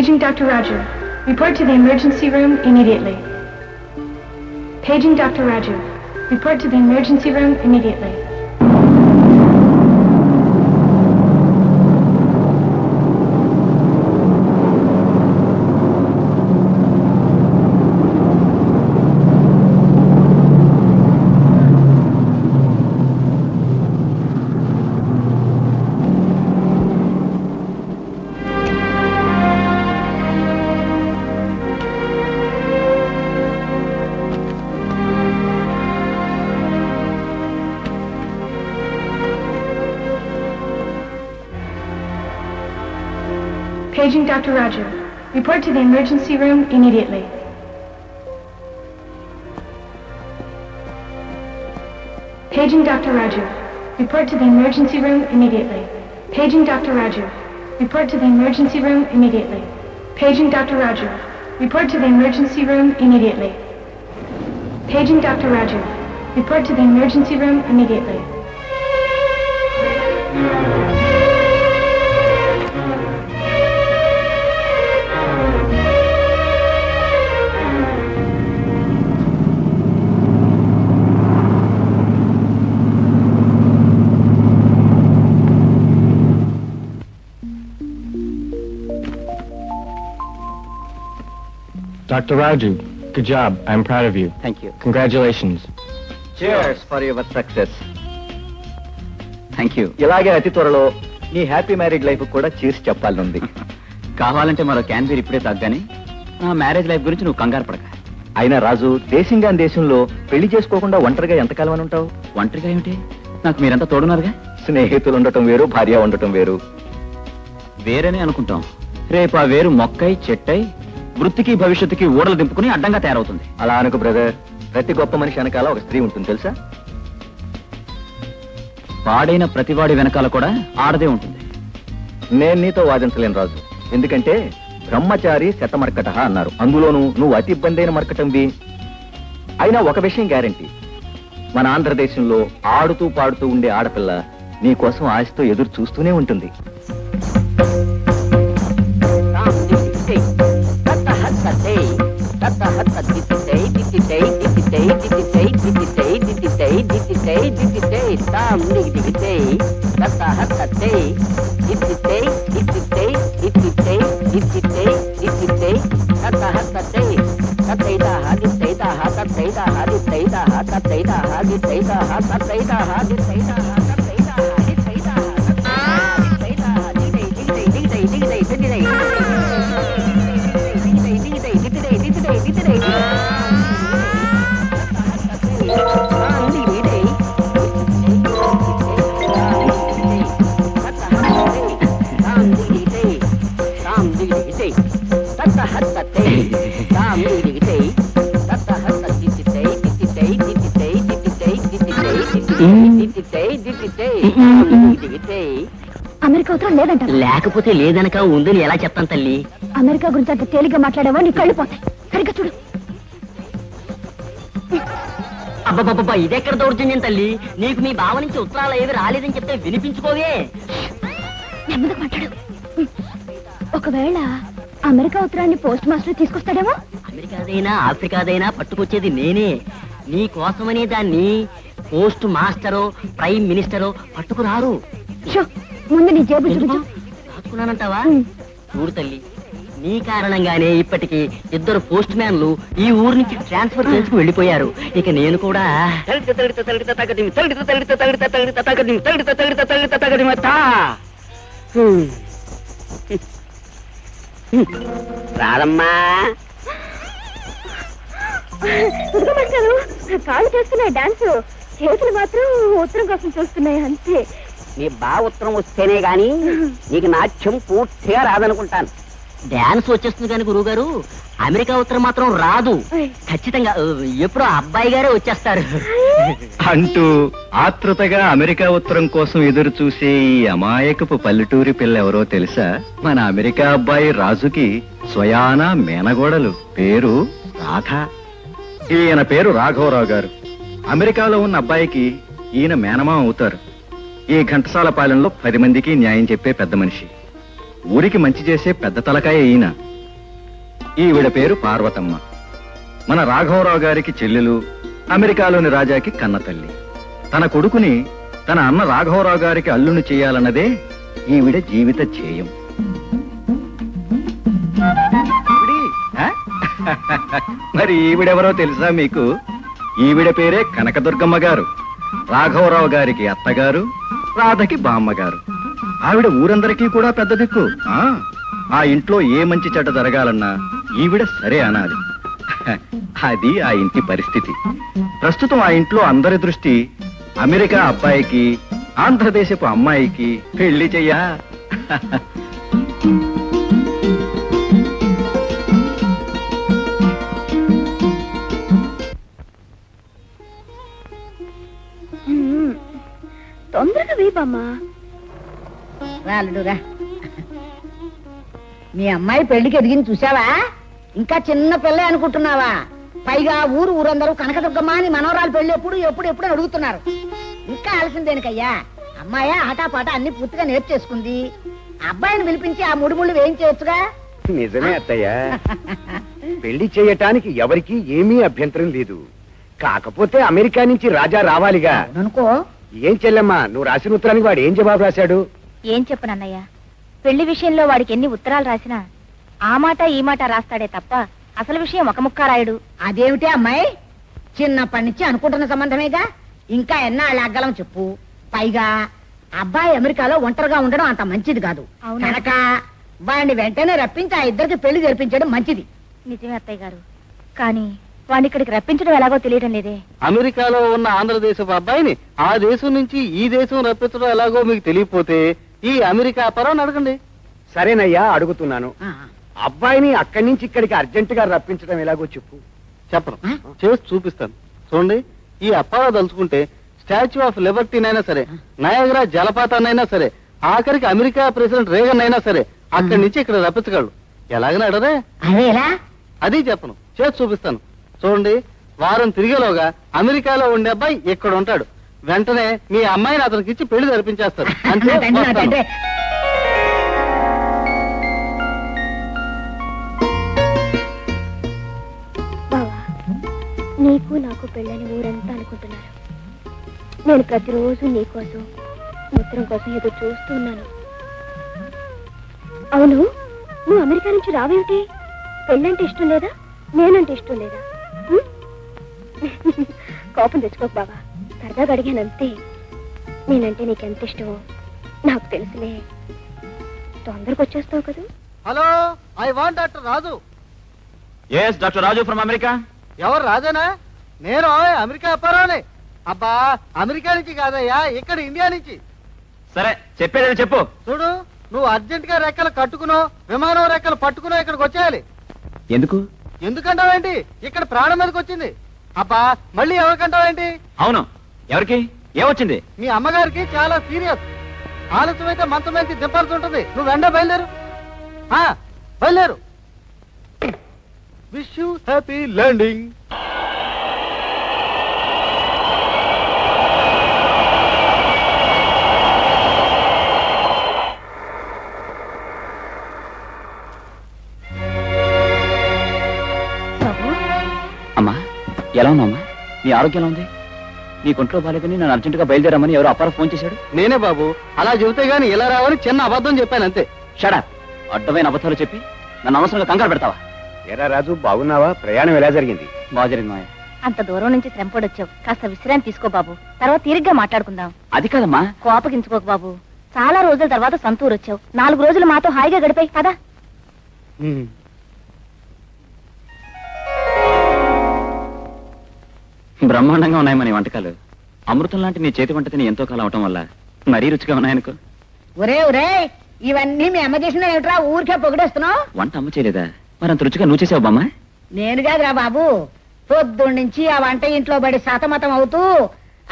Paging Dr. Raju. Report to the emergency room immediately. Paging Dr. Raju. Report to the emergency room immediately. Paging Dr. Raju. Report to the emergency room immediately. Paging Dr. Raju. Report to the emergency room immediately. Paging Dr. Raju. Report to the emergency room immediately. Paging Dr. Raju. Report to the emergency room immediately. Paging Dr. Raju. Report to the emergency room immediately. Dr. Raju, good job. I'm proud of you. Thank you. Congratulations. Cheers for your success. Thank you. ఇలాగే అతి త్వరలో నీ happy marriage life కూడా cheers చెప్పాలనుంది. కావాలంటే మరో క్యాన్బీర్ ఇప్పుడే తగ్గాని నా marriage life గురించి నువ్వు కంగారు పడక. అయినా రాజు, దేశంగా దేశంలో పెళ్లి చేసుకోకుండా ఒంటరిగా ఎంతకాలం అని ఉంటావు? ఒంటరిగా ఏమిటి? నాకు మీరంతా తోడున్నారుగా. స్నేహితులు ఉండటం వేరు, భార్య ఉండటం వేరు. వేరనే అనుకుంటాం. రేపు ఆ వేరు మొక్కై చెట్టై వృత్తికి భవిష్యత్తుకి ఊడలు దింపుకుని అడ్డంగా తయారవుతుంది. అలా అనుకు బ్రదర్. ప్రతి గొప్ప మనిషి వెనకాల ఒక స్త్రీ ఉంటుంది తెలుసా? పాడైన ప్రతివాడి వెనకాల కూడా ఆడదే ఉంటుంది. నేను నీతో వాదించలేను రాజు. ఎందుకంటే బ్రహ్మచారి శతమర్కట అన్నారు. అందులోనూ నువ్వు అతి ఇబ్బంది అయిన మర్కటంవి. అయినా ఒక విషయం గ్యారంటీ, మన ఆంధ్రదేశంలో ఆడుతూ పాడుతూ ఉండే ఆడపిల్ల నీ కోసం ఆశతో ఎదురు చూస్తూనే ఉంటుంది. అమెరికా ఉత్తరం లేదంట. లేకపోతే లేదనక ఉందని ఎలా చెప్తాను తల్లి? అమెరికా గురించి అంత తేలిగ్గా మాట్లాడావా నీ కళ్ళు పోతాయి. సరిగ్గా చూడు. అబ్బబ్బబ్బా, ఇదెక్కడ దౌర్జన్యం తల్లి? నీకు మీ బావ నుంచి ఉత్తరాలు ఏవి రాలేదని చెప్తే వినిపించుకోవే. నెమ్మదిగా మాట్లాడు. ఒకవేళ అమెరికా ఉత్తరాన్ని పోస్ట్ మాస్టర్ తీసుకొస్తాడేమో. అమెరికాదైనా ఆఫ్రికాదైనా పట్టుకొచ్చేది నేనే. నీ కోసమనే దాన్ని పోస్ట్ మాస్టరో ప్రైమ్ మినిస్టరో పట్టుకురారు. ముందు నీ జేబు చూపించు. రాసుకున్నానంటావా? చూడు తల్లి, నీ కారణంగానే ఇప్పటికి 2 పోస్ట్ మ్యాన్లు ఈ ఊరు నుంచి ట్రాన్స్ఫర్ చేసుకు వెళ్ళిపోయారు. ఇక నేను కూడా రాదమ్మా. కాళ్ళు చేస్తున్నాయి డాన్స్, చేతులు మాత్రం ఉత్తరం కోసం చూస్తున్నాయి అంతే. నీ బా ఉత్తరం వస్తేనే గాని నీకు నాట్యం పూర్తిగా రాదనుకుంటాను. డాన్స్ వచ్చేస్తుంది కానీ గురువు గారు, అమెరికా ఉత్తరం మాత్రం రాదు. ఖచ్చితంగా ఎప్పుడో అబ్బాయి గారే వచ్చేస్తారు అంటూ ఆతృతగా అమెరికా ఉత్తరం కోసం ఎదురు చూసే ఈ అమాయకపు పల్లెటూరి పిల్ల ఎవరో తెలుసా? మన అమెరికా అబ్బాయి రాజుకి స్వయాన మేనగోడలు. పేరు రాధ. ఈయన పేరు రాఘవరావు గారు. అమెరికాలో ఉన్న అబ్బాయికి ఈయన మేనమా అవుతారు. ఈ ఘంటసాల పాలెంలో 10 మందికి న్యాయం చెప్పే పెద్ద మనిషి. ఊరికి మంచి చేసే పెద్ద తలకాయ ఈయన. ఈవిడ పేరు పార్వతమ్మ. మన రాఘవరావు గారికి చెల్లెలు, అమెరికాలోని రాజాకి కన్న తల్లి. తన కొడుకుని తన అన్న రాఘవరావు గారికి అల్లుని చేయాలన్నదే ఈవిడ జీవిత ధ్యేయం. ఈవిడి, ఆ? మరి ఈవిడెవరో తెలుసా మీకు? ఈవిడ పేరే కనకదుర్గమ్మ గారు, రాఘవరావు గారికి అత్తగారు, రాధకి బామ్మగారు. ఆవిడ ఊరందరికీ కూడా పెద్ద దిక్కు. ఆ ఇంట్లో ఏ మంచి చెడ్డ జరగాలన్నా ఈవిడ సరే అనాలి. అది ఆ ఇంటి పరిస్థితి. ప్రస్తుతం ఆ ఇంట్లో అందరి దృష్టి అమెరికా అబ్బాయికి, ఆంధ్రదేశపు అమ్మాయికి పెళ్లి చెయ్యా. తొందరగా వేయమ్మా. రాలుడురా, మీ అమ్మాయి పెళ్లికి ఎదిగింది చూసావా? ఇంకా చిన్న పిల్ల అనుకుంటున్నావా? పైగా ఊరందరూ కనకదుర్గమ్మ అని మనవరాలు పెళ్లి ఎప్పుడు ఎప్పుడు ఎప్పుడు అడుగుతున్నారు. ఇంకా ఆలసిందేనికయ్యా, అమ్మాయా ఆటాపాట అన్ని పూర్తిగా నేర్చేసుకుంది. అబ్బాయిని పిలిపించి ఆ ముడుముళ్ళు వేయించేయచ్చుగా. నిజమే అత్తయ్య, పెళ్లి చేయటానికి ఎవరికీ ఏమీ అభ్యంతరం లేదు. కాకపోతే అమెరికా నుంచి రాజా రావాలిగా. అనుకో. ఏం చెల్లెమ్మా, నువ్వు రాసిన ఉత్తరానికి వాడు ఏం జవాబు రాశాడు? ఏం చెప్పనన్నయ్య, పెళ్లి విషయంలో వాడికి ఎన్ని ఉత్తరాలు రాసినా ఆ మాట ఈ మాట రాస్తాడే తప్ప అసలు విషయం ఒక ముక్క రాయడు. అదేమిటి అమ్మాయి, చిన్నప్పటి నుంచి అనుకుంటున్న సంబంధమేగా. ఇంకా ఎన్నాళ్ళు అగ్గలం చెప్పు. పైగా అబ్బాయి అమెరికాలో ఒంటరిగా ఉండడం అంత మంచిది కాదు. అవునా? కనుక వాడిని వెంటనే రప్పించి ఆ ఇద్దరికి పెళ్లి జరిపించడం మంచిది. నిజమే అత్తయ్య గారు, కానీ వాడిని ఇక్కడికి రప్పించడం ఎలాగో తెలియడం లేదే. అమెరికాలో ఉన్న ఆంధ్రదేశపు అబ్బాయిని ఆ దేశం నుంచి ఈ దేశం రప్పించడం ఎలాగో మీకు తెలియకపోతే ఈ అమెరికా పరం అడగండి. సరేనయ్యా, అడుగుతున్నాను. ఆ, అబ్బాయిని అక్కడి నుంచి ఇక్కడికి అర్జెంటుగా రప్పించడం ఎలాగో చెప్పు. చెప్పను, చేసి చూపిస్తాను. చూడండి, ఈ అప్పారా దలుచుకుంటే స్టాచ్యూ ఆఫ్ లిబర్టీనైనా సరే, నయాగరా జలపాతాన్నైనా సరే, ఆఖరికి అమెరికా ప్రెసిడెంట్ రేగన్ అయినా సరే అక్కడి నుంచి ఇక్కడ రప్పించగలడు. ఎలాగని అడరే? అదేలా? అది చెప్పను, చేసి చూపిస్తాను. చూడండి, వారం తిరిగేలోగా అమెరికాలో ఉండే అబ్బాయి ఇక్కడ ఉంటాడు. వెంటనే మీ అమ్మాయిని అతనికి ఇచ్చి పెళ్లి జరిపించేస్తారు. అంతే, నా తండ్రి, నా వస్తాను. తండ్రి. బావా, నీకు నాకు పెళ్ళని ఊరంతా అనుకుంటున్నారు. నేను ప్రతిరోజు నీకోసం ఉత్తరం కోసం ఎదురు చూస్తూ ఉన్నాను. అవును, నువ్వు అమెరికా నుంచి రావేమిటి? పెళ్ళంటే ఇష్టం లేదా? నేనంటే ఇష్టం లేదా? ఉం? కోపం తెచ్చుకోకు బావా, సరదాగా అడిగానంతే. నేనంటే నీకెంత ఇష్టమో నాకు తెలుసులే. తొందరగా వచ్చేస్తావు కదా. Hello, I want doctor Raju. Yes, doctor Raju from America. ఎవరు రాజేనా? నేను అమెరికా అప్పారావుని. అబ్బా, అమెరికా నుంచి కాదయ్యా, ఇక్కడ ఇండియా నుంచి. సరే, చెప్పేది చెప్పు. చూడు, నువ్వు అర్జెంట్ గా రెక్కలు కట్టుకునో, విమానం రెక్కలు పట్టుకునో ఇక్కడికి వచ్చేయాలి. ఎందుకు? ఎందుకంటావేంటి? ఇక్కడ ప్రాణం మీదకి వచ్చింది. అబ్బా, మళ్ళీ ఎవరికంటావేంటి? అవును, ఎవరికి ఏమొచ్చింది? మీ అమ్మగారికి చాలా సీరియస్. ఆలస్యం అయితే మంచం మీద దింపాల్సి ఉంటుంది. నువ్వు వెంట బయలుదేరు. బయలుదేరు. Wish you happy landing. అమ్మా, ఎలా ఉన్నామ్మా? నీ ఆరోగ్యం ఎలా ఉంది? నీ కొంట్లో బాలేదని నన్ను అర్జెంటుగా బయలుదేరమని ఎవరో అప్పారా ఫోన్ చేశాడు. నేనే బాబు, అలా చెబితే గాని ఇలా రావని చిన్న అబద్ధం చెప్పాను అంతే. షడా, అడ్డమైన అబద్ధాలు చెప్పి నన్ను అవసరంగా కంగారు పెడతావా? ఎరా రాజు, బాగున్నావా? ప్రయాణం ఎలా జరిగింది? బాగా జరిగింది మాయ. అంత దూరం నుంచి శ్రమపడొచ్చావు, కాస్త విశ్రాంతి తీసుకో బాబు. తర్వాత తీరిగ్గా మాట్లాడుకుందాం. అది కాదమ్మా. కోపగించుకోకు బాబు. చాలా రోజుల తర్వాత సొంతూరు వచ్చావు. 4 రోజులు మాతో హాయిగా గడిపాయి కదా. బ్రహ్మాండంగా ఉన్నాయి మన ఈ వంటకాలు. అమృతం లాంటి నీ చేతి వంట తిని ఎంతో కాలం అవటం వల్ల మరీ రుచిగా ఉన్నాయనుకో. ఒరే ఒరే, ఇవన్నీ మీ అమ్మ చేసిన ఏమిట్రా ఊరికే పొగిడేస్తున్నావు? వంట అమ్మ చేయలేదా? మరి అంత రుచిగా నువ్వు చేసావు బామ్మ? నేను కాదురా బాబు, పొద్దున్న నుంచి ఆ వంట ఇంట్లో పడి సతమతం అవుతూ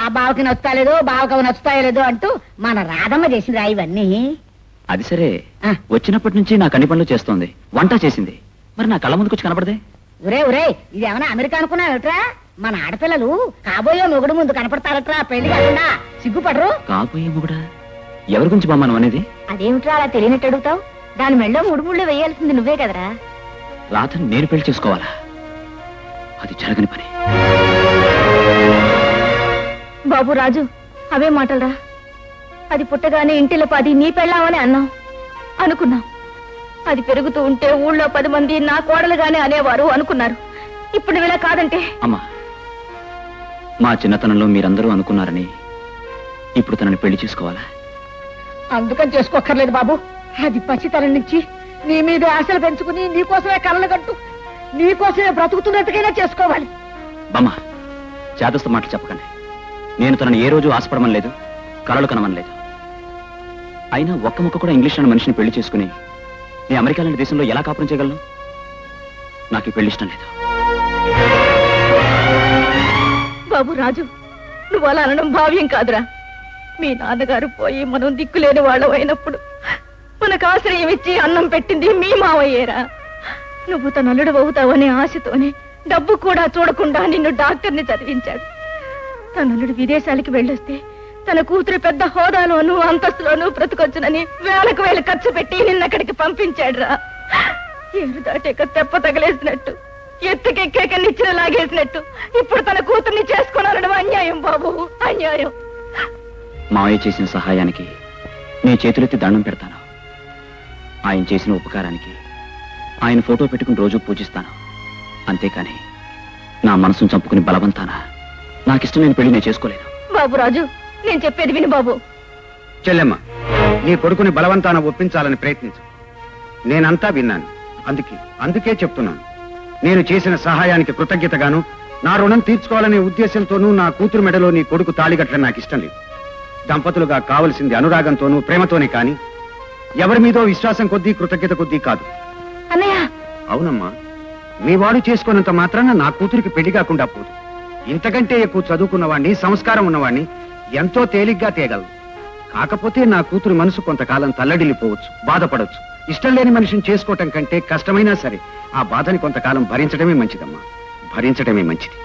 ఆ బావకి నచ్చుతాలేదో బావకి నచ్చుతాయలేదో అంటూ మన రాధమ్మ చేసిందిరా ఇవన్నీ. అది సరే, ఆ. వచ్చినప్పటి నుంచి నాకు అన్ని పనులు చేస్తోంది, వంట చేసింది. మరి నా కళ్ళ ముందుకు వచ్చి కనపడదే? ఒరే ఒరే, ఇది ఏమైనా అమెరికా అనుకున్నావుట్రా? మన ఆడపిల్లలు కాబోయే మొగుడు ముందు కనపడతారట్రా పెళ్లి కాకుండా. సిగ్గుపడరు? కాబోయే మొగుడా? ఎవరి గురించి బామ్మ నువ్వు అనేది? అదేమిట్రా అలా తెలియనట్టు అడుగుతావు? దాని మెళ్ళో 3 ముళ్ళు వేయాల్సింది నువ్వే కదరా. రాధని నేను పెళ్లి చేసుకోవాలా? అది జరగని పని. బాబు రాజు, అవే మాటలరా. అది పుట్టగానే ఇంటిలో 10 నీ పెళ్ళామని అన్నాం, అనుకున్నాం. అది పెరుగుతూ ఉంటే ఊళ్ళో 10 మంది నా కోడలుగానే అనేవారు అనుకున్నారు. ఇప్పుడు నువ్వు ఇలా కాదంటే? అమ్మా, మా చిన్నతనంలో మీరందరూ అనుకున్నారని ఇప్పుడు తనని పెళ్లి చేసుకోవాలా? అందుకని చేసుకోక్కర్లేదు బాబు. అది పసితనం నుంచి నీ మీద ఆశలు పెంచుకుని నీకోసమే కలలు కట్టు, నీకోసమే బ్రతుకుతున్నట్టుకైనా చేసుకోవాలి. బామ్మ, చేదస్త మాటలు చెప్పకండి. నేను తనని ఏ రోజు ఆశపడమని లేదు, కలలు కనమని లేదు. అయినా ఒక్క ముక్క కూడా ఇంగ్లీష్ అనే మనిషిని పెళ్లి చేసుకుని నేను అమెరికా లాంటి దేశంలో ఎలా కాపురం చేయగలను? నాకు ఈ పెళ్లి ఇష్టం లేదు. బాబు రాజు, నువ్వు అలా అనడం భావ్యం కాదురా. మీ నాన్నగారు పోయి మనం దిక్కులేని వాళ్ళం అయినప్పుడు మనకు ఆశ్రయం ఇచ్చి అన్నం పెట్టింది మీ మావయ్యేరా. నువ్వు తన అల్లుడు అవుతావనే ఆశతోనే డబ్బు కూడా చూడకుండా నిన్ను డాక్టర్ని చదివించాడు. తన అల్లుడు విదేశాలకి వెళ్ళొస్తే తన కూతురు పెద్ద హోదాలోనూ అంతస్తులోనూ బ్రతుకొచ్చునని వేలకు వేలు ఖర్చు పెట్టి నిన్నక్కడికి పంపించాడురా. ఏరు దాటాక తెప్ప తగలేసినట్టు, ఎత్తుకెక్కాక నిచ్చిన లాగేసినట్టు ఇప్పుడు తన కూతుర్ని చేసుకోనడం అన్యాయం బాబు, అన్యాయం. మావయ్య చేసిన సహాయానికి నీ చేతులెత్తి దండం పెడతాను. ఆయన చేసిన ఉపకారానికి ఆయన ఫోటో పెట్టుకుని రోజు పూజిస్తాను. అంతేకాని నా మనసును చంపుకుని బలవంతానా నాకిష్టం లేని పెళ్లి నేను చేసుకోలేను. బాబు రాజు, నేను చెప్పేది విను బాబు. చెల్లెమ్మ, నీ కొడుకుని బలవంతాన ఒప్పించాలని ప్రయత్నించు. నేనంతా విన్నాను. అందుకే చెప్తున్నాను. నేను చేసిన సహాయానికి కృతజ్ఞతగాను నా రుణం తీర్చుకోవాలనే ఉద్దేశంతోనూ నా కూతురు మెడలో నీ కొడుకు తాళిగట్టడం నాకు ఇష్టం లేదు. దంపతులుగా కావలసింది అనురాగంతోనూ ప్రేమతోనే కాని ఎవరి మీదో విశ్వాసం కొద్దీ కృతజ్ఞత కొద్దీ కాదు. అన్నయ్య, అవునమ్మా, మీ వాడు చేసుకున్నంత మాత్రాన నా కూతురికి పెళ్లి కాకుండా పోదు. ఇంతకంటే ఎక్కువ చదువుకున్నవాణ్ణి, సంస్కారం ఉన్నవాణ్ణి ఎంతో తేలిగ్గా తేగలదు. కాకపోతే నా కూతురు మనసు కొంతకాలం తల్లడిల్లిపోవచ్చు, బాధపడవచ్చు. ఇష్టం లేని మనిషిని చేసుకోవటం కంటే కష్టమైనా సరే ఆ బాధని కొంతకాలం భరించడమే మంచిదమ్మా, భరించడమే మంచిది.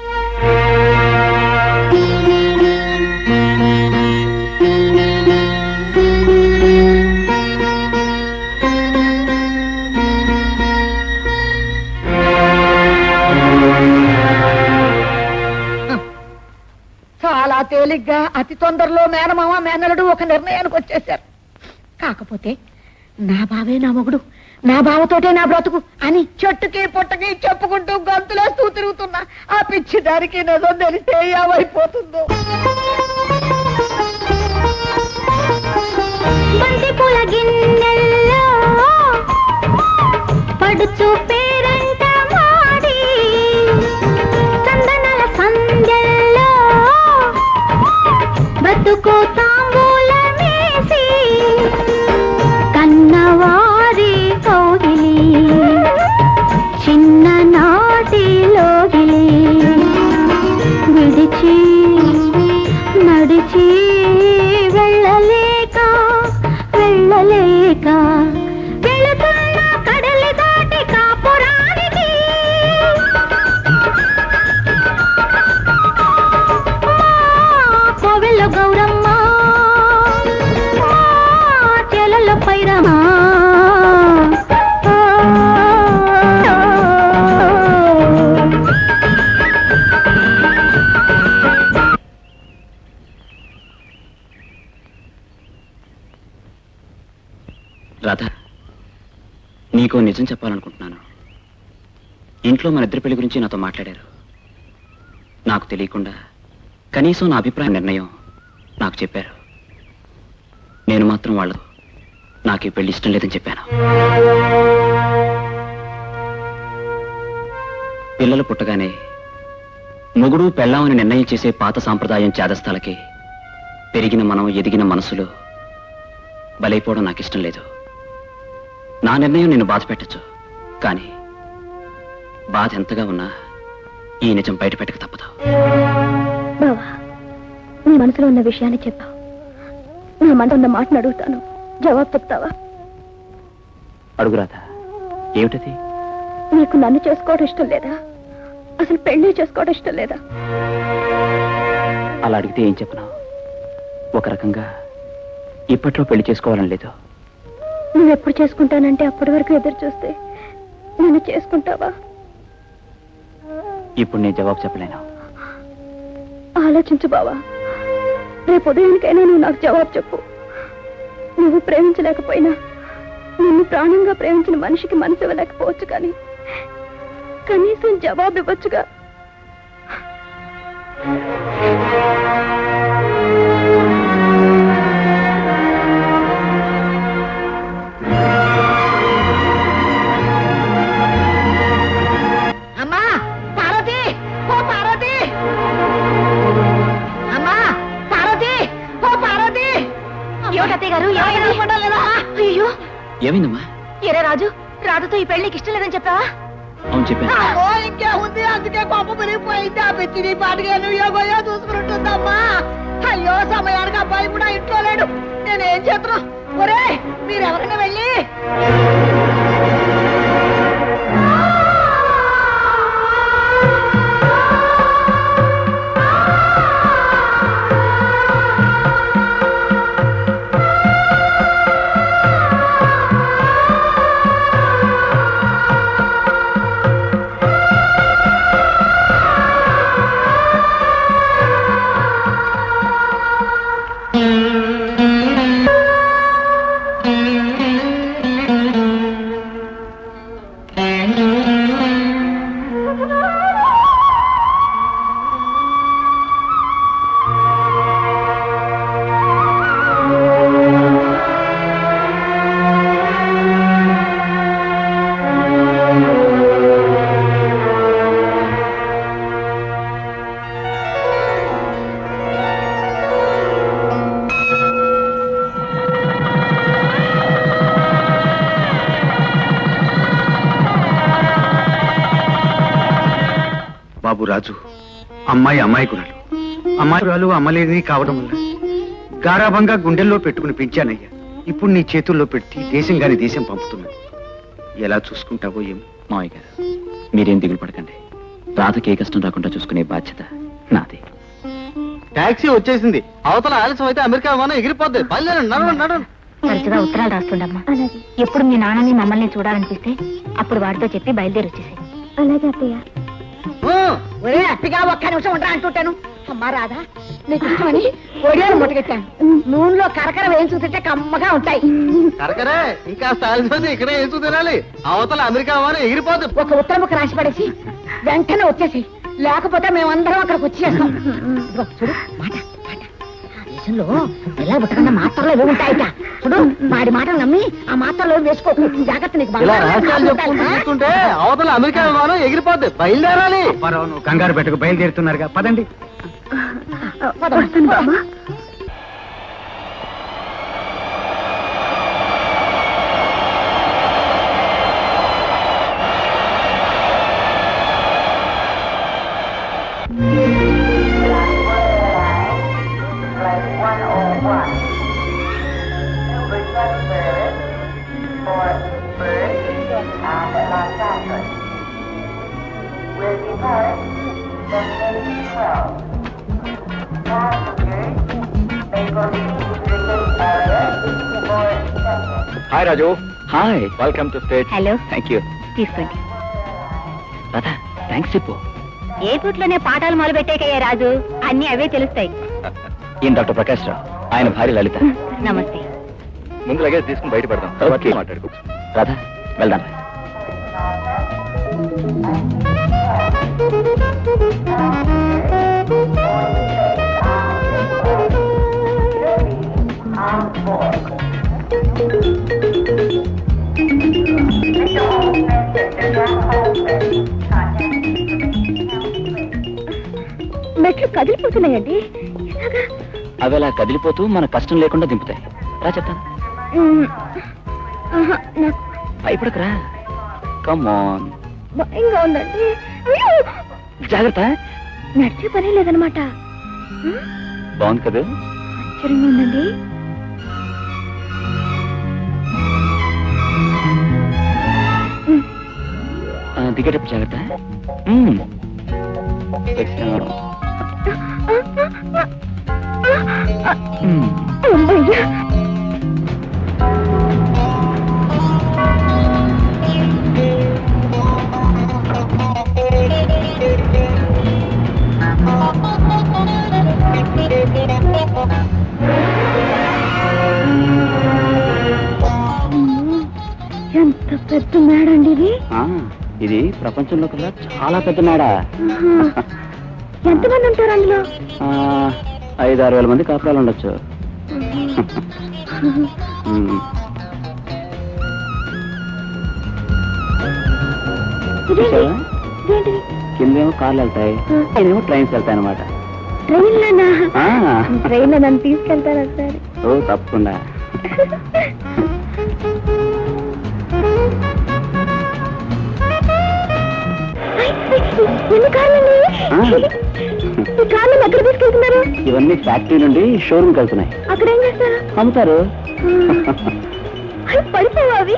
చాలా తేలిగ్గా అతి తొందరలో మేనమామ మేనలుడు ఒక నిర్ణయానికి వచ్చేశారు. కాకపోతే నా బావే నా మొగుడు, నా బావతోటే నా బ్రతుకు అని చెట్టుకి పుట్టకి చెప్పుకుంటూ గంతులేస్తూ తిరుగుతున్నా ఆ పిచ్చి దానికి నిజం తెలిస్తే ఏమైపోతుందో. బంతిపూల గిన్నెల్లో పడుచు పేరంట మాడి, చందనాల సంధ్యల్లో బ్రతుకు తాంబూలమేసి, కన్నవారి కౌగిలి చిన్ననాటి లోగిలి విడిచి నడిచి వెళ్ళలేక వెళుతున్న కడలి దాటి కాపురానికి కోవెల్లో గౌరమ్మ, చెలలో పైరమా, రాధా, నీకో నిజం చెప్పాలనుకుంటున్నాను. ఇంట్లో మన ఇద్దరి పెళ్లి గురించి నాతో మాట్లాడారు. నాకు తెలియకుండా కనీసం నా అభిప్రాయ నిర్ణయం నాకు చెప్పారు. నేను మాత్రం వాళ్ళు నాకు ఈ పెళ్లి ఇష్టం లేదని చెప్పాను. పిల్లలు పుట్టగానే మొగుడు పెళ్ళామని నిర్ణయం చేసే పాత సాంప్రదాయం చేదస్తాలకి పెరిగిన మనం, ఎదిగిన మనసులు బలైపోవడం నాకు ఇష్టం లేదు. నా నిర్ణయం నిన్ను బాధ పెట్టచ్చు, కానీ బాధ ఎంతగా ఉన్నా ఈ నిజం బయట పెట్టక తప్పదు. బావా, నీ మనసులో ఉన్న విషయాన్ని చెప్పావు. నా మనసులో ఉన్న మాటను అడుగుతాను, జవాబు చెప్తావా? అడుగురాదా, ఏమిటది? నీకు నన్ను చేసుకోవడం ఇష్టం లేదా? అసలు పెళ్లి చేసుకోవడం ఇష్టం లేదా? అలా అడిగితే ఏం చెప్పను? ఒక రకంగా ఇప్పట్లో పెళ్లి చేసుకోవాలని లేదు. నువ్వెప్పుడు చేసుకుంటానంటే అప్పటి వరకు ఎదురు చూస్తే నన్ను చేసుకుంటావా? ఇప్పుడు నేను జవాబు చెప్పలేను. ఆలోచించు బావా. రేపు ఉదయానికైనా నువ్వు నాకు జవాబు చెప్పు. నువ్వు ప్రేమించలేకపోయినా నిన్ను ప్రాణంగా ప్రేమించిన మనిషికి మనసు ఇవ్వలేకపోవచ్చు, కానీ కనీసం జవాబు ఇవ్వచ్చుగా. అమ్మా పార్వతి, ఓ పార్వతి, అమ్మా పార్వతి, ఓ పార్వతి. ఏమిటత్తయ్య గారు? అయ్యో ఏమైందమ్మా? ఎరే రాజు, రాజుతో ఈ పెళ్లికి ఇష్టం లేదని చెప్పావా? అవును చెప్పాను. ఇంకే ఉంది, అందుకే కోపం పెరిగిపోయింది. ఆ పెట్టి నీ పాటిగా నువ్వు ఏమయ్యో చూసుకుంటుందమ్మా. అయ్యో సమయానికి అబ్బాయి కూడా ఇంట్లో లేడు. నేనేం చేతున్నా? ఒరే మీరెవరైనా వెళ్ళి బాబు రాజు, అమ్మాయి అమాయకురాలు. అమాయకురాలు అమ్మలేని కావడం వల్ల గారాభంగా గుండెల్లో పెట్టుకుని పెంచానయ్యా. ఇప్పుడు నీ చేతుల్లో పెట్టి దేశం గాని దేశం పంపుతున్నాను. ఎలా చూసుకుంటావో ఏం. మావయ్య గారు, మీరేం దిగులు పడకండి. రాధకి ఏ కష్టం రాకుండా చూసుకునే బాధ్యత నాది. టాక్సీ వచ్చేసింది. అవతల ఆలస్యం అయితే అమెరికా విమానం ఎగిరిపోద్ది. బయలుదేరండి, నడవండి నడవండి. తరచుగా ఉత్తరాలు రాస్తుండమ్మా. ఎప్పుడు మీ నాన్నని మమ్మల్ని చూడాలనిపిస్తే అప్పుడు వాడితో చెప్పి బయలుదేరి వచ్చేసి. అలాగే అత్తయ్య. ఒరే అట్టిగా ఒక్క నిమిషం ఉంటా అంటుంటాను. అమ్మా రాధా, నీకు ఇష్టమని ఒడియాలు ముట్టగెట్టాను. నూనెలో కరకర వేయించుకుంటే కమ్మగా ఉంటాయి. కరకరే ఇంకా ఆలస్యం ఇక్కడే వేసు తినాలి. అవతల అమెరికా విమానం ఎగిరిపోద్ది. ఒక ఉత్తరం ముక్క రాసి పడేసి వెంటనే వచ్చేసి, లేకపోతే మేమందరం అక్కడికి వచ్చేస్తాం. ఇదిగో చూడు మాట మాట. ఆ దేశంలో పిల్లలు పుట్టకుండా మాత్రలు ఏవి ఉంటాయట. చూడు వాడి మాటలు నమ్మి ఆ మాత్రలు వేసుకోకు. జాగ్రత్త, నీకు ఇలా బాగా రహస్యాలు చెప్పుకుంటూ చూస్తుంటే అవతల అమెరికా విమానం ఎగిరిపోద్ది. బయలుదేరాలి. అప్పారావు, నువ్వు కంగారు పెట్టకు, బయలుదేరుతున్నారుగా, పదండి. వస్తాను బామ్మ. Hi Raju. Hi, welcome to state. Hello, thank you. తీసుకోండి. రాధా, థ్యాంక్స్ చెప్పు. ఏ పూట్లోనే పాఠాలు మొదలు పెట్టేకయ్యా రాజు, అన్ని అవే తెలుస్తాయి. ఈయన డాక్టర్ ప్రకాష్ రావు, ఆయన భార్య లలిత. నమస్తే. ముందు లగేజ్ తీసుకుని బయట పడదాం, తర్వాత మాట్లాడుకో. రాధా, వెళ్దాం. మెట్లు కదిలిపోతున్నాయండి. ఎలాగా? అవి అలా కదిలిపోతూ మన కష్టం లేకుండా దింపుతాయి. రా చెప్తాను. ఆహా, నాకు భయపడకరా. Come on. భయంగా ఉందండి. అయ్యో! జాగ్రత్త. నడిచే పనే లేదనమాట. బాగుంది కదా? ఆశ్చర్యంగా ఉందండి. దిగేటప్పుడు జాగ్రత్త. అమ్మయ్యా! ఎంత పెద్ద మేడండి ఇది. ఇది ప్రపంచంలో కల్లా చాలా పెద్ద మేడ. ఎంతమంది ఉంటారు అందులో? 5-6 వేల మంది కాపురాలు ఉండొచ్చు. ఇదేంటిది? కిందేమో కార్లు వెళ్తాయి, పైనేమో ట్రైన్స్ వెళ్తాయి అనమాట. ట్రైన్లోనా? ట్రైన్లో నన్ను తీసుకెళ్తారా ఒకసారి? ఓ తప్పకుండా. ఎన్ని కార్లండి? ఈ కార్లను ఎక్కడ తీసుకెళ్తున్నారు? ఇవన్నీ ఫ్యాక్టరీ నుండి షోరూమ్కి వెళ్తున్నాయి. అక్కడ ఏం చేస్తారు? అమ్ముతారు. పడిపోవా అవి?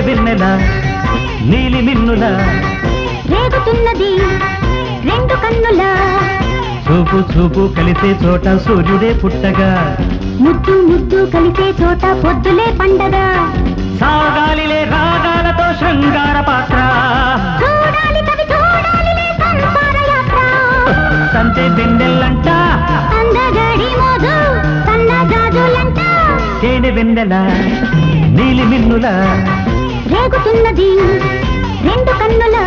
వెన్నెల నీలి మిన్నుల రేగుతున్నది 2 కన్నుల. చూపు చూపు కలిసే చోట సూర్యుడే పుట్టగా, ముద్దు ముద్దు కలిసే చోట పొద్దులే పండగ. సాగాలిలే రాగాలతో శృంగార పాత్ర, చూడాలి కవి చూడాలిలే సంసార యాత్ర. సంతే వెన్నెల్లంట, అందగడి మోజు సన్న జాజులంట. తేనె వెన్నెల నీలి మిన్నుల రేగుతున్నది 2 కన్నుల.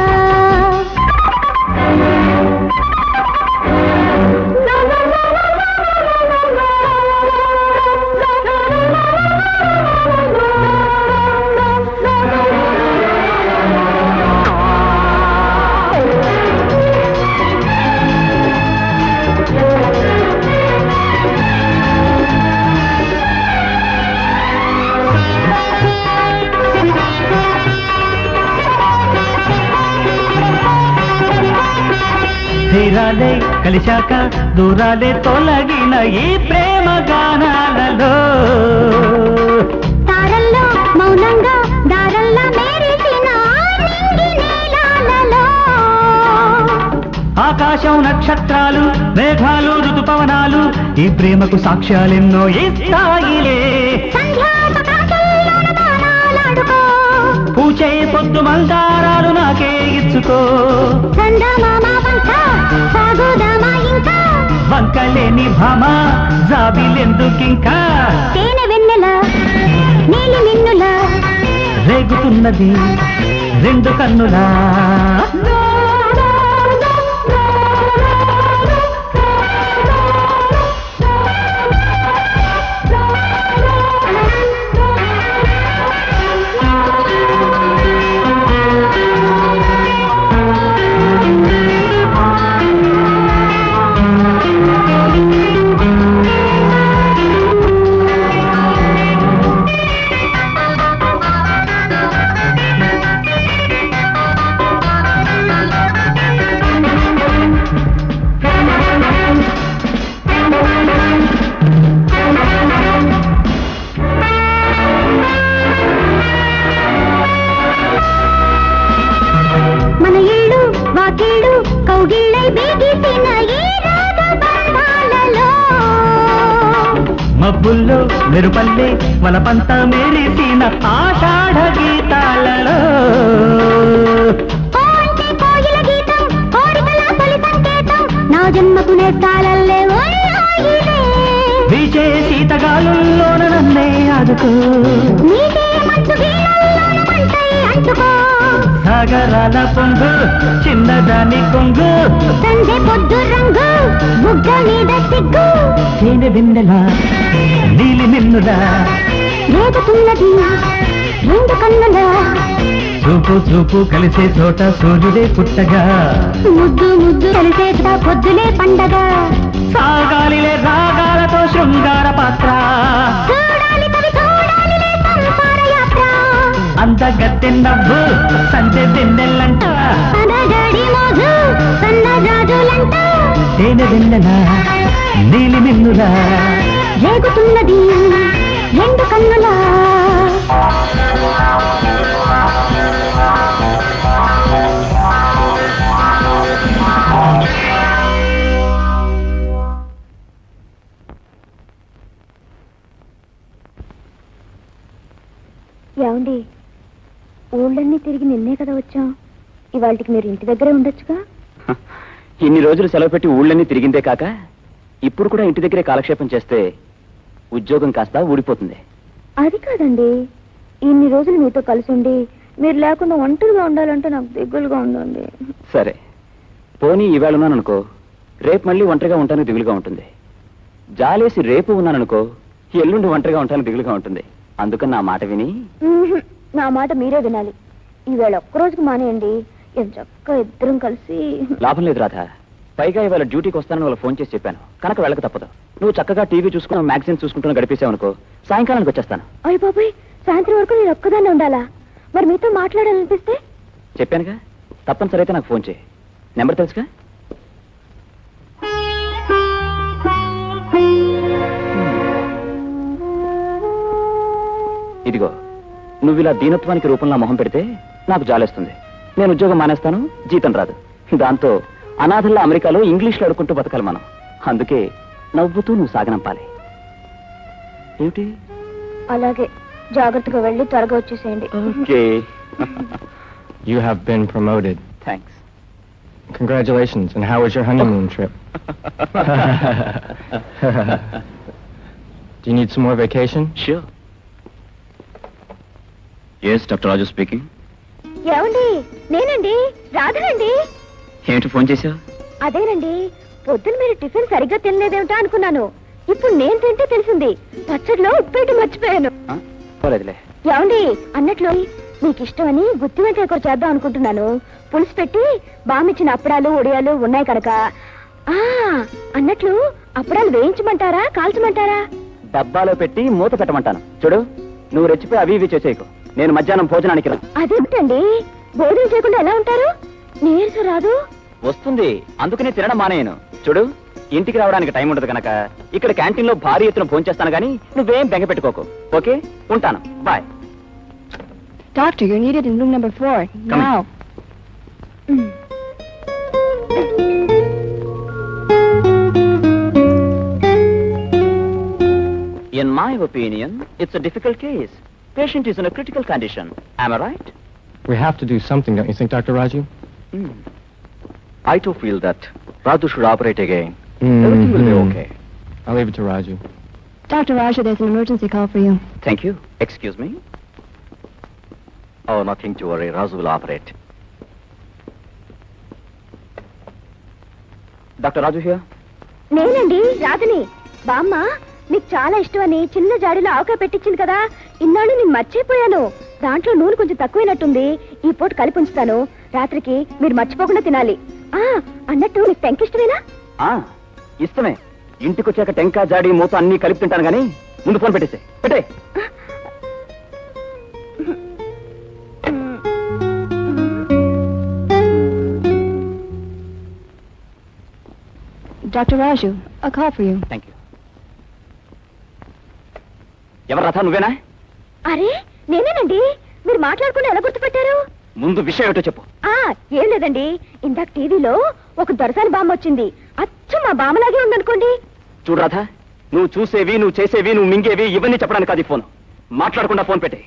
తీరాలే కలిశాక దూరాలే తొలగిన ఈ ప్రేమ గానాలలో, తారల్లో మౌనంగా దారల్లా మెరిసిన నింగి నీలాలలో. ఆకాశం నక్షత్రాలు మేఘాలు ఋతుపవనాలు ఈ ప్రేమకు సాక్ష్యాలెన్నో ఇస్తాయిలే. సంధ్యాపకాశంలోన బాణాలాడుకో, పూచే పొద్దు మందారాలు నాకే ఇచ్చుకో. చందమామ వంక సాగుదామా ఇంకా, వంకలేని భామ జాబిలెందుకింకా. తేనె వెన్నెల నీలి మిన్నుల రేగుతున్నది 2 కన్నులా. మన ఇళ్ళు వాకిళ్ళు కౌగిళ్ళై బీగిసిన ఈ రాగబంధాలలో. మబ్బుల్లో మెరుపల్లే వలపంత మెరిసిన ఆషాఢ గీతాలలో, కోంటి కోయిల గీతం కోరికల తొలి సంకేతం నా జన్మకు నేస్తాలల్లే ఒళ్ళాగిలే. వీచే శీతగాలుల్లోన నన్నే ఆదుకో, నీకే మంచు వీణల్లోన మంటై అంటుకో. సాగరాల పొంగు చిన్నదాని కొంగు, సంధ్య పొద్దు రంగు బుగ్గ మీద సిగ్గు. తేనె వెన్నెల నీలి మిన్నుల రేగుతున్నది 2 కన్నుల. చూపు చూపు కలిసే చోట సూర్యుడే పుట్టగా, ముద్దు ముద్దు కలిసే చోట పొద్దులే పండగ. సాగాలిలే రాగాలతో శృంగార పాత్ర, చూడాలి కవి చూడాలిలే సంసార యాత్ర. అందగత్తె నవ్వు సంధ్య వెన్నెల్లంట. పదగడి తేనె వెన్నెలా నీలి మిన్నులా రేగుతున్నది ఎండ కన్నులా. ఏమండి, ఊళ్ళన్నీ తిరిగి నిన్నే కదా వచ్చాం. ఇవాళకి మీరు ఇంటి దగ్గరే ఉండొచ్చుగా. ఇన్ని రోజులు సెలవు పెట్టి ఊళ్ళన్నీ తిరిగిందే కాక ఇప్పుడు కూడా ఇంటి దగ్గరే కాలక్షేపం చేస్తే ఉద్యోగం కాస్త ఊడిపోతుంది. అది కాదండి, ఇన్ని రోజులు మీతో కలిసి ఉండి మీరు లేకుండా ఒంటరిగా ఉండాలంటే నాకు దిగులుగా ఉందండి. సరే పోనీ ఈవేళ ఉన్నాననుకో, రేపు మళ్ళీ ఒంటరిగా ఉంటానికి దిగులుగా ఉంటుంది. జాలేసి రేపు ఉన్నాననుకో, ఎల్లుండి ఒంటరిగా ఉంటానికి దిగులుగా ఉంటుంది. అందుకని నా మాట విని. నా మాట మీరే వినాలి. ఈవేళ ఒక్కరోజుకి మానేయండి, చక్కగా ఇద్దరం కలిసి. లాభం లేదు రాధా, పైగా ఇవాళ డ్యూటీకి వస్తానని వాళ్ళకి ఫోన్ చేసి చెప్పాను కనుక వెళ్ళక తప్పదు. నువ్వు చక్కగా టీవీ చూసుకుని మ్యాగజైన్ చూసుకుంటూ గడిపేసావు అనుకో, సాయంకాలానికి వచ్చేస్తాను. అయ్య బాబాయ్, సాయంత్రం వరకు నేను ఒక్కదాన్ని ఉండాలా? మరి మీతో మాట్లాడాలనిపిస్తే? చెప్పానుగా, తప్పనిసరి అయితే నాకు ఫోన్ చేయి. నెంబర్ తెలుసుగా? ఇదిగో, నువ్వు ఇలా దీనత్వానికి రూపంలో మొహం పెడితే నాకు జాలేస్తుంది. నేను ఉద్యోగం మానేస్తాను, జీతం రాదు. దాంతో అనాథల్లో అమెరికాలో ఇంగ్లీష్లో అడుకుంటూ బతకాలి మనం. అందుకే నవ్వుతూ నువ్వు సాగనంపాలి. ఏమిటి? అలాగే, జాగ్రత్తగా వెళ్ళి త్వరగా వచ్చేసేయండి. Okay. You have been promoted. Thanks. Congratulations. And how was your honeymoon trip? Do you need some more vacation? Sure. Yes, Dr. Raju speaking. ఏమండి, నేనండి, రాధనండి. ఏమిటి ఫోన్ చేశావు? అదేనండి, పొద్దున్న మీరు టిఫిన్ సరిగ్గా తినలేదేమిటా అనుకున్నాను. ఇప్పుడు నేను తింటే తెలిసింది, పచ్చడిలో ఉప్పేటి మర్చిపోయాను. పోలేదులే. ఏమండి, అన్నట్లు మీకు ఇష్టమని గుత్తి వంకాయ కూర చేద్దాం అనుకుంటున్నాను. పులుసు పెట్టి బామిచ్చిన అప్పడాలు ఒడియాలు ఉన్నాయి కనుక. అన్నట్లు అప్పడాలు వేయించమంటారా కాల్చమంటారా? డబ్బాలో పెట్టి మూత పెట్టమంటాను. చూడు, నువ్వు రెచ్చిపోయి అవి ఇవి చేసేయకు. నేను మధ్యాహ్నం భోజనానికి రా. అదేమిటండి, భోజనం చేయకుండా ఎలా ఉంటారు? నీరసం రాదు? వస్తుంది, అందుకనే తినడం మానేయను. చూడు, ఇంటికి రావడానికి టైం ఉండదు కనుక ఇక్కడ క్యాంటీన్ లో భారీ ఎత్తున ఫోన్ చేస్తాను గానీ నువ్వేం బెంగ పెట్టుకోకు. ఓకే, ఉంటాను. Bye. Doctor, you're needed in room number 4 Come now. In my opinion, it's a difficult case. Patient is in a critical condition. Am I right? We have to do something, don't you think, Dr. Raju? I too feel that Raju should operate again. Everything will be okay. I'll leave it to Raju. Dr. Raju, there's an emergency call for you. Thank you. Excuse me. Oh, nothing to worry. Raju will operate. Dr. Raju here? నేనండి, రాధని. బామ్మ నీకు చాలా ఇష్టమని చిన్న జాడీలో ఆవకాయ పెట్టించింది కదా, ఇన్నాళ్ళు నేను మర్చిపోయాను. దాంట్లో నూనె కొంచెం తక్కువైనట్టుంది, ఈ పూట కలిపి ఉంచుతాను. రాత్రికి మీరు మర్చిపోకుండా తినాలి. అన్నట్టు నీకు టెంక ఇష్టమేనా? ఇష్టమే. ఇంటికొచ్చాక టెంకా జాడి మూత అన్ని కలిపి తింటాను గానీ ముందు ఫోన్ పెట్టేసే. పెట్టే. Doctor Raju, a call for you. Thank you. ఎవరు రథ, నువ్వేనా? అరే నేనేనండి. మీరు మాట్లాడుకుని ఎలా గుర్తుపెట్టారు? ముందు విషయం ఏమిటో చెప్పు. ఏం లేదండి, ఇందాక టీవీలో ఒక దొరసాని బామ్మ వచ్చింది. అచ్చం మా బామ్మలాగే ఉందనుకోండి. చూడు రాధ, నువ్వు చూసేవి, నువ్వు చేసేవి, నువ్వు మింగేవి ఇవన్నీ చెప్పడానికి అది ఫోన్. మాట్లాడకుండా ఫోన్ పెట్టే,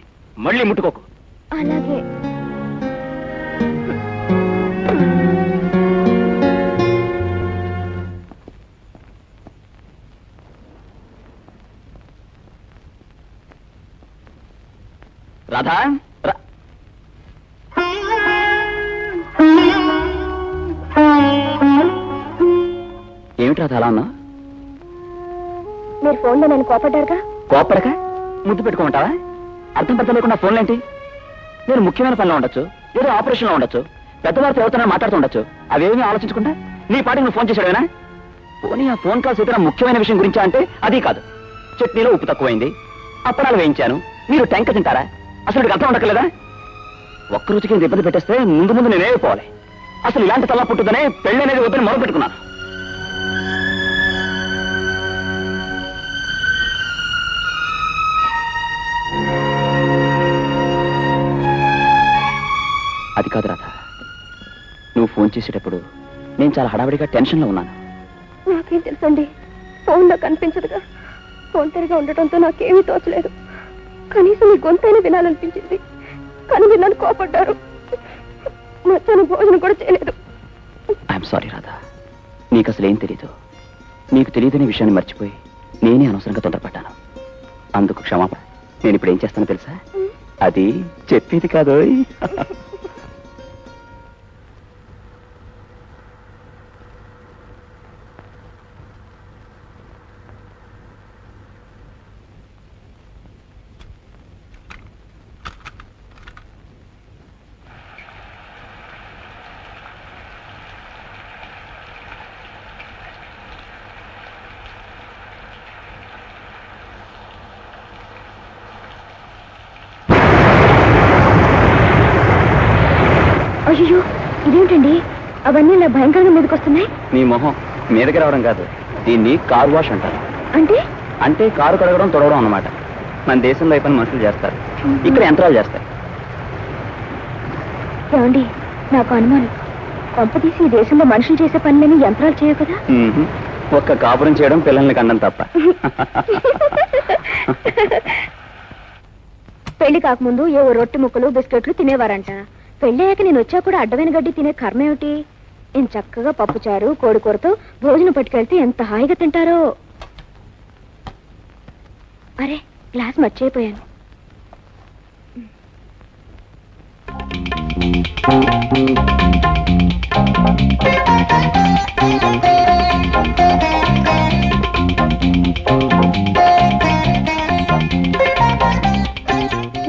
మళ్ళీ ముట్టుకోకు. అలాగే. రాధా, ఏమిటి రాధ అలా అన్నా? మీరు ఫోన్లో నేను కోపడ్డారుగా. కోపడక ముద్దు పెట్టుకోమంటావా? అర్థం పర్థం లేకుండా ఫోన్లేంటి? నేను ముఖ్యమైన పనిలో ఉండొచ్చు, ఏదో ఆపరేషన్లో ఉండొచ్చు, పెద్దవారితో ఎవరితోనే మాట్లాడుతూ ఉండొచ్చు. అవేమీ ఆలోచించకుండా నీ పాటికి నువ్వు ఫోన్ చేసాడువేనా? పోనీ ఆ ఫోన్ కాల్స్ ఏదైనా ముఖ్యమైన విషయం గురించా అంటే అది కాదు. చట్నీలో ఉప్పు తక్కువైంది, అప్పడాలు వేయించాను, మీరు టెంక తింటారా? అసలు అర్థం ఉండకలేదా? ఒక్కరోజుకి ఇంత ఇబ్బంది పెట్టేస్తే ముందు ముందు నేనేపోవాలి. అసలు ఇలాంటి తల్ల పుట్టుదనే పెళ్లి అనేది వద్దని మొదలు పెట్టుకున్నాను. అది కాదు రాధ, నువ్వు ఫోన్ చేసేటప్పుడు నేను చాలా హడావిడిగా టెన్షన్లో ఉన్నాను. నాకేం తెలుసండి, ఫోన్లో కనిపించదుగా. ఫోన్ తిరిగా ఉండటంతో నాకేమీ తోచలేదు. కనీసం మీ గొంతైనా వినాలనిపించింది, కానీ మీరు నన్ను కోపడ్డారు. మధ్యాహ్నం భోజనం కూడా చేయలేదు. ఐఎమ్ సారీ రాధా, నీకు అసలు ఏం తెలీదు. నీకు తెలియదనే విషయాన్ని మర్చిపోయి నేనే అనవసరంగా తొందరపడ్డాను. అందుకు క్షమాపణ. నేను ఇప్పుడు ఏం చేస్తానో తెలుసా? అది చెప్పేది కాదు. అయ్యో, ఇదేంటండి అవన్నీ ఇలా భయంకరంగా మీదకి వస్తున్నాయి? నీ మొహం మీదకి రావడం కాదు, దీన్ని కార్ వాష్ అంటారు. అంటే అంటే కారు కడగడం తొడవడం అన్నమాట. మన దేశంలో ఈ పని మనుషులు చేస్తారు, ఇక్కడ యంత్రాలు చేస్తాయి. ఏమండి, నాకు అనుమానం. కొంపతీసి ఈ దేశంలో మనుషులు చేసే పనులని యంత్రాలు చేయవు కదా? ఒక్క కాపురం చేయడం, పిల్లల్ని కండం తప్ప. పెళ్లి కాకముందు ఏవో రొట్టె ముక్కలు బిస్కెట్లు తినేవారంట. పెళ్ళయ్యాక నేను వచ్చా కూడా అడ్డమైన గడ్డి తినే కర్మ ఏమిటి? నేను చక్కగా పప్పుచారు కోడికూరతో భోజనం పట్టుకెళ్తే ఎంత హాయిగా తింటారో. అరే, గ్లాస్ మర్చిపోయాను.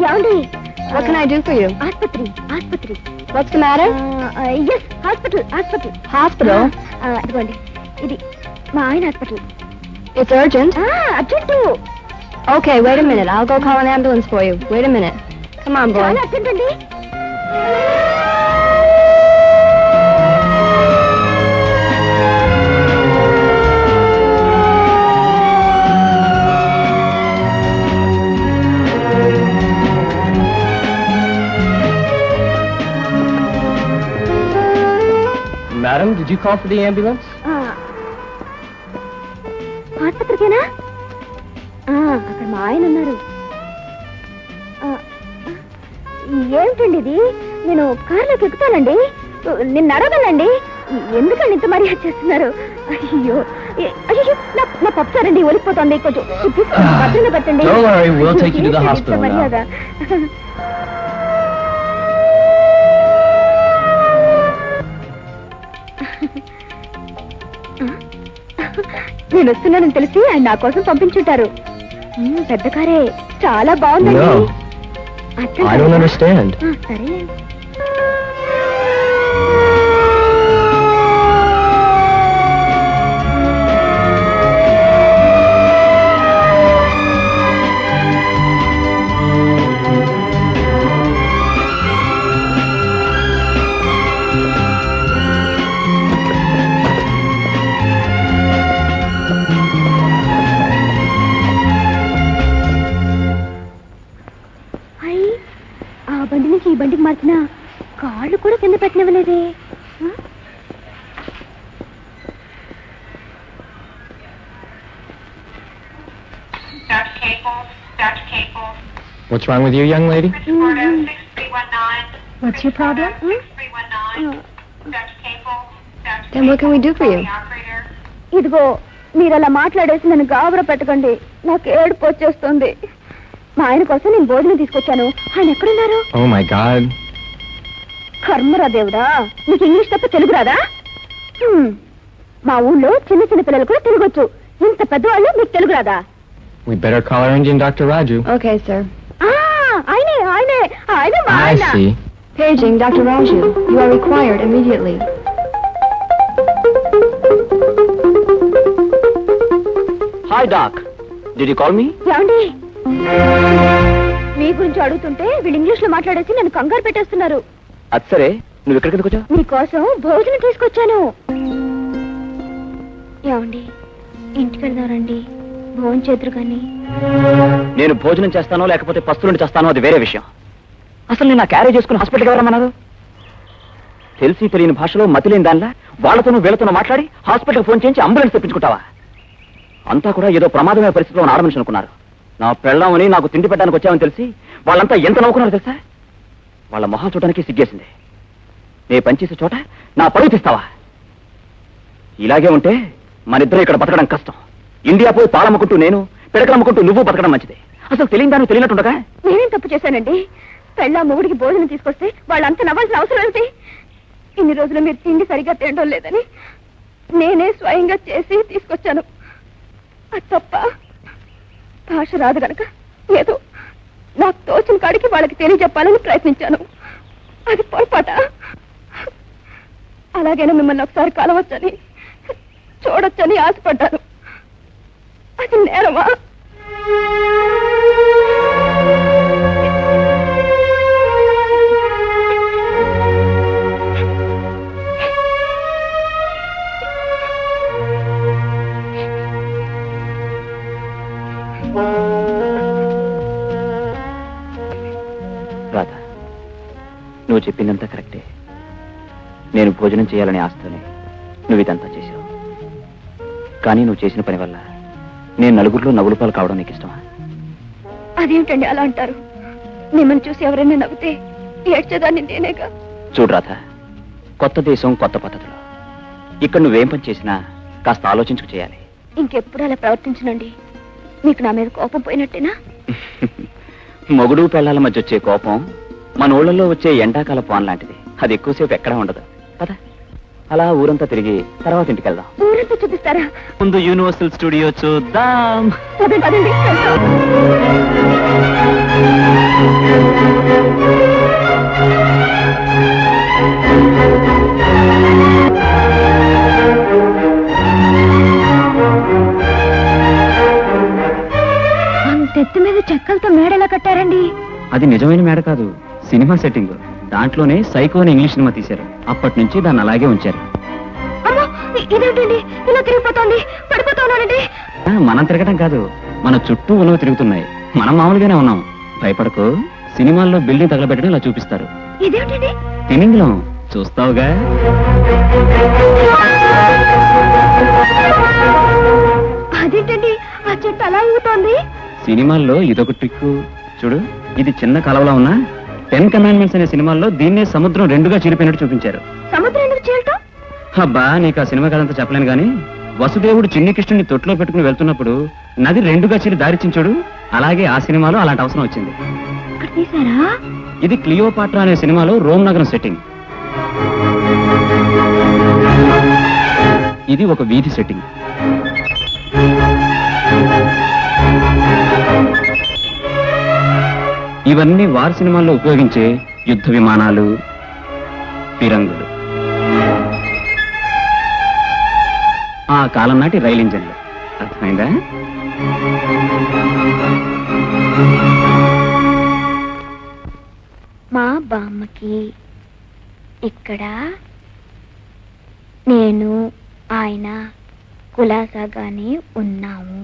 ఏమండి, What can I do for you? ఆస్పత్రి ఆస్పత్రి. What's the matter? Yes, hospital hospital. Hospital? ఇదిగోండి, ఇది మా ఆయన hospital. It's urgent. Urgent. Okay, wait a minute. I'll go call an ambulance for you. Wait a minute. Come on, boy. చాలా urgent అండి. Madam, did you call for the ambulance? ఆస్పత్రికేనా? అక్కడ మా ఆయన ఉన్నారు. ఏమిటండి ఇది? నేను కారులోకి ఎక్కుతానండి, నేను నడవగలండి. ఎందుకండి ఇంత మర్యాద చేస్తున్నారు? అయ్యో అయ్యో, నా పప్పుచారండి ఒలిపోతుంది. కొంచెం భద్రంగా పెట్టండి. Don't worry, we'll take you to the hospital now. మర్యాద. నేను వస్తున్నానని తెలిసి ఆయన నా కోసం పంపించుంటారు. పెద్ద కారే, చాలా బాగుందండి. No, అర్థం I don't కాలేదా? understand. సరే. ఆ బండి నుంచి ఈ బండికి మార్చిన కాళ్ళు కూడా కింద పెట్టనివ్వలేదే. What's wrong with you, young lady? What's your problem? Then what can we do for you? ఇదిగో, మీరు అలా మాట్లాడేసి నన్ను గాబరా పెట్టకండి. నాకు ఏడుపు వచ్చేస్తుంది. మా ఆయన కోసం నేను భోజనం తీసుకొచ్చాను. ఆయన ఎక్కడున్నారు? Oh my God. కర్మరా దేవుడా, నీకు ఇంగ్లీష్ తప్ప తెలుగు రాదా? మా ఊళ్ళో చిన్న చిన్న పిల్లలు కూడా తెలుగొచ్చు. ఇంత పెద్దవాళ్ళు మీకు తెలుగు రాదా? We better call our Indian Dr. Raju. Okay, sir. ఆయనే ఆయనే ఆయన మా I ఆయన. see. Paging Dr. Raju. You are required immediately. Hi, Doc. Did you call me? ఏమండి, మీ గురించి అడుగుతుంటే వీళ్ళు ఇంగ్లీష్ లో మాట్లాడేసి నన్ను కంగారు పెట్టేస్తున్నారు. అది సరే, నువ్వు ఎక్కడికి ఎందుకు వచ్చావు? మీకోసం భోజనం తీసుకొచ్చాను. ఏమండి, ఇంటికి వెళ్దారండి, భోజనం చేతురు కానీ. నేను భోజనం చేస్తానో లేకపోతే పస్తులుండి చేస్తానో అది వేరే విషయం. అసలు నేను నా క్యారేజ్ చేసుకుని హాస్పిటల్కి ఎవరమ్మన్నారు? తెలిసి తెలియని భాషలో మతిలేని దానిలా వాళ్ళతోనూ వీళ్ళతోనూ మాట్లాడి హాస్పిటల్కి ఫోన్ చేయించి అంబులెన్స్ తెప్పించుకుంటావా? అంతా కూడా ఏదో ప్రమాదమైన పరిస్థితిలో ఉన్న ఆడమనిషి అనుకున్నారు. నా పెళ్ళామని నాకు తిండి పెట్టడానికి వచ్చామని తెలిసి వాళ్ళంతా ఎంత నవ్వుకున్నారో తెలుసా? వాళ్ళ మొహం చూడడానికి సిగ్గేసింది. నే పనిచేసే చోట నా పరువు తీస్తావా? ఇలాగే ఉంటే మనిద్దరం ఇక్కడ బతకడం కష్టం. ఇండియా పోయి పాలమ్ముకుంటూ నేను, పిడకలమ్ముకుంటూ నువ్వు బతకడం మంచిది. అసలు తెలియదాన్ని తెలియనట్టుండగా నేనేం తప్పు చేశానండి? పెళ్ళ మొగుడికి భోజనం తీసుకొస్తే వాళ్ళంతా నవ్వాల్సిన అవసరం ఏంటి? ఇన్ని రోజులు మీరు తిండి సరిగ్గా తినడం లేదని నేనే స్వయంగా చేసి తీసుకొచ్చాను. అది తప్ప భాష రాదు గనక ఏదో నాకు తోచిన కాడికి వాళ్ళకి తెలియజెప్పాలని ప్రయత్నించాను. అది పొరపాట. అలాగైనా మిమ్మల్ని ఒకసారి కలవచ్చని, చూడొచ్చని ఆశపడ్డాను. అది నేరమా? రాధా, నువ్వు చెప్పిందంతా కరెక్టే. నేను భోజనం చేయాలనే ఆశతోనే నువ్వు ఇదంతా చేశావు. కానీ నువ్వు చేసిన పని వల్ల నేను నలుగురిలో నవ్వుల పాలు కావడం నీకు ఇష్టమా? అదేమిటండి అలా అంటారు? మిమ్మల్ని చూసి ఎవరైనా నవ్వితే ఏడ్చేదాన్ని నేనేగా. చూడు రాధా, కొత్త దేశం, కొత్త పద్ధతులు. ఇక్కడ నువ్వేం పని చేసినా కాస్త ఆలోచించుకు చేయాలి. ఇంకెప్పుడు అలా ప్రవర్తించనండి. మీకు నా మీద కోపం పోయినట్టేనా? మొగుడు పెళ్ళాల మధ్య వచ్చే కోపం మన ఊళ్ళల్లో వచ్చే ఎండాకాల పాన్ లాంటిది. అది ఎక్కువసేపు ఎక్కడా ఉండదు. పద, అలా ఊరంతా తిరిగి తర్వాత ఇంటికి వెళ్దాం. ఊరంతా చూపిస్తారా? ముందు యూనివర్సల్ స్టూడియో చూద్దాం. పదండి, పదండి. అంతెత్తు మీద చెక్కలతో మేడలా కట్టారండి. అది నిజమైన మేడ కాదు, సినిమా సెట్టింగ్. దాంట్లోనే సైకో అని ఇంగ్లీష్ సినిమా తీశారు. అప్పటి నుంచి దాన్ని అలాగే ఉంచారు. అమ్మో, ఇదేంటండి ఇలా తిరిగిపోతోంది? పడిపోతున్నానండి. మనం తిరగటం కాదు, మన చుట్టూ ఉన్నవి తిరుగుతున్నాయి. మనం మామూలుగానే ఉన్నాం. భయపడకు. సినిమాల్లో బిల్డింగ్ తగలబెట్టడం ఇలా చూపిస్తారు. ఇదేంటండి? తిమింగలం చూస్తావుగా. అదేంటండి ఆ చెట్టు అలా ఊగుతోంది? సినిమాల్లో ఇదొక ట్రిక్. చూడు, ఇది చిన్న కలవలా ఉన్నా 10 కమాండ్మెంట్స్ అనే సినిమాల్లో దీన్నే సముద్రం రెండుగా చీలిపోయినట్టు చూపించారు. సముద్రం ఎందుకు చేయటం? అబ్బా, నీకు ఆ సినిమా కథంతా చెప్పలేను గాని వసుదేవుడు చిన్ని కృష్ణుని తొట్టులో పెట్టుకుని వెళ్తున్నప్పుడు నది రెండుగా చీలి దారిచించాడు. అలాగే ఆ సినిమాలో అలాంటి అవసరం వచ్చింది. ఇక్కడ తీసారా? ఇది క్లియోపాట్రా అనే సినిమాలో రోమ్ నగరం సెట్టింగ్. ఇది ఒక వీధి సెట్టింగ్. ఇవన్నీ వార్ సినిమాల్లో ఉపయోగించే యుద్ధ విమానాలు, ఫిరంగులు, ఆ కాలం నాటి రైలు ఇంజన్లు. అర్థమైందా? మా బామ్మకి ఇక్కడ నేను ఆయన కులాసాగానే ఉన్నాము.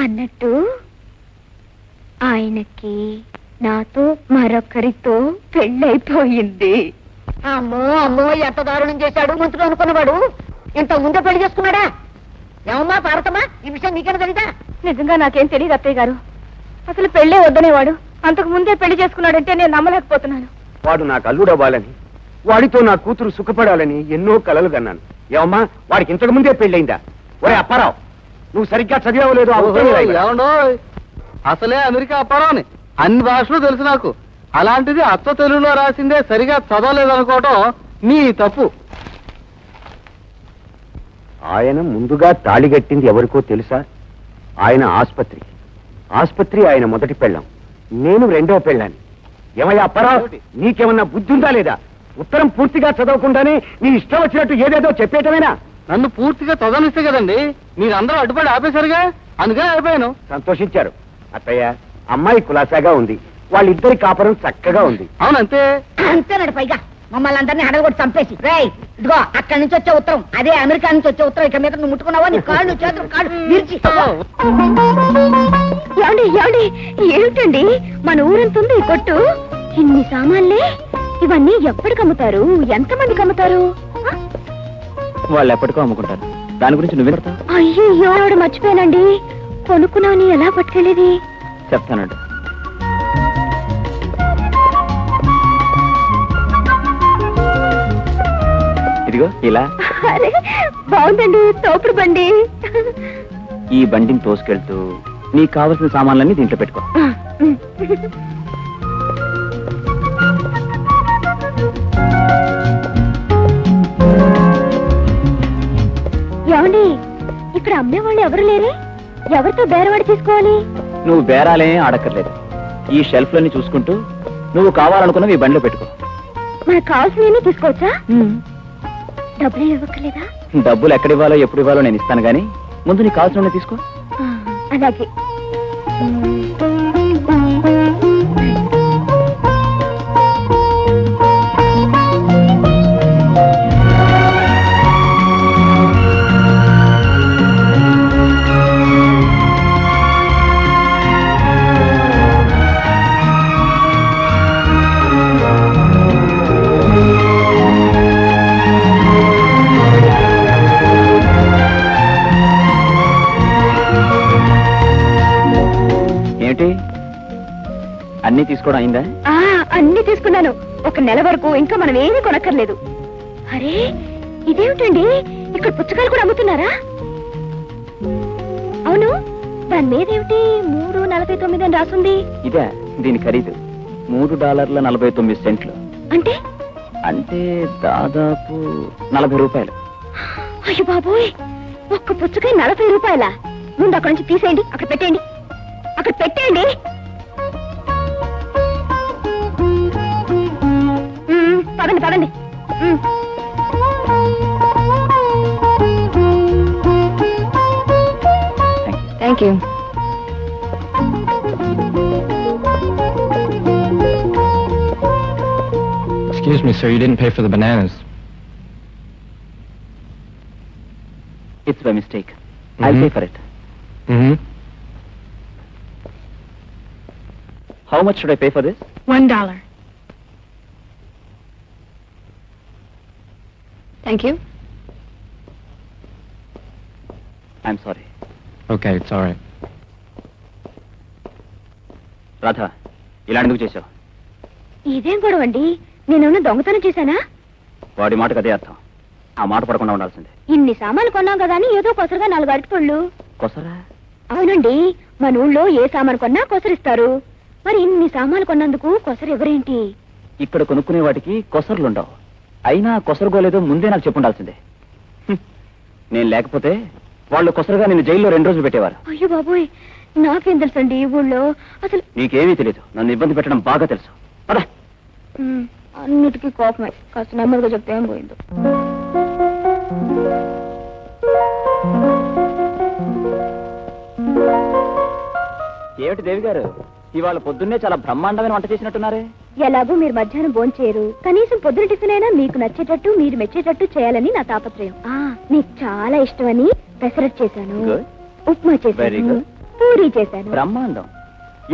అన్నట్టు ఆయనకి నాతో మరొకరితో పెళ్ళైపోయింది. అమ్మో అమ్మో, ఎంత దారుణం చేశాడు మంత్రులు అనుకున్నవాడు. ఇంత ముందే పెళ్లి చేసుకున్నాడా? ఏమమ్మా పార్వతమ్మా, ఈ విషయం నీకేనా తెలీదా? నిజంగా నాకేం తెలియదు అత్తయ్య గారు. అసలు పెళ్ళే వద్దనేవాడు. అంతకు ముందే పెళ్లి చేసుకున్నాడంటే నేను నమ్మలేకపోతున్నాను. వాడు నాకు అల్లుడవ్వాలని, వాడితో నా కూతురు సుఖపడాలని ఎన్నో కలలు కన్నాను. ఏమమ్మా, వాడికి ఇంతకు ముందే పెళ్ళయిందా? ఒరే అప్పారావు, నువ్వు సరిగ్గా చదివావలేదు. ఏమండో, అసలే అమెరికా అప్పారావుని. అన్ని భాషలు తెలుసు నాకు. అలాంటిది అచ్చ తెలుగులో రాసిందే సరిగా చదవలేదనుకోవటం నీ తప్పు. ఆయన ముందుగా తాళిగట్టింది ఎవరికో తెలుసా? ఆయన ఆస్పత్రి ఆయన మొదటి పెళ్ళాం, నేను రెండవ పెళ్ళాన్ని. ఏమయ్యా అప్పారావు, నీకేమన్నా బుద్ధి ఉందా లేదా? ఉత్తరం పూర్తిగా చదవకుండానే నీ ఇష్టం వచ్చినట్టు ఏదేదో చెప్పేయటమేనా? నన్ను పూర్తిగా చదవనిస్తే కదండి మీరందరూ అడ్డుపడి ఆపేశారుగా, అందుకని అయిపోయాను. సంతోషించారు. అత్తయ్య, అమ్మాయి కులాసాగా ఉంది, వాళ్ళిద్దరి కాపురం చక్కగా ఉంది. అవునంతే. అంతేనాడు. పైగా మమ్మల్ని అందరినీ హడగొట్టి చంపేసి, రేయ్ ఇదిగో అక్కడి నుంచి వచ్చే ఉత్తరం, అదే అమెరికా నుంచి వచ్చే ఉత్తరం. ఇక మీద నువ్వు ముట్టుకున్నావా నీ కాళ్ళు చేతులు కాళ్ళు విరిచి. ఏమండి ఏమిటండి మన ఊరంతుంది కొట్టు? ఇన్ని సామాన్లే ఇవన్నీ ఎప్పటికి అమ్ముతారు? ఎంతమందికి అమ్ముతారు? వాళ్ళు ఎప్పటికో అమ్ముకుంటారు. దాని గురించి నువ్వే చెప్తావు. అయ్యో ఆవిడ మర్చిపోయానండి. కొనుక్కున్నాని ఎలా పట్టుకెళ్ళేది? చెప్తానండి. ఇదిగో ఇలా. అరే బాగుందండి, తోపుడు బండి. ఈ బండిని తోసుకెళ్తూ నీకు కావలసిన సామాన్లన్నీ దీంట్లో పెట్టుకో. ఏమండి, ఇక్కడ అమ్మేవాళ్ళు ఎవరు లేరే? ఎవరితో బేరవాడి తీసుకోవాలి? నువ్వు బేరాలే ఆడక్కర్లేదు. ఈ షెల్ఫ్ లోని చూసుకుంటూ నువ్వు కావాలనుకున్నవి ఈ బండిలో పెట్టుకో. మనకు కావాల్సినవి తీసుకోవచ్చా? డబ్బులు ఇవ్వక్కర్లేదా? డబ్బులు ఎక్కడ ఇవ్వాలో ఎప్పుడు ఇవ్వాలో నేను ఇస్తాను గానీ ముందు నీకు కావాల్సిన తీసుకో. అలాగే. అన్ని తీసుకోవడం అయిందా? అన్ని తీసుకున్నాను. ఒక నెల వరకు ఇంకా మనం ఏమీ కొనక్కర్లేదు. అరే ఇదేమిటండి, ఇక్కడ పుచ్చకాయలు కూడా అమ్ముతున్నారా? అవును, దాని మీదేమిటి $3.49 అని రాసుంది? ఇదే దీని ఖరీదు $3.49. అంటే అంటే దాదాపు $40. అయ్యో బాబోయ్, ఒక్క పుచ్చకాయ $40. ముందు అక్కడ నుంచి తీసేయండి, అక్కడ పెట్టేయండి, అక్కడ పెట్టేయండి. పదండి పదండి. Thank you. Excuse me, sir, you didn't pay for the bananas. It's by mistake. I'll pay for it. How much should I pay for this? $1. Thank you. I'm sorry. Okay, it's all right. Radha, ఇలా ఎందుకు చేశావు? ఇదేం గొడవ అండి? నేనేమన్నా దొంగతనం చేశానా? వాడి మాటకు అదే అర్థం. ఆ మాట పడకుండా ఉండాల్సిందే. ఇన్ని సామాన్లు కొన్నాం కదా అని ఏదో కొసరుగా 4 అరటిపళ్ళు. కొసరా? అవునండి, మన ఊళ్ళో ఏ సామాను కొన్నా కొసరిస్తారు. మరి ఇన్ని సామాన్లు కొన్నందుకు కొసరు ఎవరేంటి? ఇక్కడ కొనుక్కునే వాటికి కొసరులుండవు. అయినా కొసరుగోలేదో ముందే నాకు చెప్పుండాల్సిందే. నేను లేకపోతే వాళ్ళు కొసరుగా నిన్ను జైల్లో 2 రోజులు పెట్టేవారు. అయ్యో బాబోయ్, నాకేం తెలుసండి ఈ ఊళ్ళో అసలు. నీకేమీ తెలియదు. నన్ను ఇబ్బంది పెట్టడం బాగా తెలుసు. పద. అన్నిటికీ కోపమే. కాస్త నెమ్మదిగా చెప్తే ఏం పోయిందో. ఏమిటి దేవి గారు, ఇవాళ పొద్దున్నే చాలా బ్రహ్మాండమైన వంట చేసినట్టున్నారే? ఎలాగో మీరు మధ్యాహ్నం భోంచేయరు, కనీసం పొద్దున టిఫిన్ అయినా మీకు నచ్చేటట్టు మీరు మెచ్చేటట్టు చేయాలని నా తాపత్రయం. మీకు చాలా ఇష్టమని పెసరట్ చేశాను, ఉప్మా చేశాను, పూరీ చేశాను. బ్రహ్మాండం.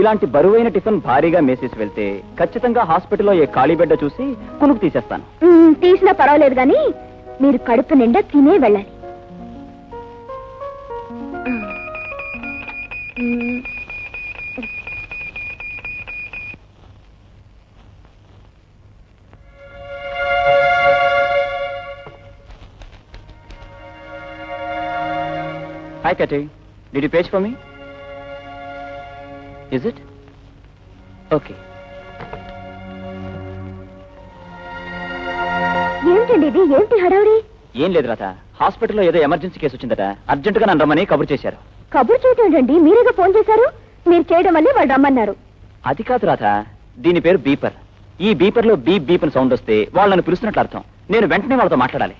ఇలాంటి బరువైన టిఫిన్ భారీగా మేసేసి వెళ్తే ఖచ్చితంగా హాస్పిటల్లో ఏ ఖాళీ బెడ్ చూసి కునుకు తీసేస్తాను. తీసినా పర్వాలేదు గాని మీరు కడుపు నిండా తినే వెళ్ళాలి. Hi, Katie. Did you page for me? Is it? Okay. ఏమిటండి ఇది? ఏంటి హడావుడి? ఏం లేదు రాత, హాస్పిటల్లో ఏదో ఎమర్జెన్సీ కేసు వచ్చిందట. అర్జెంటుగా నన్ను రమ్మని కబురు చేశారు. కబురు చేయటం ఏంటండి? మీరేగా ఫోన్ చేశారు. మీరు చేయడం వల్లే వాళ్ళు రమ్మన్నారు. అది కాదు రాత, దీని పేరు బీపర్. ఈ బీపర్ లో బీప్ బీప్ అని సౌండ్ వస్తే వాళ్ళని పిలుస్తున్నట్లు అర్థం. నేను వెంటనే వాళ్ళతో మాట్లాడాలి.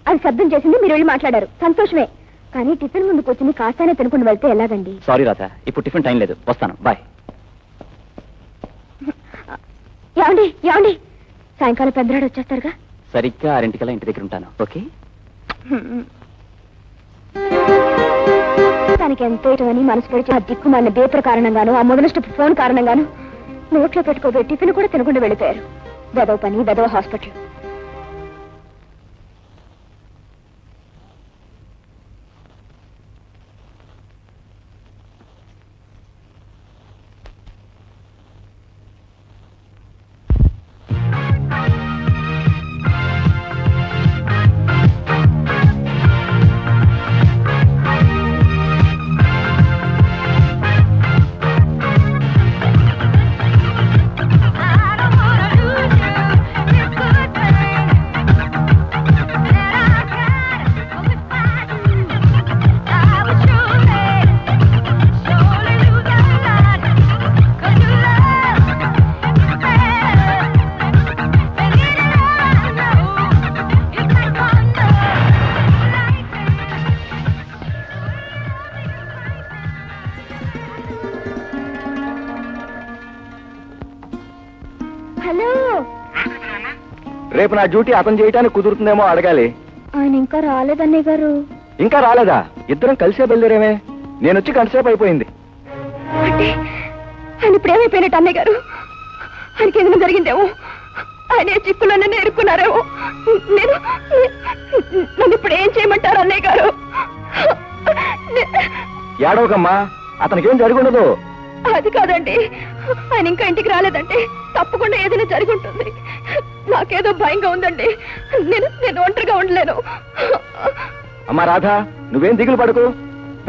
అది శబ్దం చేసింది, మీరు వెళ్ళి మాట్లాడారు, సంతోషమే. కానీ టిఫిన్ ముందుకు వచ్చి కాస్తానే తినుకుని వెళ్తే ఎలాగండి? సారీ రాత, ఇప్పుడు టిఫిన్ టైం లేదు, వస్తాను, బాయ్. ఏమండి ఏమండి, సాయంకాలం పెద్దరాడు వచ్చేస్తారుగా? సరిగ్గా 6 ఇంటి దగ్గర ఉంటాను. ఓకే? తనకి ఎంతో ఇష్టమని మనసు పెడిచి ఆ దిక్కుమాలిన బేపర్ కారణంగాను, ఆ మొదలస్ట్ ఫోన్ కారణంగాను నోట్లో పెట్టుకోబోయే టిఫిన్ కూడా తినకుండా వెళ్ళిపోయారు. వెదవ పని వెదవ హాస్పిటల్. హలో, రేపు నా డ్యూటీ అతను చేయటానికి కుదురుతుందేమో అడగాలి. ఆయన ఇంకా రాలేదన్నయ్య గారు. ఇంకా రాలేదా? ఇద్దరం కలిసే బయలుదేరేమే. నేను వచ్చి గంటసేపు అయిపోయింది. అంటే ఆయన ఇప్పుడు ఏమైపోయినట్టు అన్నయ్య గారు? ఆయనకి ఏదైనా జరిగిందేమో, ఆయన చిక్కులన్నీ ఎరుక్కున్నారేమో. నన్ను ఇప్పుడు ఏం చేయమంటారు అన్నయ్య గారు? ఏడవకమ్మా, అతనికేం జరుగుండదు. అది కాదండి, ఆయన ఇంకా ఇంటికి రాలేదంటే తప్పకుండా ఏదైనా జరిగి ఉంటుంది. నాకేదో భయంగా ఉందండి. నేను ఒంటరిగా ఉండలేను. అమ్మా రాధా, నువ్వేం దిగులు పడకు.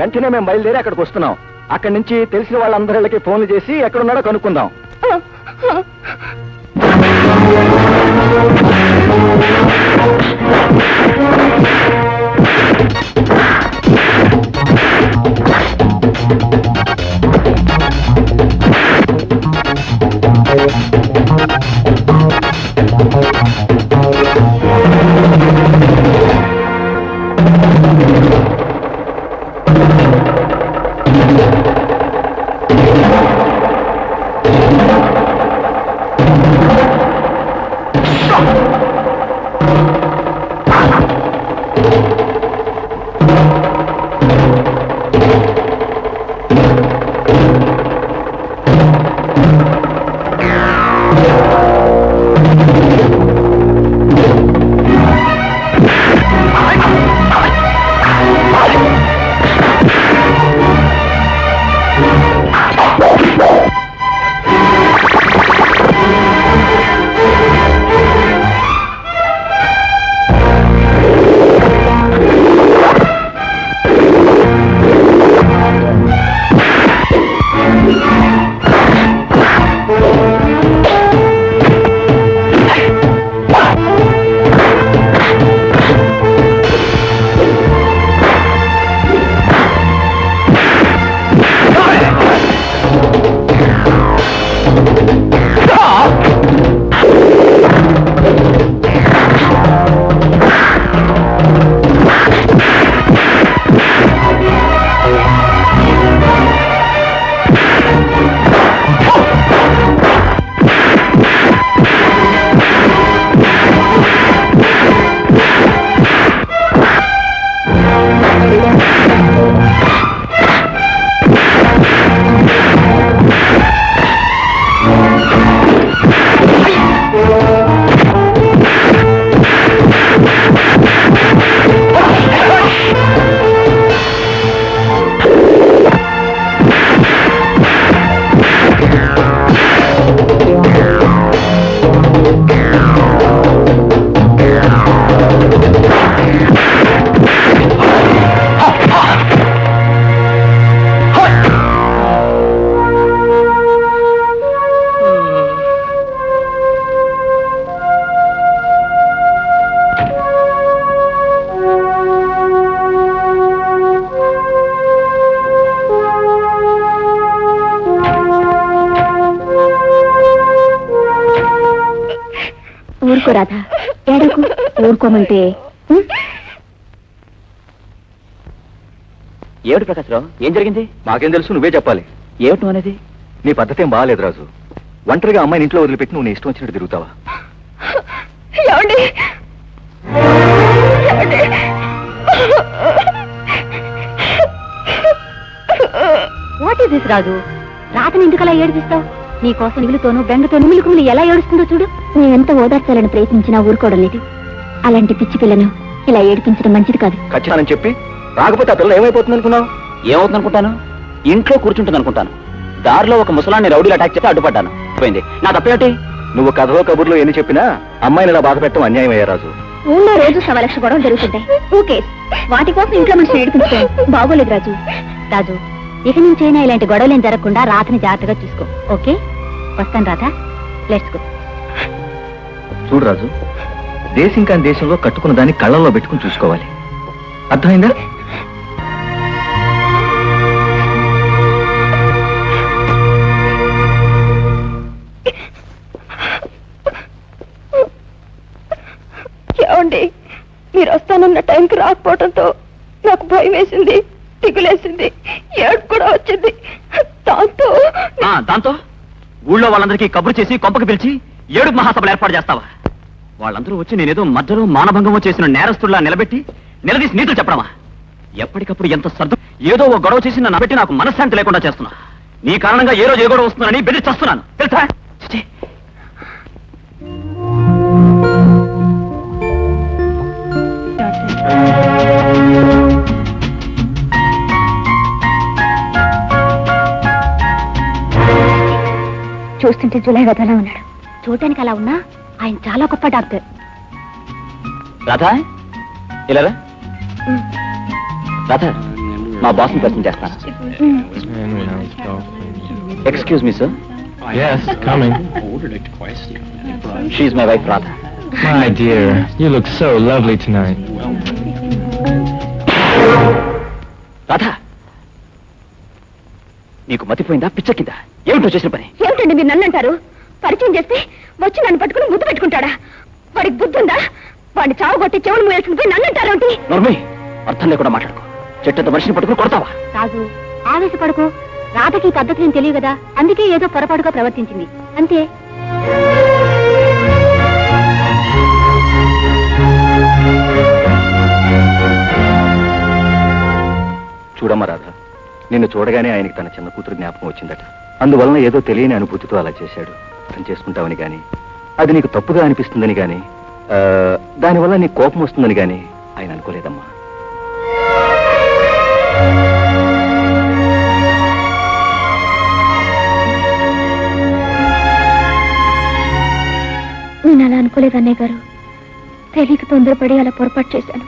వెంటనే మేము బయలుదేరి అక్కడికి వస్తున్నాం. అక్కడి నుంచి తెలిసిన వాళ్ళందరికీ ఫోన్లు చేసి ఎక్కడున్నాడో కనుక్కుందాం. ఊరుకో రాధా, ఏడకు. ఊరుకోమంటే ఏమిటి ప్రకాశ్రావు, ఏం జరిగింది? మాకేం తెలుసు, నువ్వే చెప్పాలి. ఏమిటి నువ్వు అనేది? నీ పద్ధతి ఏం బాగాలేదు రాజు. ఒంటరిగా అమ్మాయిని ఇంట్లో వదిలిపెట్టి నువ్వు నీ ఇష్టం వచ్చినట్టు తిరుగుతావా? వాట్ ఈస్ దిస్ రాజు? రాతని ఎందుకలా ఏడిపిస్తావు? నీ కోసం నిగులుతోనూ బెంగతోనూ మిలుకుములు ఎలా ఏడుస్తుందో చూడు. నేనెంత ఓదార్చాలని ప్రయత్నించినా ఊరుకోవడం లేదు. అలాంటి పిచ్చి పిల్లను ఇలా ఏడిపించడం మంచిది కాదు. ఖచ్చితంగా చెప్పి రాకపోతే ఆ పిల్ల ఏమైపోతుంది అనుకున్నావు? ఏమవుతుంది అనుకుంటాను? ఇంట్లో కూర్చుంటుంది అనుకుంటాను. దారిలో ఒక ముసలాన్ని రౌడీలు అటాక్ చేస్తే అడ్డుపడ్డాను. పోయింది. నా తప్పేమిటి? నువ్వు కథలో కబుర్లో ఎన్ని చెప్పినా అమ్మాయిని ఇలా బాధ పెట్టడం అన్యాయం అయ్యా రాజు. ఊళ్ళో రోజు 1,00,000 గొడవలు జరుగుతుంటాయి. ఊకే వాటి కోసం ఇంట్లో మనిషిని ఏడిపించుకోవడం బాగోలేదు రాజు. రాజు, ఇక నుంచైనా ఇలాంటి గొడవలేం జరగకుండా రాతని జాగ్రత్తగా చూసుకో. ఓకే, వస్తాను రాధ. Let's go. చూడు రాజు, దేశం కాని దేశంలో కట్టుకున్న దాన్ని కళ్ళల్లో పెట్టుకుని చూసుకోవాలి. అర్థమైందా? ఏమండి, మీరు వస్తానన్న టైంకి రాకపోవడంతో నాకు భయం వేసింది, దిగులేసింది, ఏడు కూడా వచ్చింది. దాంతో ఊళ్ళో వాళ్ళందరికీ కబురు చేసి కొంపకి పిలిచి ఏడుపు మహాసభలు ఏర్పాటు చేస్తావా? వాళ్ళందరూ వచ్చి నేనేదో మధ్యలో మానభంగమో చేసిన నేరస్తుల్లా నిలబెట్టి నిలదీసి నీతులు చెప్పడమా? ఎప్పటికప్పుడు ఎంత సర్దు ఏదో ఒక గొడవ చేసి నన్ను పెట్టి నాకు మనశ్శాంతి లేకుండా చేస్తున్నా. నీ కారణంగా ఏ రోజు ఏ గొడవ వస్తున్నానని బెదిరిస్తున్నాను తెలుసా? చూస్తుంటే జులై గదలా ఉన్నాడు. చూడటానికి అలా ఉన్నా ఆయన చాలా గొప్ప డాక్టర్. రాధా, ఇలా రా. రాధా, మా బాస్ని పరిచయం చేస్తాను. Excuse me sir. Yes, coming. She my wife Radha. My dear, you look so lovely tonight. Radha, నీకు మతిపోయిందా? పిచ్చెక్కిందా? ఏమిటో చేసిన పని? ఏమిటండి మీరు నన్ను అంటారు? పరిచయం చేస్తే వచ్చి నన్ను పట్టుకుని ముద్దు పెట్టుకుంటాడా? వాడికి బుద్ధి ఉందా? వాడిని చావుగొట్టి చెవులు మూయాల్సింది పోయి నన్ను అంటారేంటి? నర్మి, అర్థం లేకుండా మాట్లాడుకో. చెట్టంత మనిషిని పట్టుకుని కొడతావా? రాజు, ఆవేశపడుకో. రాధకి పద్ధతి ఏం తెలియదు కదా, అందుకే ఏదో పొరపాటుగా ప్రవర్తించింది అంతే. చూడమ్మా రాధా, నిన్ను చూడగానే ఆయనకి తన చిన్న కూతురు జ్ఞాపకం వచ్చిందట. అందువలన ఏదో తెలియని అనుభూతితో అలా చేశాడు. అర్థం చేసుకుంటావని గాని, అది నీకు తప్పుగా అనిపిస్తుందని గాని, దానివల్ల నీకు కోపం వస్తుందని గాని ఆయన అనుకోలేదమ్మా. నేను అలా అనుకోలేదు అన్నయ్య గారు. తెలియక తొందరపడి అలా పొరపాటు చేశాను.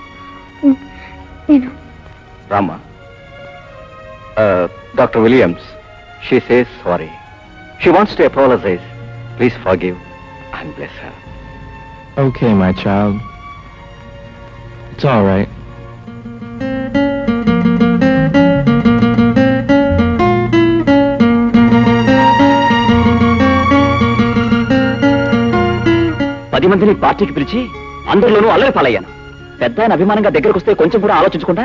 నేను రామ్మా. Doctor Williams, she says sorry. She wants to apologise. Please forgive and bless her. Okay, my child. It's all right. పది మందిని పార్టీకి పిలిచి అందరిలోనూ అల్లరి పాలయ్యాను. పెద్ద ఆయన అభిమానంగా దగ్గరకు వస్తే కొంచెం కూడా ఆలోచించకుండా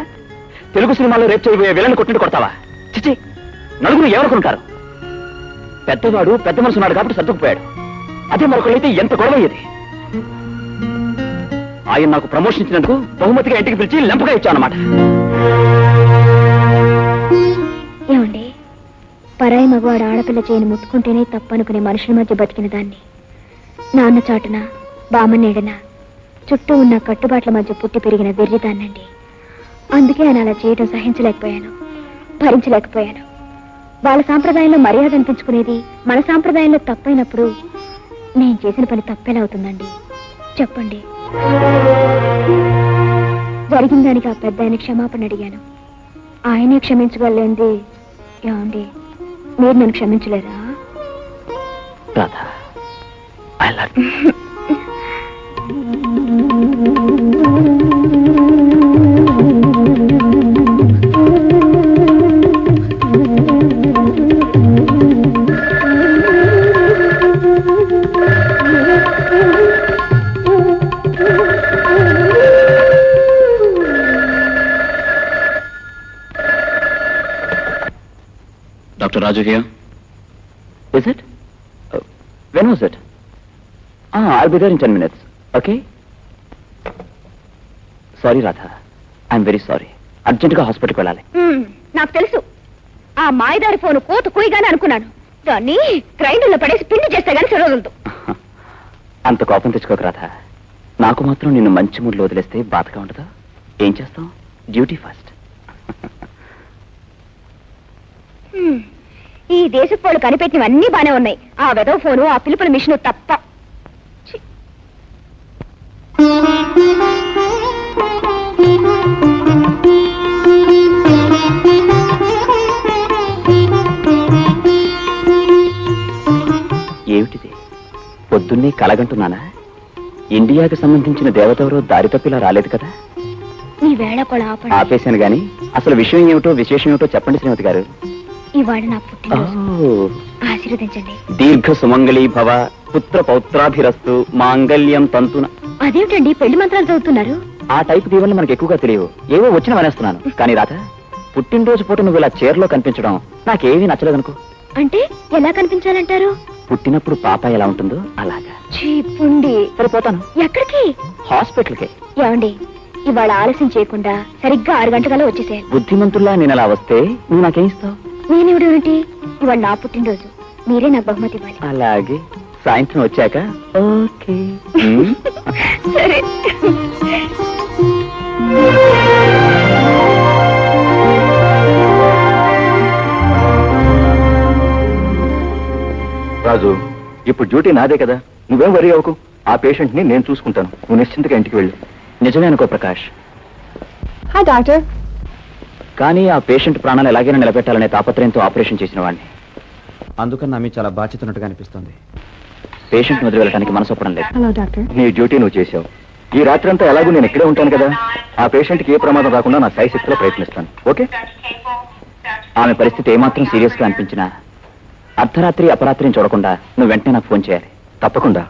తెలుగు సినిమాలో రేపు చేయబోయే విలన్ని కొట్టినట్టు కొడతావా? చిచి, నలుగురు ఎవరుకుంటారు? పెద్దవాడు పెద్ద మనసున్నాడు కాబట్టి సర్దుకుపోయాడు. అదే మరొకరైతే ఎంత గొడవ అయ్యేది. ఆయన నాకు ప్రమోషన్ ఇచ్చినందుకు బహుమతిగా ఇంటికి పిలిచి లెంపగా ఇచ్చానమాట. ఏమండి, పరాయి మగవాడు ఆడపిల్ల చేయని ముట్టుకుంటేనే తప్పనుకునే మనుషుల మధ్య బతికిన దాన్ని, నాన్న చాటున బామ్మ నీడన చుట్టూ ఉన్న కట్టుబాట్ల మధ్య పుట్టి పెరిగిన వెర్రిదాన్నండి. అందుకే ఆయన అలా చేయడం సహించలేకపోయాను, భరించలేకపోయాను. వాళ్ళ సాంప్రదాయంలో మర్యాద అనిపించుకునేది మన సాంప్రదాయంలో తప్పైనప్పుడు నేను చేసిన పని తప్పేలా అవుతుందండి? చెప్పండి. జరిగిన దానికి ఆ పెద్ద ఆయన క్షమాపణ అడిగాను. ఆయనే క్షమించగలేంది. ఏమండి, మీరు నన్ను క్షమించలేరా? Radha, I love you. Dr. Raju here. Is it? When was it? I'll be there in 10 minutes. Okay? Sorry, Radha. I'm very sorry. అర్జెంటుగా హాస్పిటల్కి వెళ్ళాలి. నాకు తెలుసు. ఆ మాయదారి ఫోన్ కోత కుయిగానే అనుకున్నాను. దాన్ని గ్రైండర్లో పడేసి పిండి చేస్తే గానీ సరవదు. అంత కోపం తెచ్చుకోక రాధా. నాకు మాత్రం నిన్ను మంచి మూడ్లో వదిలేస్తే బాధగా ఉండదు. ఏం చేస్తాం, డ్యూటీ ఫస్ట్. ఈ దేశపు వాళ్ళు కనిపెట్టినవన్నీ బానే ఉన్నాయి. ఆ వెదవ ఫోను, ఆ పిలుపుల మిషన్ తప్ప. ఛీ. ఏమిటిది? పొద్దున్నే కలగంటున్నానా? ఇండియాకి సంబంధించిన దేవతెవరో దారి తప్పిలా రాలేదు కదా? ఈ వేళ కూడా ఆపేశాను గాని అసలు విషయం ఏమిటో విశేషం ఏమిటో చెప్పండి శ్రీమతి గారు. ఇవాళ నా పుట్టినరోజు. ఆశీర్వదించండి. దీర్ఘ సుమంగళీ భవ, పుత్ర పౌత్రాభిరస్తు, మాంగళ్యం తంతున. అదేమిటండి పెళ్లి మంత్రాలు చదువుతున్నారు? ఆ టైప్ దీవెనలు మనకు ఎక్కువగా తెలియవు. ఏవో వచ్చిన వనేస్తున్నాను. కానీ రాధ, పుట్టినరోజు పూట నువ్వు ఇలా చీరలో కనిపించడం నాకేమీ నచ్చలేదనుకో. అంటే ఎలా కనిపించాలంటారు? పుట్టినప్పుడు పాప ఎలా ఉంటుందో అలాగా. చీపుండి. సరిపోతాను. ఎక్కడికి? హాస్పిటల్కి. ఏమండి, ఇవాళ ఆలస్యం చేయకుండా సరిగ్గా 6 గంటల వచ్చేసేయాలి. బుద్ధిమంతుల్లా నేను అలా వస్తే నువ్వు నాకేం ఇస్తావు? నేనేమిటి, ఇవాళ నా పుట్టినరోజు, మీరే నాకు బహుమతి ఇవ్వాలి. అలాగే, సాయంత్రం వచ్చాక. ఓకే. సరే. రాజు, ఇప్పుడు డ్యూటీ నాదే కదా, నువ్వేం వరి అవ్వకు. ఆ పేషెంట్ ని నేను చూసుకుంటాను. నువ్వు నిశ్చింతగా ఇంటికి వెళ్ళు. నిజమే అనుకో ప్రకాష్. Hi doctor. కానీ ఆ పేషెంట్ ప్రాణాలు ఎలాగైనా నిలబెట్టాలనే తాపత్రయంతో ఆపరేషన్ చేసిన వాడిని. అందుకని నా మీద చాలా బాధ్యత ఉన్నట్టుగా అనిపిస్తుంది. పేషెంట్ వదిలి వెళ్ళడానికి మనసు ఒప్పడం లేదు. Hello doctor. నీ డ్యూటీ నువ్వు చేసావు. ఈ రాత్రి అంతా ఎలాగూ నేను ఇక్కడే ఉంటాను కదా. ఆ పేషెంట్ కి ఏ ప్రమాదం రాకుండా నా శాయశక్తిలో ప్రయత్నిస్తాను. ఓకే? ఆమె పరిస్థితి ఏమాత్రం సీరియస్ గా అనిపించినా అర్ధరాత్రి అపరాత్రిని చూడకుండా నువ్వు వెంటనే నాకు ఫోన్ చేయాలి. తప్పకుండా.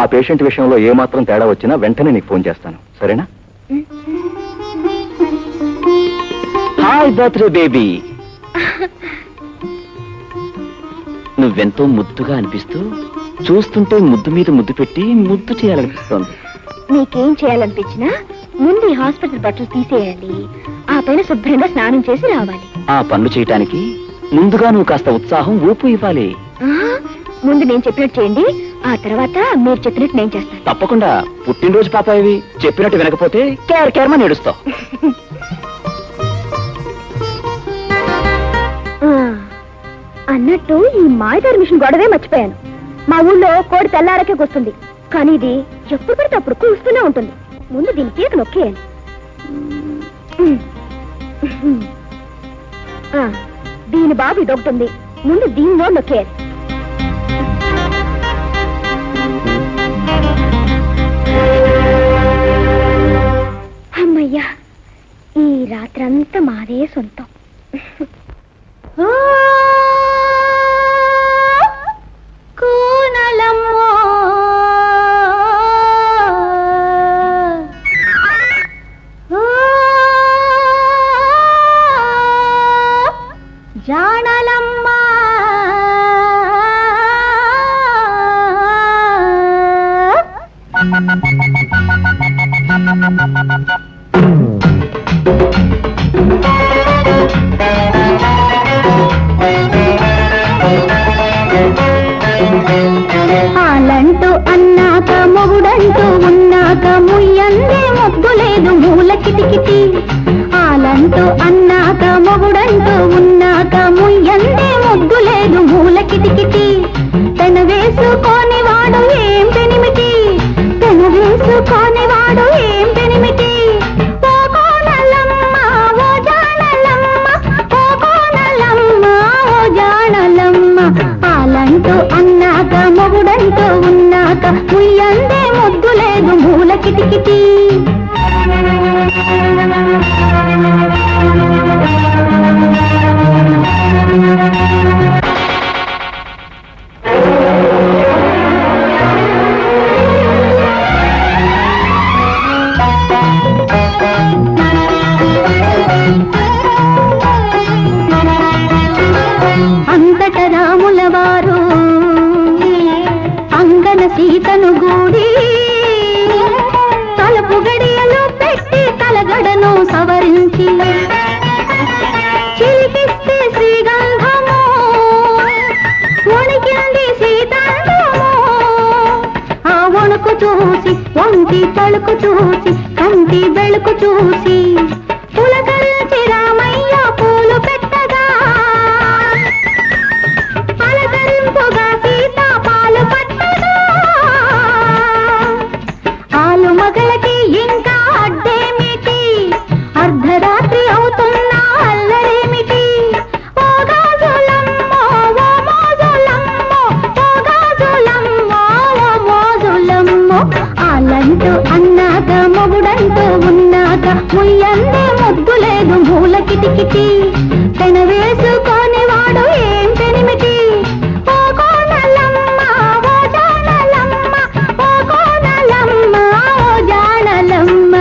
ఆ పేషెంట్ విషయంలో ఏ మాత్రం తేడా వచ్చినా వెంటనే నీకు ఫోన్ చేస్తాను. సరేనా? Hi birthday baby. నువ్వెంతో ముద్దుగా అనిపిస్తూ, చూస్తుంటే ముద్దు మీద ముద్దు పెట్టి ముద్దు చేయాలనిపిస్తోంది. మీకేం చేయాలనిపించినా ముందు ఈ హాస్పిటల్ బట్టలు తీసేయాలి. ఆ పైన శుభ్రంగా స్నానం చేసి రావాలి. ఆ పనులు చేయటానికి ముందుగా నువ్వు కాస్త ఉత్సాహం, ఊపు ఇవ్వాలి. ముందు నేను చెప్పినట్టు చేయండి, ఆ తర్వాత మీరు చెప్పినట్టు నేను చేస్తాను. తప్పకుండా. పుట్టినరోజు పాప ఇవి చెప్పినట్టు వినకపోతే కేర్ కేర్మని ఏడుస్తావు. అన్నట్టు ఈ మాయదారి మిషన్ గొడవే మర్చిపోయాను. మా ఊళ్ళో కోడి తెల్లారకే కూస్తుంది, కానీ ఇది ఎప్పుడు పడితే అప్పుడు కూస్తూనే ఉంటుంది. ముందు దీని పీక నొక్కేయాలి. దీని బాబు ఇదొకటి ఉంది, ముందు దీనిలో నొక్కేయాలి. అమ్మయ్యా, ఈ రాత్రంతా మాదే సొంతం. కూనలమ్మో జానలమ్మా ఆలంటూ అన్నాక మొగుడంటూ ఉన్నాక ముయ్యందే ముగ్గు లేదు మూల కిటికిటి. ఆలంటూ అన్నాక మొగుడంటూ ఉన్నాక ముయ్యందే ముగ్గు లేదు మూల కిటికిటి. పెన వేసుకోని వాడు ఏం పెనిమిటి, పెన వేసుకోని వాడు ఏం పెనిమిటి. ఓ కోనలమ్మ ఓ జానలమ్మ, ఓ కోనలమ్మ ఓ జానలమ్మ. ఆలంటూ అన్నాక మొగుడంటూ ఉన్నాక ముయ్యందే ముద్దు లేదు మూల కిటికిటి. అంతట రాముల వారు అంగన సీతను గూడి తలుపు గడియలు పెట్టి తలగడను సవరించి చిలికిస్తే శ్రీగంధము వణికింది సీతాండము. ఆ వణు చూసి ఒంటి తలుకు చూసి కంటి వెలుకు చూసి పులకరించి రామయ్య పూలు పెట్టగా అలకరింపుగా సీత పాలు పట్టగా ఆలు మగలకి ఇంకా అడ్డేమిటి అర్ధరాత్రి అవుతున్నా అల్లరేమిటి ఓ గాజులమ్మో ఓ మోజులమ్మో ఓ గాజులమ్మో ఓ మోజులమ్మో ఆలంటూ అన్నాక మొగుడంటూ ఉన్నాక ముయ్యందే ముద్దు లేదు మూల కిటికిటి పెన వేసుకొని వాడు ఏం పెనిమిటి ఓ కోనలమ్మ ఓ జానలమ్మ ఓ కోనలమ్మ ఓ జానలమ్మ.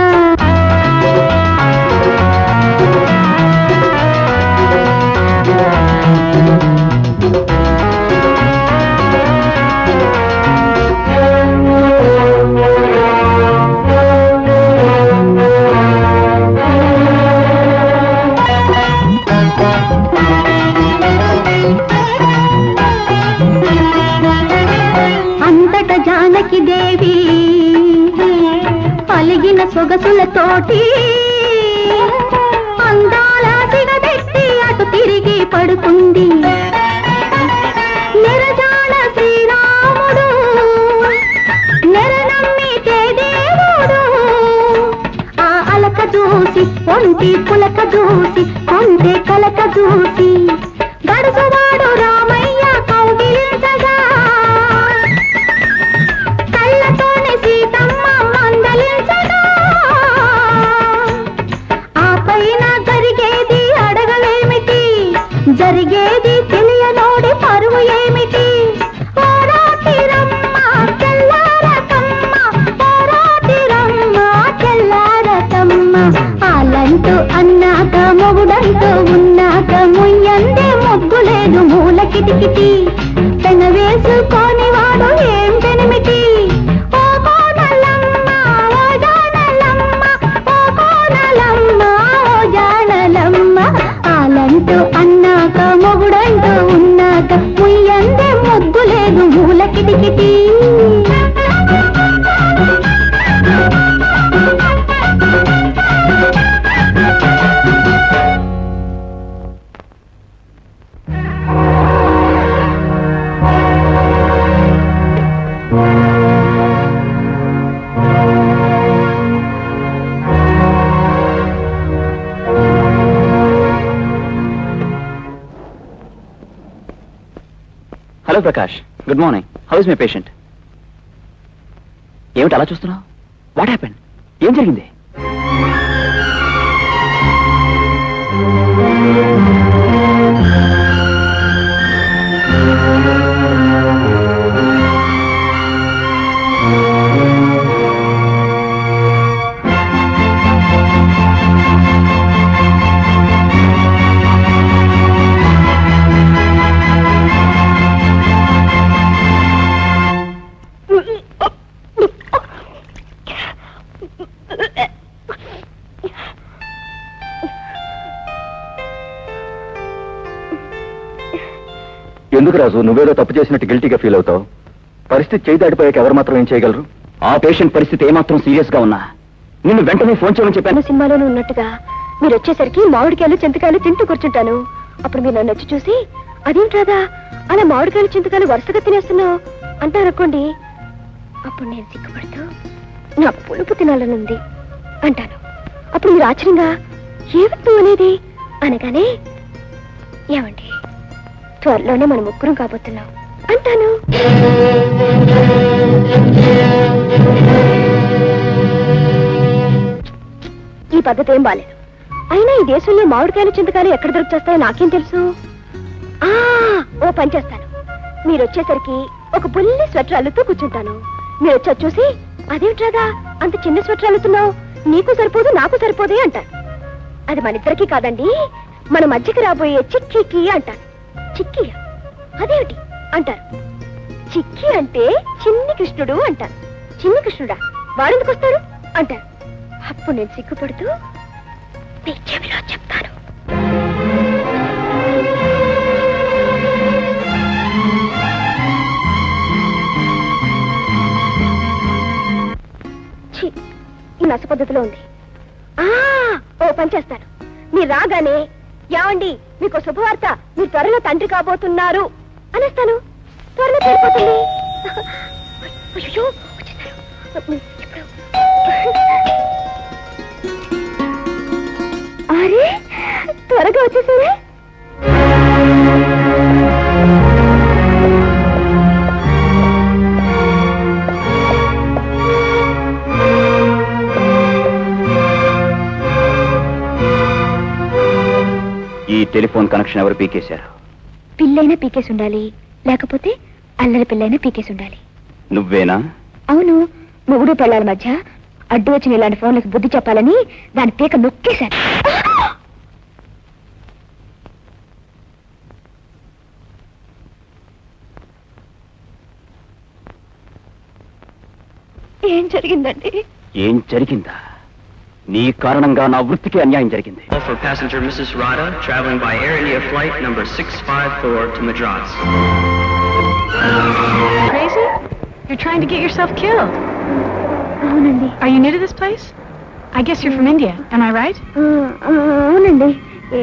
అంతట జానకి దేవి పలిగిన సొగసులతోటి అందాల సిగబెట్టి అటు తిరిగి పడుకుంది నిరజాన శ్రీరాముడు నెరనమ్మితే దేవుడు ఆ అలక చూసి ఒంటి పులక చూసి కొంటే కలక చూసి గడుసువాడు రామయ్య కౌగిలించగా కళ్ళతోనే సీతమ్మ మందలించగా ఆ పైన జరిగేది అడగలేమిటి జరిగేది తెలియనోడి పరువు ఏమిటి ఓ రాతిరమ్మ తెల్లారతమ్మ ఓ రాతిరమ్మ తెల్లారతమ్మ ఆలంటూ అన్నాక మొగుడంటూ ఉన్నాక ముయ్యందే ముగ్గు లేదు మూల కిటికిటి పెన వేసుకొని వాడు ఏం పెనిమిటి ఓ కోనలమ్మ ఓ జానలమ్మ ఓ కోనలమ్మ ఓ జానలమ్మ ఆలంటూ అన్నాక మొగుడంటూ ఉన్నాక ముయ్యందే ముగ్గు లేదు మూల కిటికిటి. Hello Prakash, good morning. How is my patient? ఏమిటి అలా చూస్తున్నావు? What happened? ఏం జరిగింది? ఎందుకు రాజు నువ్వేదో తప్పు చేసినట్టు గిల్టీగా ఫీల్ అవుతావు? పరిస్థితి చేయి దాటిపోయాక ఎవరు మాత్రం ఏం చేయగలరు? ఆ పేషెంట్ పరిస్థితి ఏమాత్రం సీరియస్ గా ఉన్నా నిన్ను వెంటనే ఫోన్ చేయమని చెప్పాను. సినిమాలోనే ఉన్నట్టుగా మీరు వచ్చేసరికి మామిడికాయలు చింతకాయలు తింటూ కూర్చుంటాను. అప్పుడు మీరు నన్ను వచ్చి చూసి అదేంట్రాదా అలా మామిడికాయలు చింతకాయలు వరుసగా తినేస్తున్నావు అంటారనుకోండి. అప్పుడు నేను సిగ్గుపడుతూ నాకు పులుపు తినాలనుంది అంటాను. అప్పుడు మీరు ఆశ్చర్యంగా ఏమిటి అనేది అనగానే ఏమండి త్వరలోనే మనం ముగ్గురం కాబోతున్నాం అంటాను. ఈ పద్ధతి ఏం బాలేదు. అయినా ఈ దేశంలో మామిడికాయలు చింతకాయలు ఎక్కడ దొరికేస్తాయో నాకేం తెలుసు. ఓ పని చేస్తాను, మీరు వచ్చేసరికి ఒక బుల్లి స్వెటర్ అల్లుతూ కూర్చుంటాను. మీరు వచ్చా చూసి అదేమిట్రాదా అంత చిన్న స్వెటర్ అల్లుతున్నావు, నీకు సరిపోదు నాకు సరిపోదే అంటారు. అది మన ఇద్దరికి కాదండి, మన మధ్యకి రాబోయే చిక్కీకి అంటాను. చిక్కియా? అదేమిటి అంటారు. చిక్కి అంటే చిన్ని కృష్ణుడు అంటారు. చిన్ని కృష్ణుడా వాడెందుకు వస్తాడు అంటారు. అప్పుడు నేను సిగ్గుపడుతూ మీ చెవిలో చెప్తాను. నచ్చ పద్ధతిలో ఉంది. ఓ పని చేస్తాను, మీరు రాగానే ఏమండి మీకు శుభవార్త, మీరు త్వరలో తండ్రి కాబోతున్నారు అనేస్తాను. త్వరలో తెలిపోతుంది. అయ్యో, వచ్చేసారు. అరే త్వరగా వచ్చేసారే. ఈ టెలిఫోన్ కనెక్షన్ ఎవరు పీకేశారు? పిల్లైనా పీకేసి ఉండాలి, లేకపోతే అల్లరి పిల్లైనా పీకేసి ఉండాలి. నువ్వేనా? అవును, మొగుడు పిల్లల మధ్య అడ్డు వచ్చిన ఇలాంటి ఫోన్లకు బుద్ధి చెప్పాలని దాని పీక నొక్కేశాను. ఏం జరిగిందండి? ఏం జరిగిందా? నీ కారణంగా నా వృత్తికి అన్యాయం జరిగింది. For passenger Mrs. Radha traveling by Air India flight number 654 to Madras. Crazy? You're trying to get yourself killed. అవునండి. Are you new to this place? I guess you're from India. Am I right? అవునండి,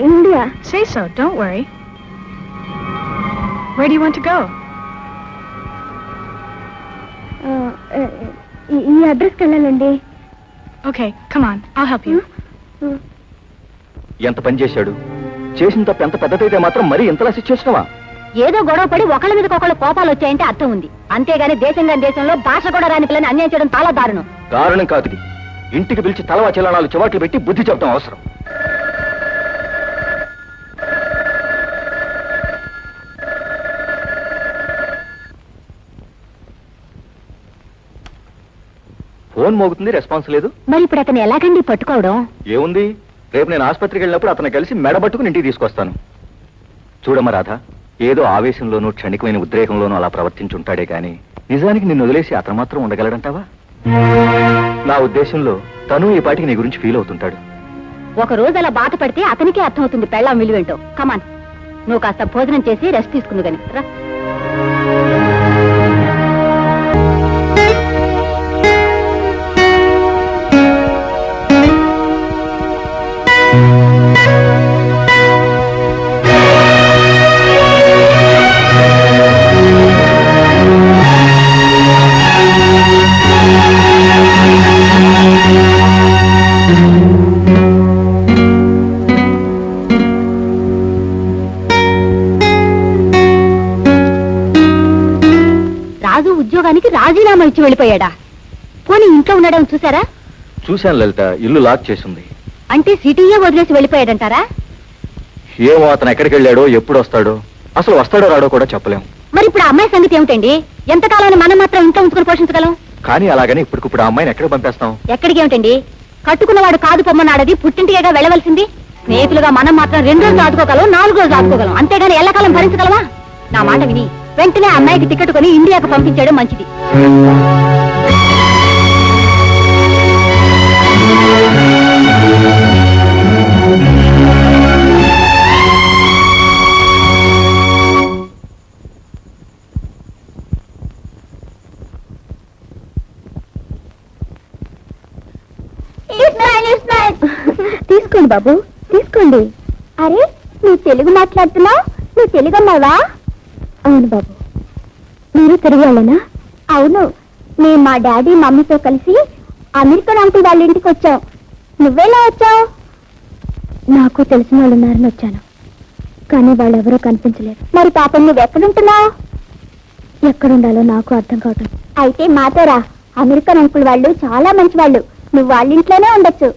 India. Say so. Don't worry. Where do you want to go? ఈ అడ్రస్కి వెళ్ళాలండి. Okay, come on. I'll help you. ఎంత పని చేశాడు? చేసిన తప్ప ఎంత పెద్దదైతే మాత్రం మరీ ఇంతలా శిక్షిస్తున్నావా? ఏదో గొడవ పడి ఒకళ్ళ మీద ఒకళ్ళ కోపాలు వచ్చాయంటే అర్థం ఉంది. అంతేగాని దేశంగా దేశంలో భాష కూడా రాని పిల్లని అన్యాయం చేయడం చాలా దారుణం. దారుణం కాదు ఇది. ఇంటికి పిలిచి తలవా చిలనాలు చివాట్లు పెట్టి బుద్ధి చెప్పడం అవసరం. ఫోన్ మోగుతుంది, రెస్పాన్స్ లేదు. మరి ఇప్పుడు అతను ఎలాగండి పట్టుకోవడం? ఏముంది, రేపు నేను ఆసుపత్రికి వెళ్ళినప్పుడు అతను కలిసి మెడబట్టుకుని ఇంటికి తీసుకొస్తాను. చూడమ్మ రాధ, ఏదో ఆవేశంలోనూ క్షణికమైన ఉద్రేకంలోనూ అలా ప్రవర్తించుంటాడే గాని నిజానికి నిన్ను వదిలేసి అతను మాత్రం ఉండగలడంటావా? నా ఉద్దేశంలో తను ఈ పాటికి నీ గురించి ఫీల్ అవుతుంటాడు. ఒక రోజు అలా బాధపడితే అతనికే అర్థం అవుతుంది పెళ్ళాం విలువేంటో. కమాన్, నువ్వు కాస్త భోజనం చేసి రెస్ట్ తీసుకుందు గాని రా. రాజు ఉద్యోగానికి రాజీనామా ఇచ్చి వెళ్ళిపోయాడా? పోనీ ఇంట్లో ఉన్నాడని చూసారా? చూశాను లలిత, ఇల్లు లాక్ చేసింది. అంటే సిటీయే వదిలేసి వెళ్ళిపోయాడంటారా? ఏమో అతను ఎక్కడికి వెళ్ళాడో, ఎప్పుడు వస్తాడో, అసలు వస్తాడో రాడో కూడా చెప్పలేం. మరి ఇప్పుడు అమ్మాయి సంగతి ఏమిటండి? ఎంతకాలాన్ని మనం మాత్రం ఇంట్లో ఉంచుకుని పోషించగలం? కానీ అలాగని ఇప్పటికిప్పుడు ఆ అమ్మాయిని ఎక్కడికి పంపేస్తాం? ఎక్కడికి ఏమిటండి, కట్టుకున్నవాడు కాదు పొమ్మన్నాడది, పుట్టింటిగా వెళ్ళవలసింది. స్నేహితులుగా మనం మాత్రం 2 రోజులు ఆదుకోగలం, 4 రోజులు ఆదుకోగలం, అంతేగాని ఎల్లకాలం భరించగలవా? నా మాట విని వెంటనే అమ్మాయికి టికెట్ కొని ఇండియాకు పంపించడం మంచిది. తీసుకోండి బాబు, తీసుకోండి. అరే నువ్వు తెలుగు మాట్లాడుతున్నావు, నువ్వు తెలుగు అన్నావా? అవును బాబు. మీరు తెలుగు వాళ్ళేనా? అవును, మేము మా డాడీ మమ్మీతో కలిసి అమెరికన్ అంకుల్ వాళ్ళ ఇంటికి వచ్చాం. నువ్వేలా వచ్చావు? నాకు తెలిసిన వాళ్ళు ఉన్నారని వచ్చాను, కానీ వాళ్ళు ఎవరూ కనిపించలేదు. మరి పాపం నువ్వు ఎక్కడుంటున్నావు? ఎక్కడుండాలో నాకు అర్థం కావటం. అయితే మాతో రా, అమెరికన్ అంకుల్ వాళ్ళు చాలా మంచి వాళ్ళు, నువ్వు వాళ్ళ ఇంట్లోనే ఉండొచ్చు.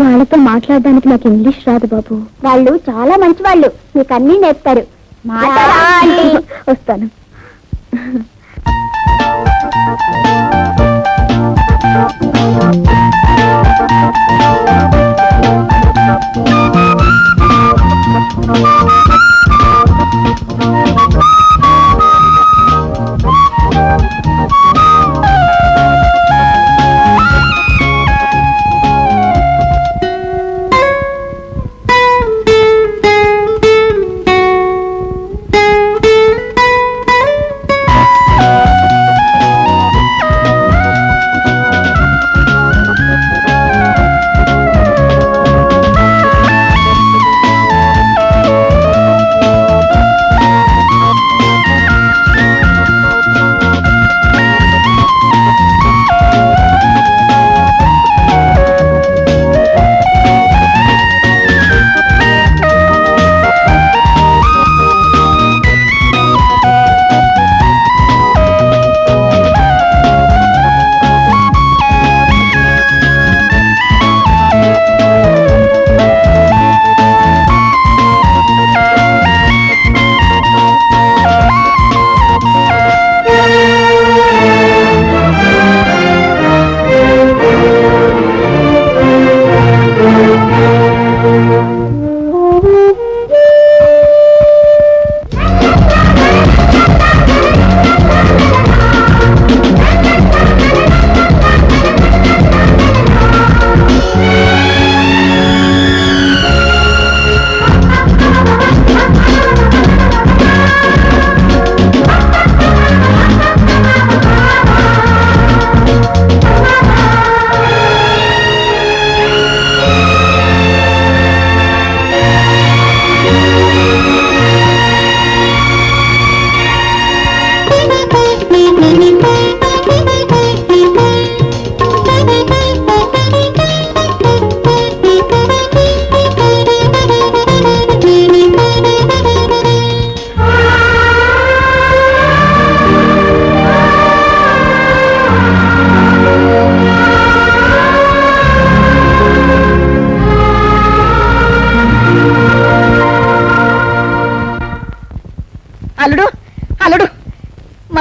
వాళ్ళతో మాట్లాడడానికి నాకు ఇంగ్లీష్ రాదు బాబు. వాళ్ళు చాలా మంచి వాళ్ళు, నీకు అన్నీ నేర్పుతారు. వస్తాను.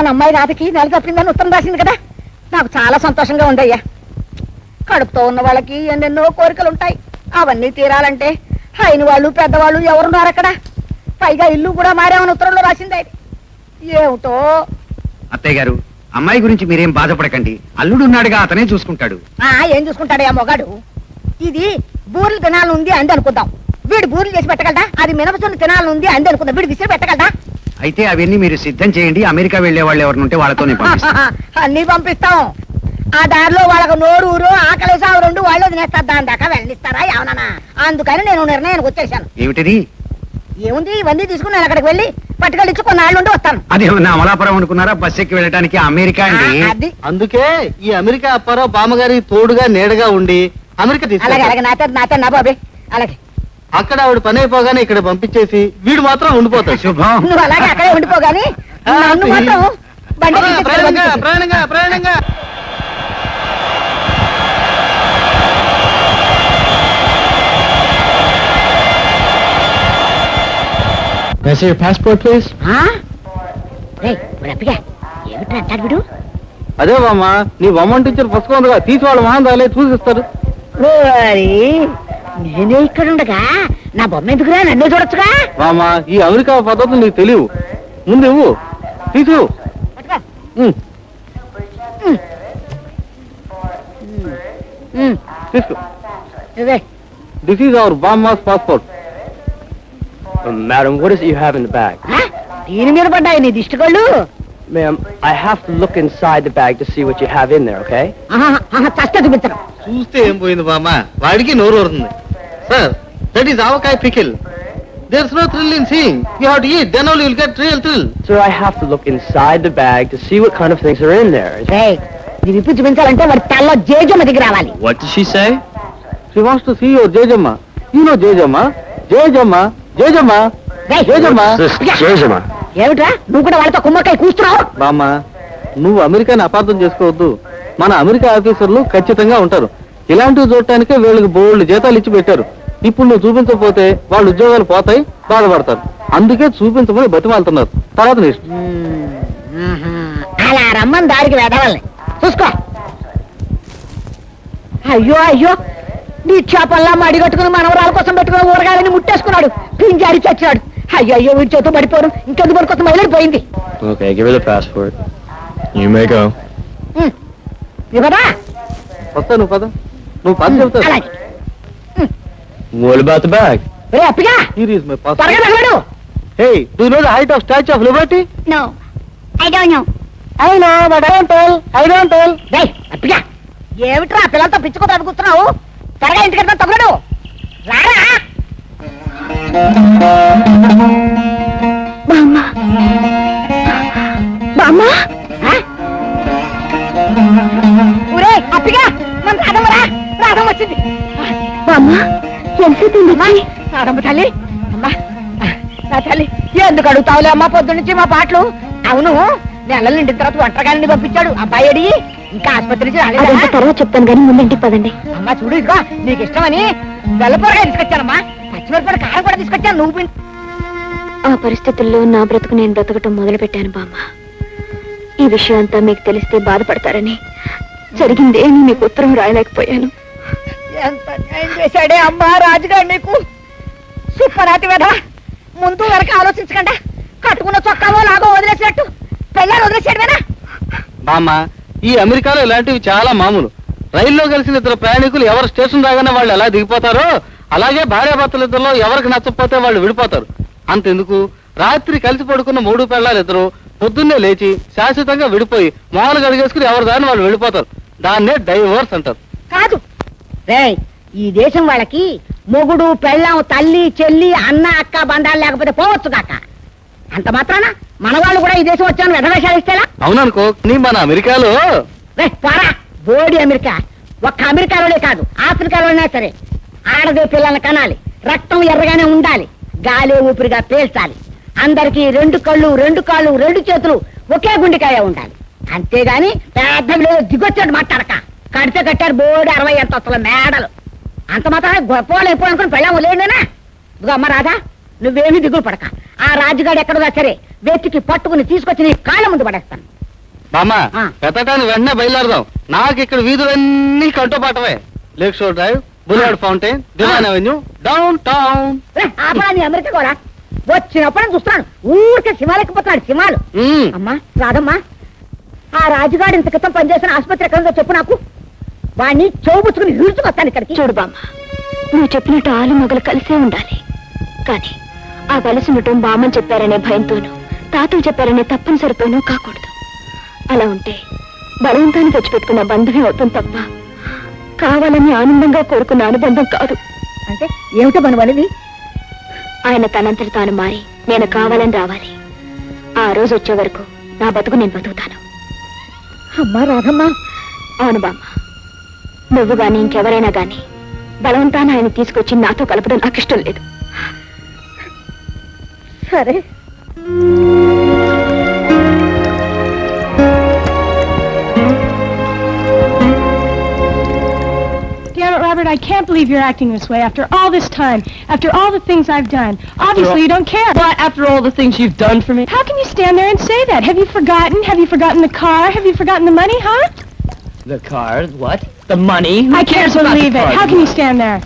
మన అమ్మాయి రాతకి నెల తప్పిందని ఉత్తరం రాసింది కదా, నాకు చాలా సంతోషంగా ఉందయ్యా. కడుపుతో ఉన్న వాళ్ళకి ఎన్నెన్నో కోరికలు ఉంటాయి, అవన్నీ తీరాలంటే అయిన వాళ్ళు పెద్దవాళ్ళు ఎవరున్నారు అక్కడ? పైగా ఇల్లు కూడా మారేమని ఉత్తరంలో రాసింది ఆయన. ఏమిటో. అత్తయ్య గారు, అమ్మాయి గురించి మీరేం బాధపడకండి, అల్లుడు ఉన్నాడుగా, అతనే చూసుకుంటాడు. ఏం చూసుకుంటాడయ్యా మొగాడు? ఇది బూరెలు తినాలనుంది అంది అనుకుందాం, వీడు బూరెలు చేసి పెట్టగలదా? అది మినపసులు తినాలనుంది అంది అనుకుందాం, వీడు విసిరి పెట్టగలదా? అయితే అవన్నీ మీరు సిద్ధం చేయండి, అమెరికా వెళ్లే వాళ్ళు ఎవరినుంటే వాళ్ళతోనే పంపిస్తాను. అన్ని పంపిస్తాం. ఆ దారిలో వాళ్ళకు నోరు ఊరు ఆకలి సాగు రెండు వాళ్ళు తినేస్తారు, దాని దాకా వెళ్ళిస్తారా ఏమన్నా? అందుకని నేను నిర్ణయానికి వచ్చేసాను. ఏమిటిది? ఏముంది, ఇవన్నీ తీసుకుని నేను అక్కడికి వెళ్ళి పట్టుకెళ్ళించి కొన్నాళ్ళు ఉండి వస్తాను. అదేమన్నా అమలాపురం అనుకున్నారా? బస్ ఎక్కి వెళ్ళడానికి అమెరికా అండి. అది అందుకే ఈ అమెరికా అప్పారావు బామ్మగారి తోడుగా నీడగా ఉండి అమెరికా అలాగే తీసుకెళ్ళారు. అలాగే నాతో నా బాబే అలాగే. అక్కడ ఆవిడ పని అయిపోగానే ఇక్కడ పంపించేసి వీడు మాత్రం ఉండిపోతాడు. శుభం. నువ్వు అలాగే అక్కడే ఉండిపోగాని నన్ను మాత్రం బండి ఎక్కించి ప్రయాణంగా పంపించు. ప్రయాణంగా ప్రయాణంగా. May I see your passport, please? రేయ్, ఇప్పుడు అప్పిగా ఏమిటి అంటాడు వీడు? అదే బామ్మ, నీ బొమ్మ టీచర్ పుస్తకం ఉందిగా, తీసి వాళ్ళ మహాన్ రాలే చూసిస్తారు. ఓరి, నేనే ఇక్కడ ఉండగా నా బొమ్మ ఎందుకురా? నన్నే చూడొచ్చుగా. బామ్మ, ఈ అమెరికా పద్ధతులు నీకు తెలియవు, ముందు ఇవ్వు, తీసు. పట్టుకో. తీసుకో. ఇదే. దిస్ ఈజ్ అవర్ బామ్మాస్ passport. Madam, what is it you have in the bag? దీని మీద పడ్డాయి నీ దిష్టి కళ్ళు. Ma'am, I have to look inside the bag to see what you have in there, okay? చస్తే చూపించడం. చూస్తే ఏం పోయింది బామ్మ, వాడికి నోరు ఊరుతుంది. Sir, that is avakaya pickle. There's no thrill in seeing. You have to eat, then only you'll get real thrill. Sir, I have to look inside the bag to see what kind of things are in there. రేయ్, ఇది విప్పి చూపించాలంటే వాడి తల్లో జేజమ్మ దిగి రావాలి. What did she say? She wants to see your Jejamma. You know జేజమ్మ? జేజమ్మ, జేజమ్మ, రేయ్, జేజమ్మ. ఏమిట్రా నువ్వు కూడా వాళ్ళతో కుమ్మకాయ కూస్తున్నావు? బామ్మ, నువ్వు అమెరికాని అపార్థం చేసుకోవద్దు. మన అమెరికా ఆఫీసర్లు ఖచ్చితంగా ఉంటారు. ఇలాంటివి చూడటానికే వీళ్ళకి బోల్డ్ జీతాలు ఇచ్చి పెట్టారు. ఇప్పుడు నువ్వు చూపించకపోతే వాళ్ళ ఉద్యోగాలు పోతాయి, బాధపడతారు. అందుకే చూపించమని బతిమాలుతున్నారు. తర్వాత నీ ఇష్టం. అలా రమ్మని దారికి వెదవాలని చూసుకో. అయ్యో అయ్యో, నీ చేపల్లా మడిగట్టుకుని మనవరాల కోసం పెట్టుకుని ఊరగాలని ముట్టేసుకున్నాడు, పింజారి చచ్చాడు. అయ్యో అయ్యో, వీడి చేతో పడిపోను, ఇంకెందుకు పడికొత్త మైలడిపోయింది. Okay, give her the passport. You may go. ఇవ్వదా? వస్తా, నువ్వు పద. నువ్వు పద చెబుతావు. అలాగే. What about the bag? Ray అప్పిగా, Here is my passport. త్వరగా తగలడు. Hey, do you know the height of Statue of Liberty? No, I don't know. I know, but I don't tell. I don't tell. రేయ్ అప్పిగా, ఏమిట్రా పిల్లలతో పిచ్చుకోత అనుకుంటున్నావు? త్వరగా ఇంటికి వెళ్తా, తగలడు. రారా. బామ్మ, ఊరే అప్పిగా, మన రాధమ్మరా, రాధమ్మ వచ్చింది. బామ్మ, రాధమ్మ తల్లి, అమ్మా నా తల్లి, ఎందుకు అడుగుతావులే అమ్మా పొద్దు నుంచి మా పాటలు. అవును, నెలలు నిండిన తర్వాత ఒంటరిగాని పంపించాడు అబ్బాయి అడిగి, ఇంకా ఆసుపత్రి నుంచి రాలేదా? తర్వాత చెప్తాను కానీ ముందు ఇంటికి పదండి. అమ్మా చూడు, ఇదిగో నీకు ఇష్టమని వెల్లపూరగా తీసుకొచ్చానమ్మా, పచ్చిమిరపడి కారం కూడా తీసుకొచ్చాను. నువ్వు ఆ పరిస్థితుల్లో నా బ్రతుకు నేను బ్రతకటం మొదలు పెట్టాను బామ్మ. ఈ విషయం అంతా మీకు తెలిస్తే బాధపడతారని జరిగిందేమీ మీకు ఉత్తరం రాయలేకపోయాను. ఎంత న్యాయం చేశాడే అమ్మా రాజుగారు నీకు. సుప్పరాతి వేధ, ముందు వెనక ఆలోచించకుండా కట్టుకున్న చొక్కావో లాగో వదిలేసినట్టు పెళ్ళారు వదిలేసాడువేనా? బామ్మ, ఈ అమెరికాలో ఇలాంటివి చాలా మామూలు. రైల్లో కలిసిన ఇద్దరు ప్రయాణికులు ఎవరు స్టేషన్ రాగానే వాళ్ళు ఎలా దిగిపోతారో, అలాగే భార్యాభర్తలు ఇద్దరులో ఎవరికి నచ్చకపోతే వాళ్ళు విడిపోతారు. అంతెందుకు, రాత్రి కలిసి పడుకున్న 3 పెళ్ళాలు ఇద్దరు పొద్దున్నే లేచి శాశ్వతంగా విడిపోయి మొహాలు గడిగేసుకుని ఎవరి దాన్ని వాళ్ళు వెళ్ళిపోతారు. దాన్నే డైవోర్స్ అంటారు. కాదు రేయ్, ఈ దేశం వాళ్ళకి మొగుడు పెళ్ళాం తల్లి చెల్లి అన్న అక్క బంధాలు లేకపోతే పోవచ్చు కాక. అంత మాత్రాన మన వాళ్ళు కూడా ఈ దేశం వచ్చాను వెధవేషాలు ఇస్తేలా? అవుననుకో, నీ మన అమెరికాలో పోరా బోడి అమెరికా. ఒక్క అమెరికాలోనే కాదు, ఆఫ్రికాలోనే సరే ఆడదే పిల్లల్ని కనాలి, రక్తం ఎర్రగానే ఉండాలి, గాలి ఊపిరిగా పేల్చాలి, అందరికీ 2 కళ్ళు 2 కాళ్ళు 2 చేతులు ఒకే గుండెకాయ ఉండాలి. అంతేగాని పెద్ద దిగొచ్చాడు మాట్లాడక. కడితే కట్టారు బోడి 60 అంతస్తుల మేడలు. అంత మాత్రం గొప్ప వాళ్ళు ఎప్పుడు అనుకుని పెళ్ళాము లేండినా. ఇదిగో అమ్మ రాధా, నువ్వేమీ దిగులు పడక. ఆ రాజుగాడు ఎక్కడున్నా సరే వెతికి పట్టుకుని తీసుకొచ్చి నీ కాళ్ళ ముందు పడేస్తాను. బామ్మ ఆ. పెట్టడానికి వెంటనే బయలుదేరదాం. నాకు ఇక్కడ వీధులన్నీ కంటోపాటవే. Lake Shore Drive, Boulevard Fountain, Divine Avenue, downtown. America కూడా వచ్చినప్పుడు నేను చూస్తున్నాను ఊరికే సింహాలెక్కిపోతున్నాడు సింహాలు. అమ్మా రాదమ్మా, ఆ రాజుగాడు ఇంత క్రితం పనిచేసిన ఆసుపత్రి ఎక్కడుందో చెప్పు నాకు. వాడిని చెవుబుచ్చుకుని ఈడ్చుకొస్తాను ఇక్కడికి. చూడు బామ్మ, నువ్వు చెప్పినట్టు ఆలు మొగలు కలిసే ఉండాలి. కానీ ఆ కలిసి ఉండటం బామ్మని చెప్పారనే భయంతోనూ తాతలు చెప్పారనే తప్పనిసరితోనూ కాకూడదు. అలా ఉంటే బలవంతాన్ని తెచ్చిపెట్టుకున్న బంధమే అవుతుంది తప్ప కావాలని ఆనందంగా కోరుకున్న అనుబంధం కాదు. అంటే ఏమిటో మన వలివి? ఆయన తనంతటి తాను మారి నేను కావాలని రావాలి. ఆ రోజు వచ్చే వరకు నా బతుకు నేను బతుకుతాను. అమ్మా రాధమ్మా. అవును బామ్మ, నువ్వు గాని ఇంకెవరైనా గాని బలవంతాన ఆయన తీసుకొచ్చి నాతో కలపడం నాకు ఇష్టం లేదు. సరే. Damn it, Robert, I can't believe you're acting this way after all this time, after all the things I've done. Obviously, you don't care. What, after all the things you've done for me? How can you stand there and say that? Have you forgotten? Have you forgotten the car? Have you forgotten the money, huh? The car, what? The money? Who I can't cares about believe the it. car? How can you stand there?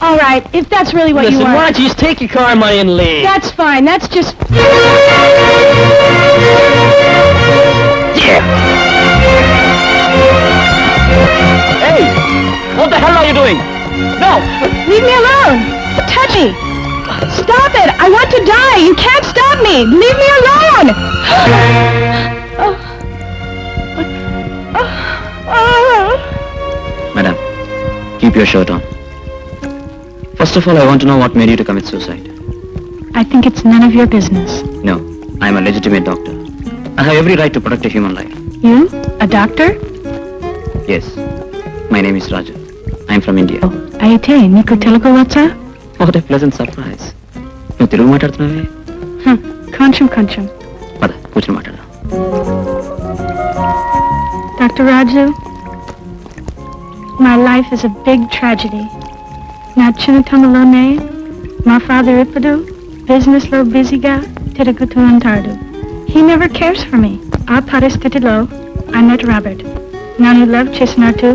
All right, if that's really what Listen, you why want. don't you just take your car money and leave? That's fine. That's just... Yeah! Hey! What the hell are you doing? No! Leave me alone! Touch me! Stop it! I want to die! You can't stop me! Leave me alone! Madam, keep your shirt on. First of all, I want to know what made you to commit suicide. I think it's none of your business. No, I am a legitimate doctor. I have every right to protect a human life. You? A doctor? Yes. My name is Raju. I am from India. Aite, Niku Telugu Vatsa? What a pleasant surprise. నువ్వు తెలుగు మాట్లాడుతున్నావే? Concham. పద కూర్చొని మాట్లాడదాం. Dr. Raju, my life is a big tragedy. Na Chinatamalone, my father Ipadu, business lo busyga, Tiragutuantardu. He never cares for me. I paristitilo, I met Robert. Nanu loved Chisnartu.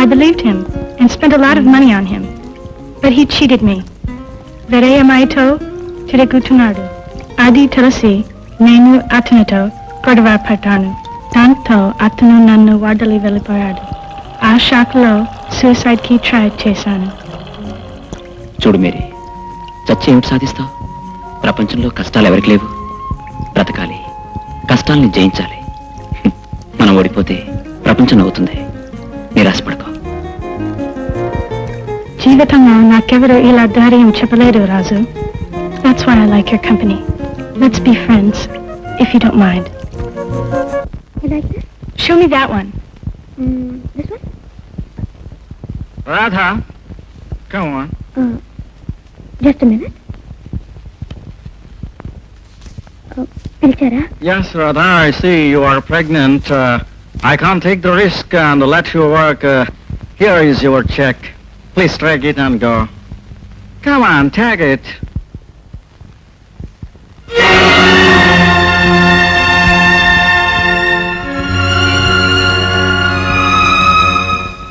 I believed him and spent a lot of money on him. But he cheated me. Vereya Maito, Tiragutunardu. Adi Telasi, Nenu Atanato, Kodava Partanu. Tanto Atanu Nanu Wadali Veliparadu. ఆ షాక్లో suicide కి try చేశాను. చూడు Mary, చచ్చి ఏమిటి సాధిస్తావు? ప్రపంచంలో కష్టాలు ఎవరికి లేవు. బ్రతకాలి, కష్టాల్ని జయించాలి. మనం ఓడిపోతే ప్రపంచం నవ్వుతుంది. నిరాశపడకో. జీవితంలో నాకెవరూ ఇలా ధైర్యం చెప్పలేదు రాజు. That's why I like your company. Let's be friends, if you don't mind. You like this? Show me that one. This one? Radha, come on. Just a minute. పిలిచారా? Yes, Radha, I see you are pregnant. I can't take the risk and let you work. Here is your check. Please take it and go. Come on, take it.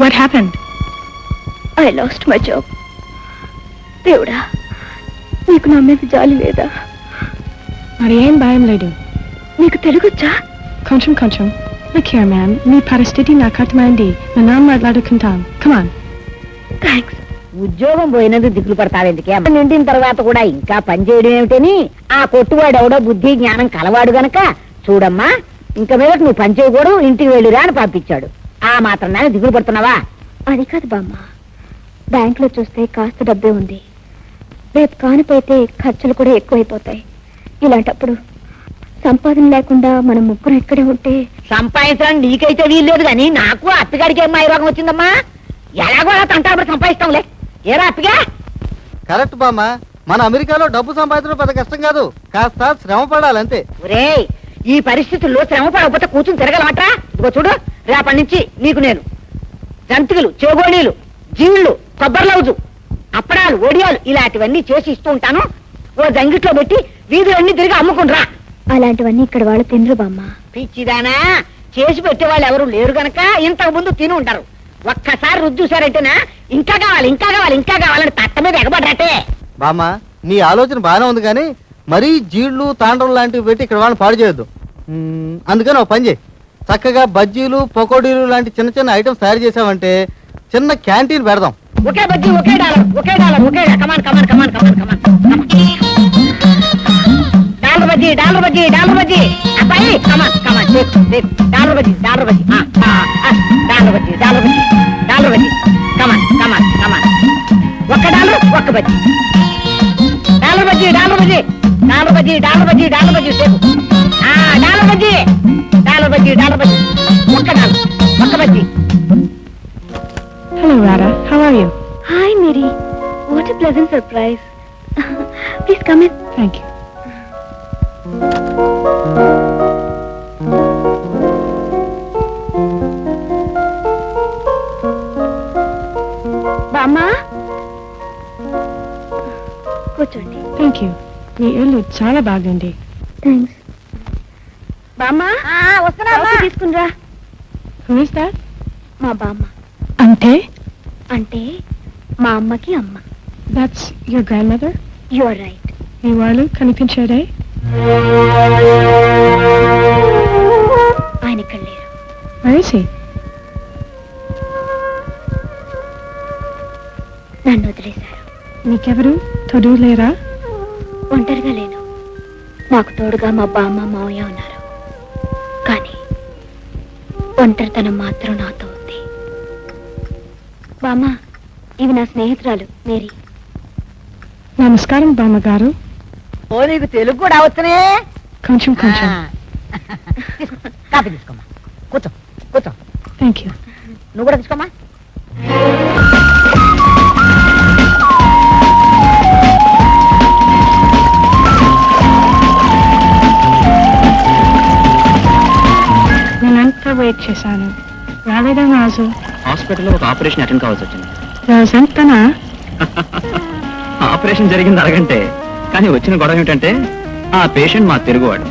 What happened? I lost my job. దేవుడా, నీకు నా మీద జాలి లేదా? మరి ఏం భయం లేదు. నీకు తెలుగొచ్చా? కొంచెం. Look here, ma'am. మీ పరిస్థితి నాకు అర్థమైంది. మనం మాట్లాడుకుంటాం. Come on. థ్యాంక్స్. ఉద్యోగం పోయినందుకు దిగులు పడతావెందుకే? నిండిన తర్వాత కూడా ఇంకా పని చేయడం ఏమిటని ఆ కొట్టువాడు ఎవడో బుద్ధి జ్ఞానం కలవాడు గనక చూడమ్మా, ఇంకా మీద నువ్వు పని చేయకూడదు, ఇంటికి వెళ్ళిరా అని పంపించాడు. ఆ మాత్రం దాన్ని దిగులు పడుతున్నావా? అది కాదు బామ్మ, బ్యాంకులో చూస్తే కాస్త డబ్బే ఉంది. రేపు కానిపోతే ఖర్చులు కూడా ఎక్కువైపోతాయి. ఇలాంటప్పుడు సంపాదన లేకుండా మనం ముగ్గురు ఇక్కడే ఉంటే. సంపాదించడం నీకైతే వీల్లేదు కానీ నాకు అత్తగాడికి ఏం రోగం వచ్చిందమ్మా? ఎలాగో అలా తంటాబడి సంపాదిస్తాంలే. ఏరా అత్తగా? కరెక్ట్ బామ్మ, మన అమెరికాలో డబ్బు సంపాదించడం పెద్ద కష్టం కాదు, కాస్త శ్రమ పడాలంతే. ఒరేయ్, ఈ పరిస్థితుల్లో శ్రమ పడకపోతే కూర్చుని తిరగలమట్రా? ఇదిగో చూడు, రేపటి నుంచి నీకు నేను జంతికలు, చేగోళీలు, జీవుళ్ళు, కొబ్బరి లౌజు, అప్పడాలు, ఒడియాలు ఇలాంటివన్నీ చేసి ఇస్తూ ఉంటాను. ఓ జంగిట్లో పెట్టి వీధులన్నీ తిరిగి అమ్ముకుంటురా. అలాంటివన్నీ ఇక్కడ వాళ్ళు తినరు బామ్మ. పిచ్చిదానా, చేసి పెట్టేవాళ్ళు ఎవరు లేరు గనక ఇంతకు ముందు తిని ఉంటారు. ఒక్కసారి రుచి చూసారంటేనా ఇంకా కావాలి ఇంకా కావాలి ఇంకా కావాలని తట్ట మీద ఎగబడ్రటే. బామ్మ నీ ఆలోచన బాగానే ఉంది కానీ మరీ జీళ్లు తాండ్రం లాంటివి పెట్టి ఇక్కడ వాళ్ళని పాడు చేయొద్దు. అందుకని ఒక పని చేయి, చక్కగా బజ్జీలు పకోడీలు లాంటి చిన్న చిన్న ఐటమ్స్ తయారు చేసావంటే చిన్న క్యాంటీన్ పెడదాం. ఒకే బజ్జీ ఒకే డాలర్ ఒకే డాలర్ ఒకే come on come on come on come on come on dollar bajji dollar bajji dollar bajji అబ్బాయి come on come on dollar bajji dollar bajji dollar bajji dollar bajji dollar bajji come on come on come on ఒక్క డాలర్ ఒక్క bajji dollar bajji dollar bajji dollar bajji dollar bajji dollar bajji సేపు dollar bajji dollar bajji dollar bajji ఒక్క డాలర్ ఒక్క bajji. Hello, Radha. How are you? Hi, Mary. What a pleasant surprise. Please come in. Thank you. బామ్మా కూర్చోండి. Thank you. మీ ఇల్లు చాలా బాగుంది. థ్యాంక్స్. బామ్మా వస్తున్నా తీసుకునిరా. Who is that? మా బామ్మ అంటే అంటే మా అమ్మకి అమ్మ. That's your grandmother? You are right. మీ వాళ్ళు కనిపించాడే? ఆయన ఇక్కడ లేరు. Where is he? నన్ను వదిలేశారు. మీకెవరు తోడు లేరా? ఒంటరిగా లేను. నాకు తోడుగా మా బామ్మ మావయ్య ఉన్నారు. కానీ ఒంటరితనం మాత్రం నాతో ఉంది. బామ్మ ఇవి నా స్నేహితురాలు మేరీ. నమస్కారం బామ్మగారు. ఓ నీకు తెలుగు కూడా వచ్చనే. కొంచెం కొంచెం. కాఫీ తీసుకోమ్మా. కూర్చో కూర్చో. Thank you. నువ్వు కూడా తీసుకోమ్మా. నేనంతా వెయిట్ చేశాను. రాలేదా రాజు? హాస్పిటల్లో ఒక ఆపరేషన్ అటెండ్ కావాల్సి వచ్చింది. రాజంతనా? ఆపరేషన్ జరిగింది అరగంటే, కానీ వచ్చిన గొడవ ఏమిటంటే ఆ పేషెంట్ మా తెలుగువాడు.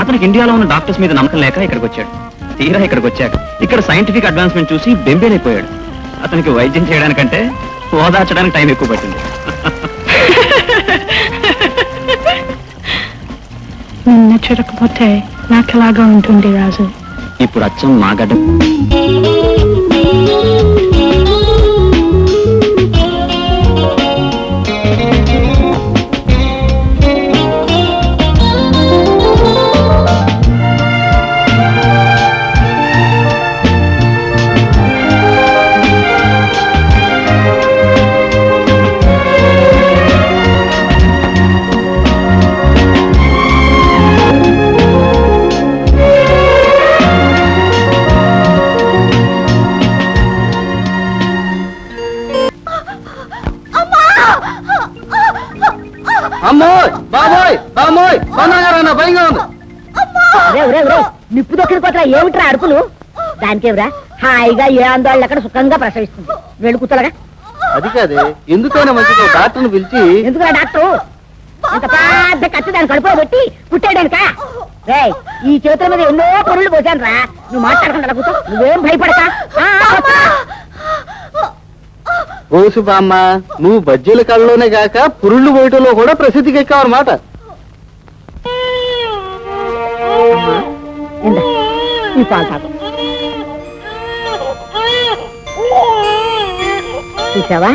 అతనికి ఇండియాలో ఉన్న డాక్టర్స్ మీద నమ్మకం లేక ఇక్కడికి వచ్చాడు. తీరా ఇక్కడికి వచ్చాక ఇక్కడ సైంటిఫిక్ అడ్వాన్స్మెంట్ చూసి బెంబేలైపోయాడు. అతనికి వైద్యం చేయడానికంటే ఓదార్చడానికి టైం ఎక్కువ పట్టింది. నిన్ను చూడకపోతే నాకెలాగా ఉంటుంది రాజు? ఇప్పుడు అచ్చం మా గడ్డ. అమ్మోయ్ బాబోయ్ బామోయ్ బాగా భయంగా ఉంది. నిప్పు దొక్కిన కొత్త ఏమిట్రా అడుపులు? దానికేవరా హాయిగా ఏ ఆందోళన అక్కడ సుఖంగా ప్రసవిస్తుంది. వెళ్ళి కూర్చోలగా. అది కాదే, ఎందుకైనా మంచిగా డాక్టర్ని పిలిచి. ఎందుకురా డాక్టరు? ఇంత పెద్ద కత్తి దాని కడుపులో పెట్టి పుట్టాడానిక? రే ఈ చేతుల మీద ఎన్నో పొరుళ్ళు పోసాను రా. నువ్వు మాట్లాడకుండా కూర్చో. నువ్వేం భయపడక. ఓసు బామ్మ, నువ్వు బజ్జీల కళ్ళలోనే కాక పురుళ్ళు పోయటంలో కూడా ప్రసిద్ధికి ఎక్కావన్నమాట. ఈ పాలు తాగు. చూసావా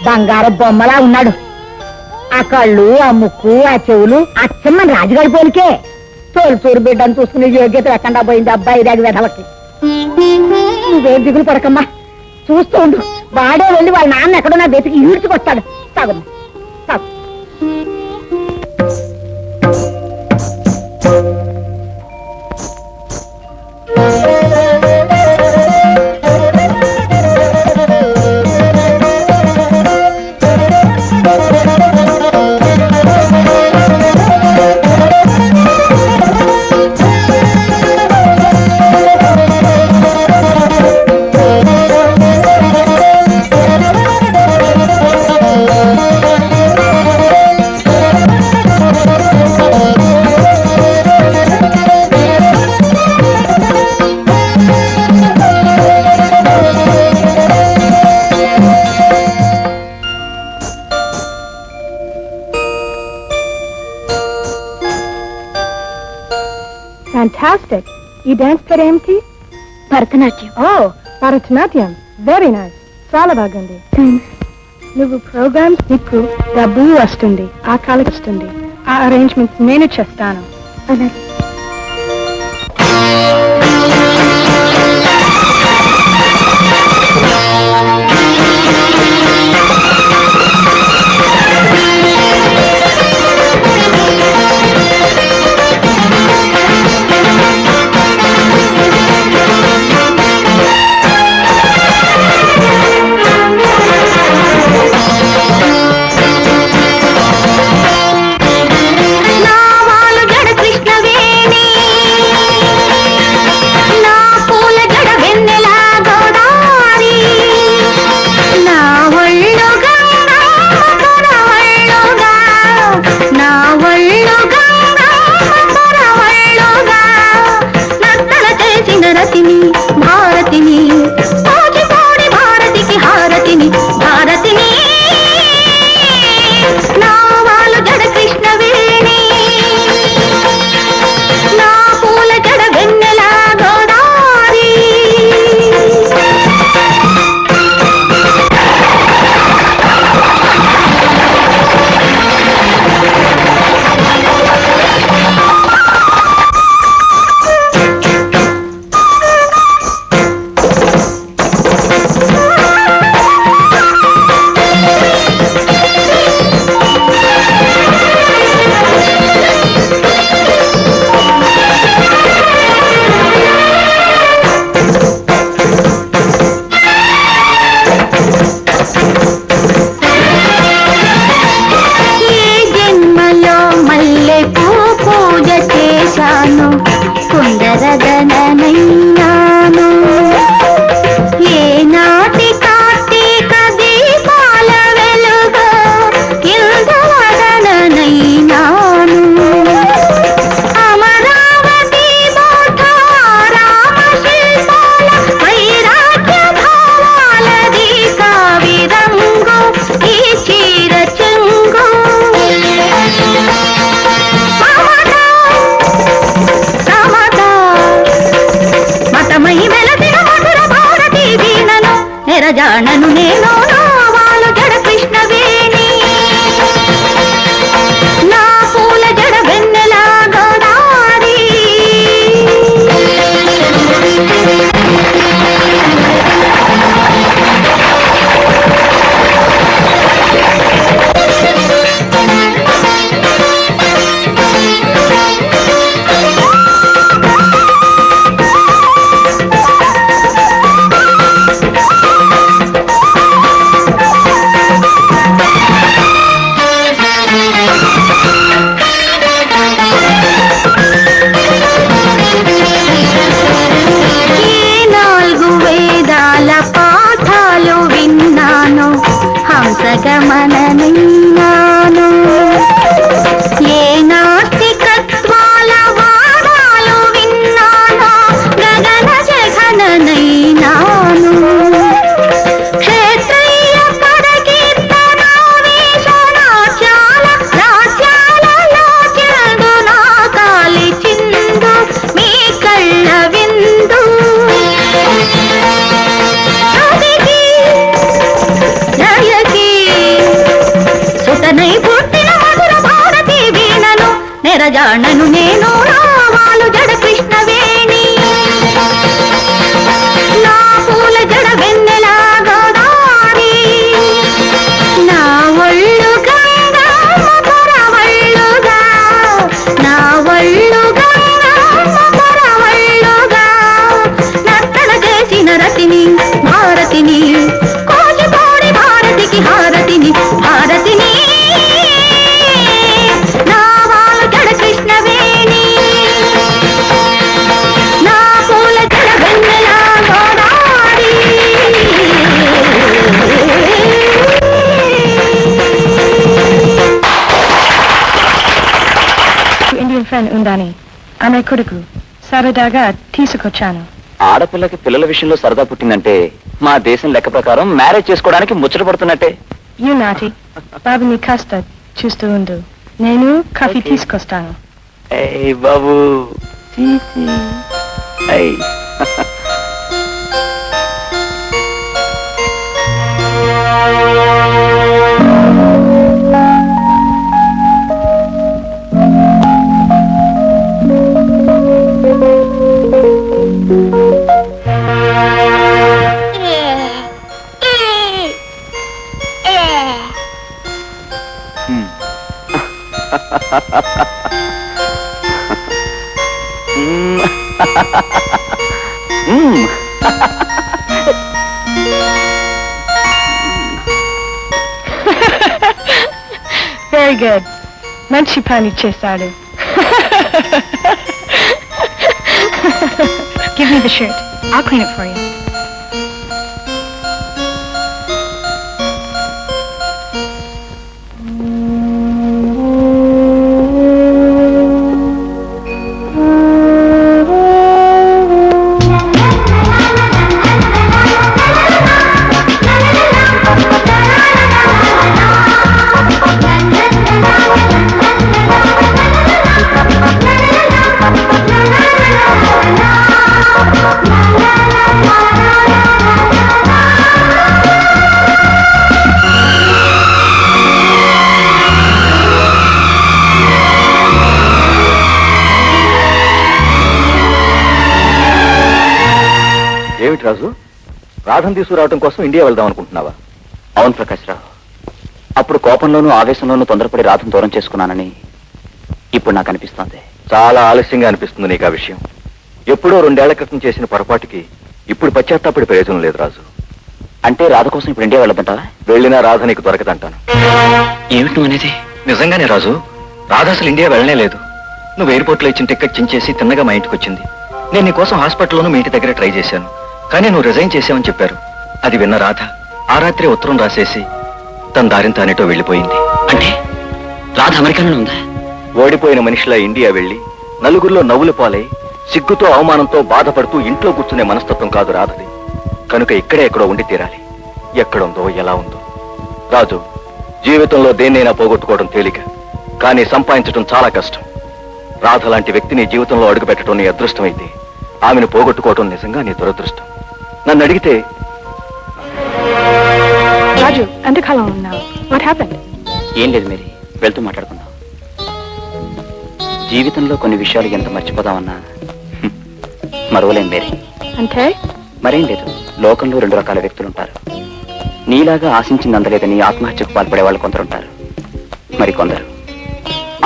బంగారం బొమ్మలా ఉన్నాడు. ఆ కళ్ళు ఆ ముక్కు ఆ చెవులు అచ్చమ్మని రాజుగారి పోలికే. తోలుచూరు బిడ్డను చూసుకునే యోగ్యత ఎక్కడా పోయింది అబ్బాయి దాగి వెధవకి. నువ్వేం దిగులు పడకమ్మా, చూస్తూ ఉండు. వాడే వెళ్ళి వాళ్ళ నాన్న ఎక్కడున్నా వెతికి ఈడ్చుకొస్తాడు. తాగమ్మా తాగు. ఫ్యాంటాస్టిక్. ఈ డాన్స్ పేరు ఏమిటి? భరతనాట్యం. ఓ, భరతనాట్యం. Very nice. చాలా బాగుంది. నువ్వు ప్రోగ్రామ్స్ నీకు డబ్బు వస్తుంది, ఆ కాలకి వస్తుంది. ఆ అరేంజ్మెంట్స్ నేను చేస్తాను. అలాగే. జానను నేను నావాలు జడ కృష్ణవేణి నా పూల జడ వెన్నెలా గోదారి గమనమిన్నాను ఏ నాస్తికత్వాల వాడాలు విన్నాను గగన జగననైనాను క్షేత్రయ్య పడకీర్తనావేశనాట్యాల రాజ్యాలలో చెందు నా కాలి చిందు మీ కళ్ళ విందు సుతనై పుట్టిన మధుర భారతి వీణను నెరజానను నేను నావాలు జడ కృష్ణవేణి నా పూల జడ వెన్నెలా గోదారి నా ఒళ్ళు గంగా మధుర వళ్ళుగా నా ఒళ్ళు గంగా మధుర వళ్ళుగా నర్తన చేసిన రతిని భారతిని కోజిపోడి భారతికి హారతిని భారతిని నావాలు జడ కృష్ణవేణి నా పూల జడ వెన్నెలా గోదారి ఇండియన్ ఫ్రెండ్ ఉందని ఆమె కొడుకు సరదాగా తీసుకొచ్చాను. ఆడపిల్లకి పిల్లల విషయంలో సరదా పుట్టిందంటే మా దేశం లెక్క ప్రకారం మ్యారేజ్ చేసుకోవడానికి ముచ్చట పడుతున్నట్టే. యూ నాటి బాబుని కాస్త చూస్తూ ఉండు, నేను కాఫీ తీసుకొస్తాను. ఏయ్ బాబు, Very good. మంచి పని చేశాడు. Give me the shirt. I'll clean it for you. ఏమిటి రాజు, రాధను తీసుకురావడం కోసం ఇండియా వెళ్దాం అనుకుంటున్నావా? అవును ప్రకాష్ రావు, అప్పుడు కోపంలోనూ ఆవేశంలోనూ తొందరపడి రాధను దూరం చేసుకున్నానని ఇప్పుడు నాకు అనిపిస్తోంది. చాలా ఆలస్యంగా అనిపిస్తుంది నీకు ఆ విషయం. ఎప్పుడో 2 ఏళ్ల క్రితం చేసిన పొరపాటుకి ఇప్పుడు పశ్చాత్తాపడి ప్రయోజనం లేదు రాజు. అంటే రాధ కోసం ఇప్పుడు ఇండియా వెళ్ళదంటావా? వెళ్ళినా రాధ నీకు దొరకదంటాను. ఏమిటి నువ్వు అనేది? నిజంగానే రాజు, రాధ అసలు ఇండియా వెళ్ళనే లేదు. నువ్వు ఎయిర్పోర్ట్ లో ఇచ్చిన టికెట్ చించేసి తిన్నగా మా ఇంటికి వచ్చింది. నేను నీ కోసం హాస్పిటల్లోనూ మీ ఇంటి దగ్గర ట్రై చేశాను, కానీ నువ్వు రిజైన్ చేసావని చెప్పారు. అది విన్న రాధ ఆ రాత్రి ఉత్తరం రాసేసి తన దారిని తానేటో వెళ్ళిపోయింది. అంటే రాధ అమెరికాలో ఉందా? ఓడిపోయిన మనిషిలా ఇండియా వెళ్ళి నలుగురిలో నవ్వులు పాలై సిగ్గుతో అవమానంతో బాధపడుతూ ఇంట్లో కూర్చునే మనస్తత్వం కాదు రాధది. కనుక ఇక్కడే ఎక్కడో ఉండి తీరాలి. ఎక్కడుందో ఎలా ఉందో. రాజు, జీవితంలో దేన్నైనా పోగొట్టుకోవడం తేలిక, కానీ సంపాదించడం చాలా కష్టం. రాధ లాంటి వ్యక్తిని జీవితంలో అడుగుపెట్టడం నీ అదృష్టం అయితే ఆమెను పోగొట్టుకోవడం నిజంగా నీ దురదృష్టం. నన్ను అడిగితే రాజు, ఎంతకాలం ఉన్నావు? What happened? ఏం లేదు మేరీ, వెళ్తూ మాట్లాడుకుందాం. జీవితంలో కొన్ని విషయాలు ఎంత మర్చిపోదామన్నా మరవలేం మేరీ. అంటే మరేం లేదు, లోకంలో 2 రకాల వ్యక్తులు ఉంటారు. నీలాగా ఆశించింది అందలేదని ఆత్మహత్యకు పాల్పడే వాళ్ళు కొందరుంటారు. మరికొందరు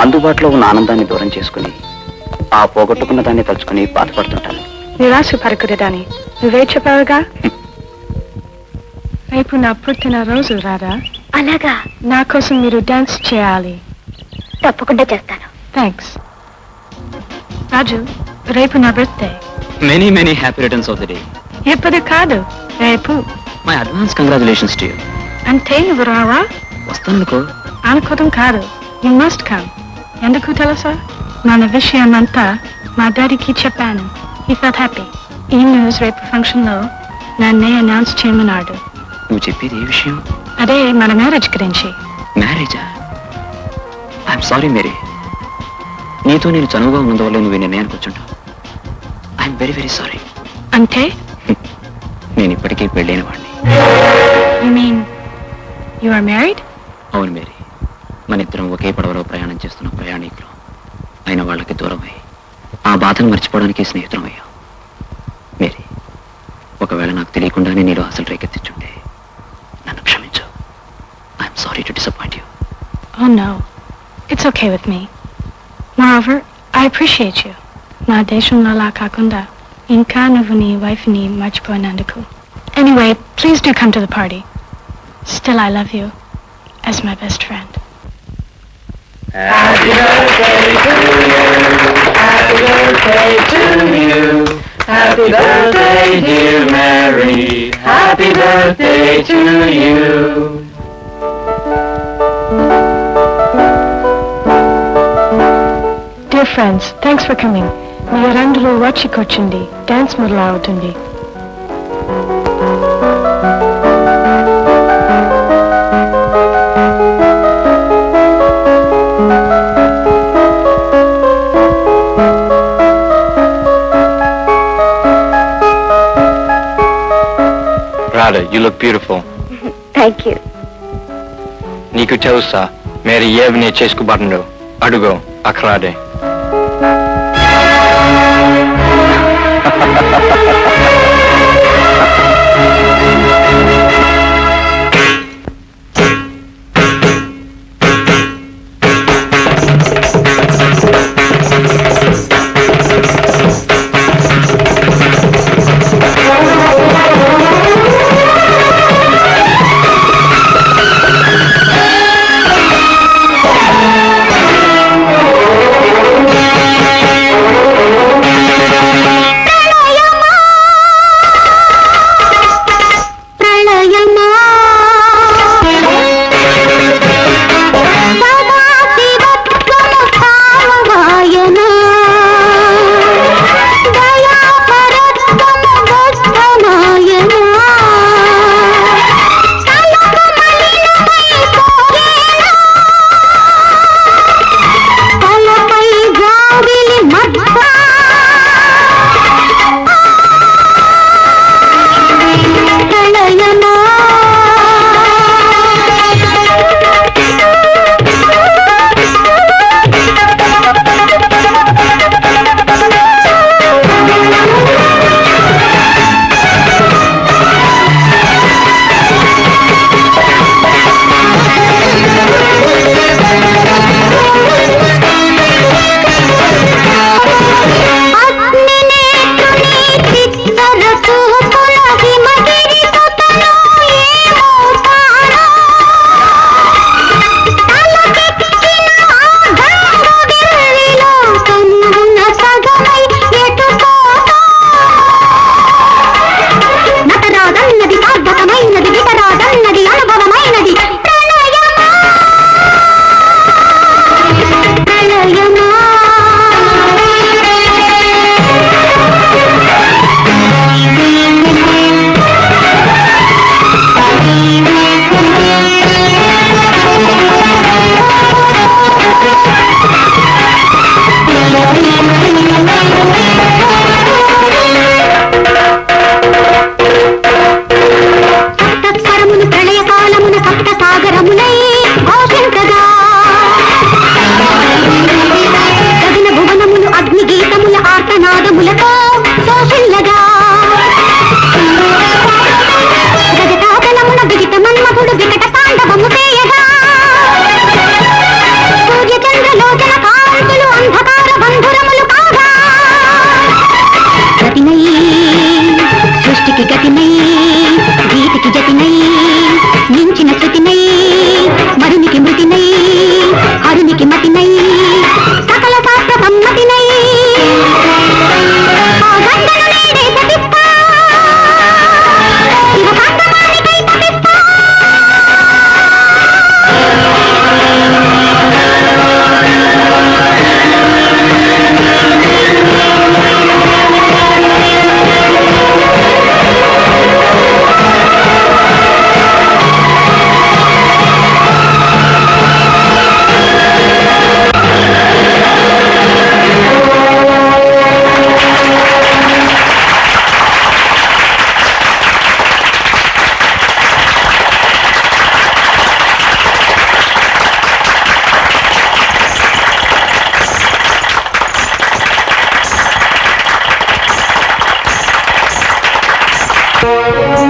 అందుబాటులో ఉన్న ఆనందాన్ని దూరం చేసుకుని ఆ పోగొట్టుకున్న దాన్ని తలుచుకుని బాధపడుతుంటారు. నిరాశ పరకూడదని నువ్వే చెప్పావుగా. రేపు నా పుట్టిన రోజు రాదా? అలాగా? నా కోసం మీరు డాన్స్ చేయాలి. తప్పకుండా చేస్తాను. థ్యాంక్స్. రాజు, రేపు నా birthday. Many many happy returns of the day. ఎప్పుడు కాదు, రేపు. My advance congratulations to you. అంటే నువ్వు రావా? వస్తానుకో. అనుకోవడం కాదు, యు మస్ట్ కమ్. ఎందుకు తెలుసా? మన విషయం అంతా మా డాడీకి చెప్పాను. He felt happy. ఈ న్యూస్ రేపు ఫంక్షన్ లో నన్నే అనౌన్స్ చేయమన్నాడు. నువ్వు చెప్పేది ఏ విషయం? అదే మన మ్యారేజ్ గురించి. మ్యారేజా? ఐఎమ్ సారీ మేరీ, నీతో నేను చనువుగా ఉన్నందువల్ల నువ్వు ఈ నిర్ణయానికి వచ్చుంటావు. I'm very very sorry. అంటే నేను ఇప్పటికే పెళ్ళైన వాడిని. You mean you are married? అవును మేరీ, మన ఇద్దరం ఒకే పడవలో ప్రయాణం చేస్తున్న ప్రయాణికులు అయిన వాళ్ళకి దూరమై ఆ బాధను మర్చిపోవడానికి స్నేహితులం అయ్యాం. మేరీ, ఒకవేళ నాకు తెలియకుండానే నీలో అసలు రేకెత్తించుంటే నన్ను క్షమించు. I'm sorry to disappoint you. Oh no, it's okay with me. Moreover, I appreciate you. నా దేశంలో అలా కాకుండా ఇంకా నువ్వు నీ వైఫ్ ని మర్చిపోయినందుకు. Anyway, please do come to the party. Still, I love you as my best friend. Happy birthday to you. Happy birthday to you. Happy birthday, dear Mary. Happy birthday to you. Dear friends, thanks for coming. మీరందరూ వచ్చి కూర్చుండి, dance మొదలవుతుంది. Radha, you look beautiful. Thank you. నీకు తెలుసా మీరు ఏవని చేసుకోబడ్డారు? అడుగు అక్కడే.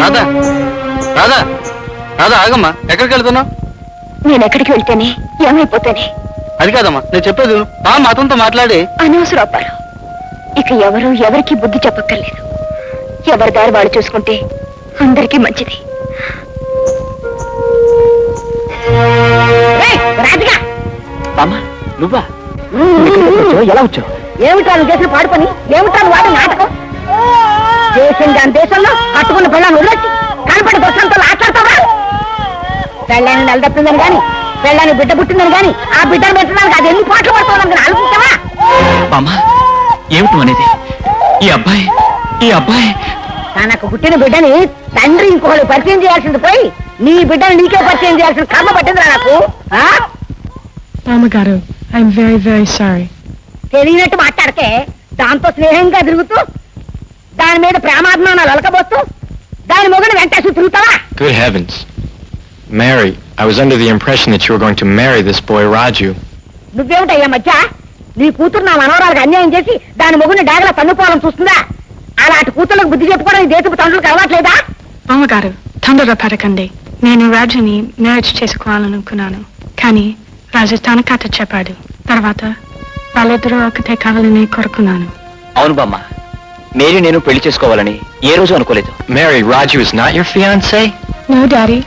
రాధా రాధా రాధా ఆగమ్మా, ఎక్కడికి వెళ్తున్నావు? నేను ఎక్కడికి వెళ్తేనే ఏమైపోతానే? అది కాదమ్మా, నేను చెప్పేది మా అతనితో మాట్లాడి. అనవసరం అప్పారు. ఇక ఎవరు ఎవరికి బుద్ధి చెప్పక్కర్లేదు. ఎవరి దారి వాళ్ళు చూసుకుంటే అందరికీ మంచిది. రాధిక, నువ్వా? ఎలా వచ్చావు? ఏమిటా నువ్వు చేసిన పాడు పని? ఏమిటా నువ్వు వాడే నాటకం? దేశం దాని దేశంలో కట్టుకున్న పిల్లలు వదిలేసి కనపడి దోషంతో ఆట్లాడతావా? పెళ్ళని నెలదప్పిందని గాని, పెళ్ళని బిడ్డ పుట్టిందని గాని, ఆ బిడ్డను పెట్టడానికి అది ఎన్ని పాటలు పడుతుందని ఆలోచించావా? ఏమిటి అనేది? ఈ అబ్బాయి తనకు పుట్టిన బిడ్డని తండ్రి ఇంకోళ్ళు పరిచయం చేయాల్సింది పోయి నీ బిడ్డను నీకే పరిచయం చేయాల్సిన కర్మ పట్టిందిరా నాకు. Mamagaru, I'm very, very sorry. తెలియనట్టు మాట్లాడితే దాంతో స్నేహంగా తిరుగుతూ దాని మీద ప్రేమాభిమానాలు అలకబోస్తూ దాని మొగుడు వెంటేసి తిరుగుతావా? Good heavens. Mary, I was under the impression that you were going to marry this boy Raju. నువ్వేమిటయ్యా మధ్య? నీ కూతురు నా మనవరాలకు అన్యాయం చేసి దాని మొగుడిని డాగలా తన్నుకోవాలని చూస్తుందా? అలాంటి కూతుర్లకు బుద్ధి చెప్పుకోవడం ఈ దేశపు తండ్రులకు అలవాట్లేదా? బామ్మగారు తొందరపడకండి. నేను రాజుని మ్యారేజ్ చేసుకోవాలనుకున్నాను, కానీ రాజు తన కథ చెప్పాడు. తర్వాత వాళ్ళిద్దరూ ఒకటే కావాలని కోరుకున్నాను. అవును బామ్మ, మేరీ నేను పెళ్లి చేసుకోవాలని ఏ రోజు అనుకోలేదు. Mary, Raju is not your fiancé? No daddy.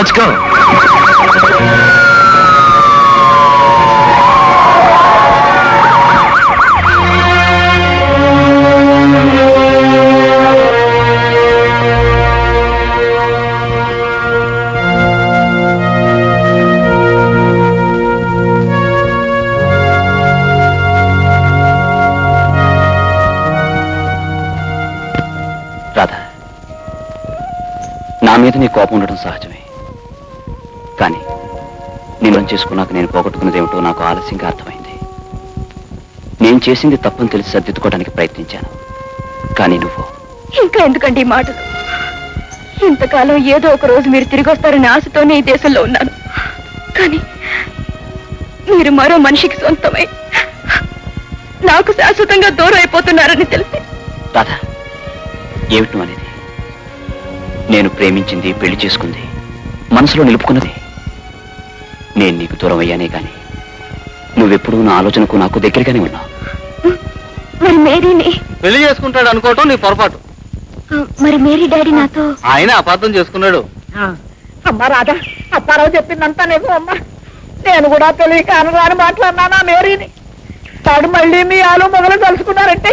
Let's go. Radha, నా మీద నీ కోపం ఉండటం సహజమే, కానీ నేను చేసుకున్నాక నేను పోగొట్టుకున్నదేమిటో నాకు ఆలస్యంగా అర్థమైంది. నేను చేసింది తప్పని తెలిసి సర్దిద్దుకోవడానికి ప్రయత్నించాను, కానీ నువ్వు ఇంకా ఎందుకండి ఈ మాటలు? ఇంతకాలం ఏదో ఒక రోజు మీరు తిరిగి వస్తారనే ఆశతోనే ఈ దేశంలో ఉన్నాను. కానీ మీరు మరో మనిషికి సొంతమై నాకు శాశ్వతంగా దూరం అయిపోతున్నారని తెలిసి. రాధా, ఏమిటి నువ్వు అనేది? నేను ప్రేమించింది, పెళ్లి చేసుకుంది, మనసులో నిలుపుకున్నది నేను నీకు దూరం అయ్యానే కానీ నువ్వెప్పుడూ నా ఆలోచనకు నాకు దగ్గరగానే ఉన్నావు. మరి మేరీని పెళ్లి చేసుకుంటాడు అనుకోవటం నీ పొరపాటు. మరి మేరీ డాడీ నాతో ఆయన అపార్థం చేసుకున్నాడు. అమ్మా రాధా, అప్పారావు చెప్పిందంతా నిజం అమ్మా. నేను కూడా తెలియక అనరాని మాట్లాడినానా మేరీని. తాడు మళ్ళీ మీ ఆలు మొదలు కలుసుకున్నారంటే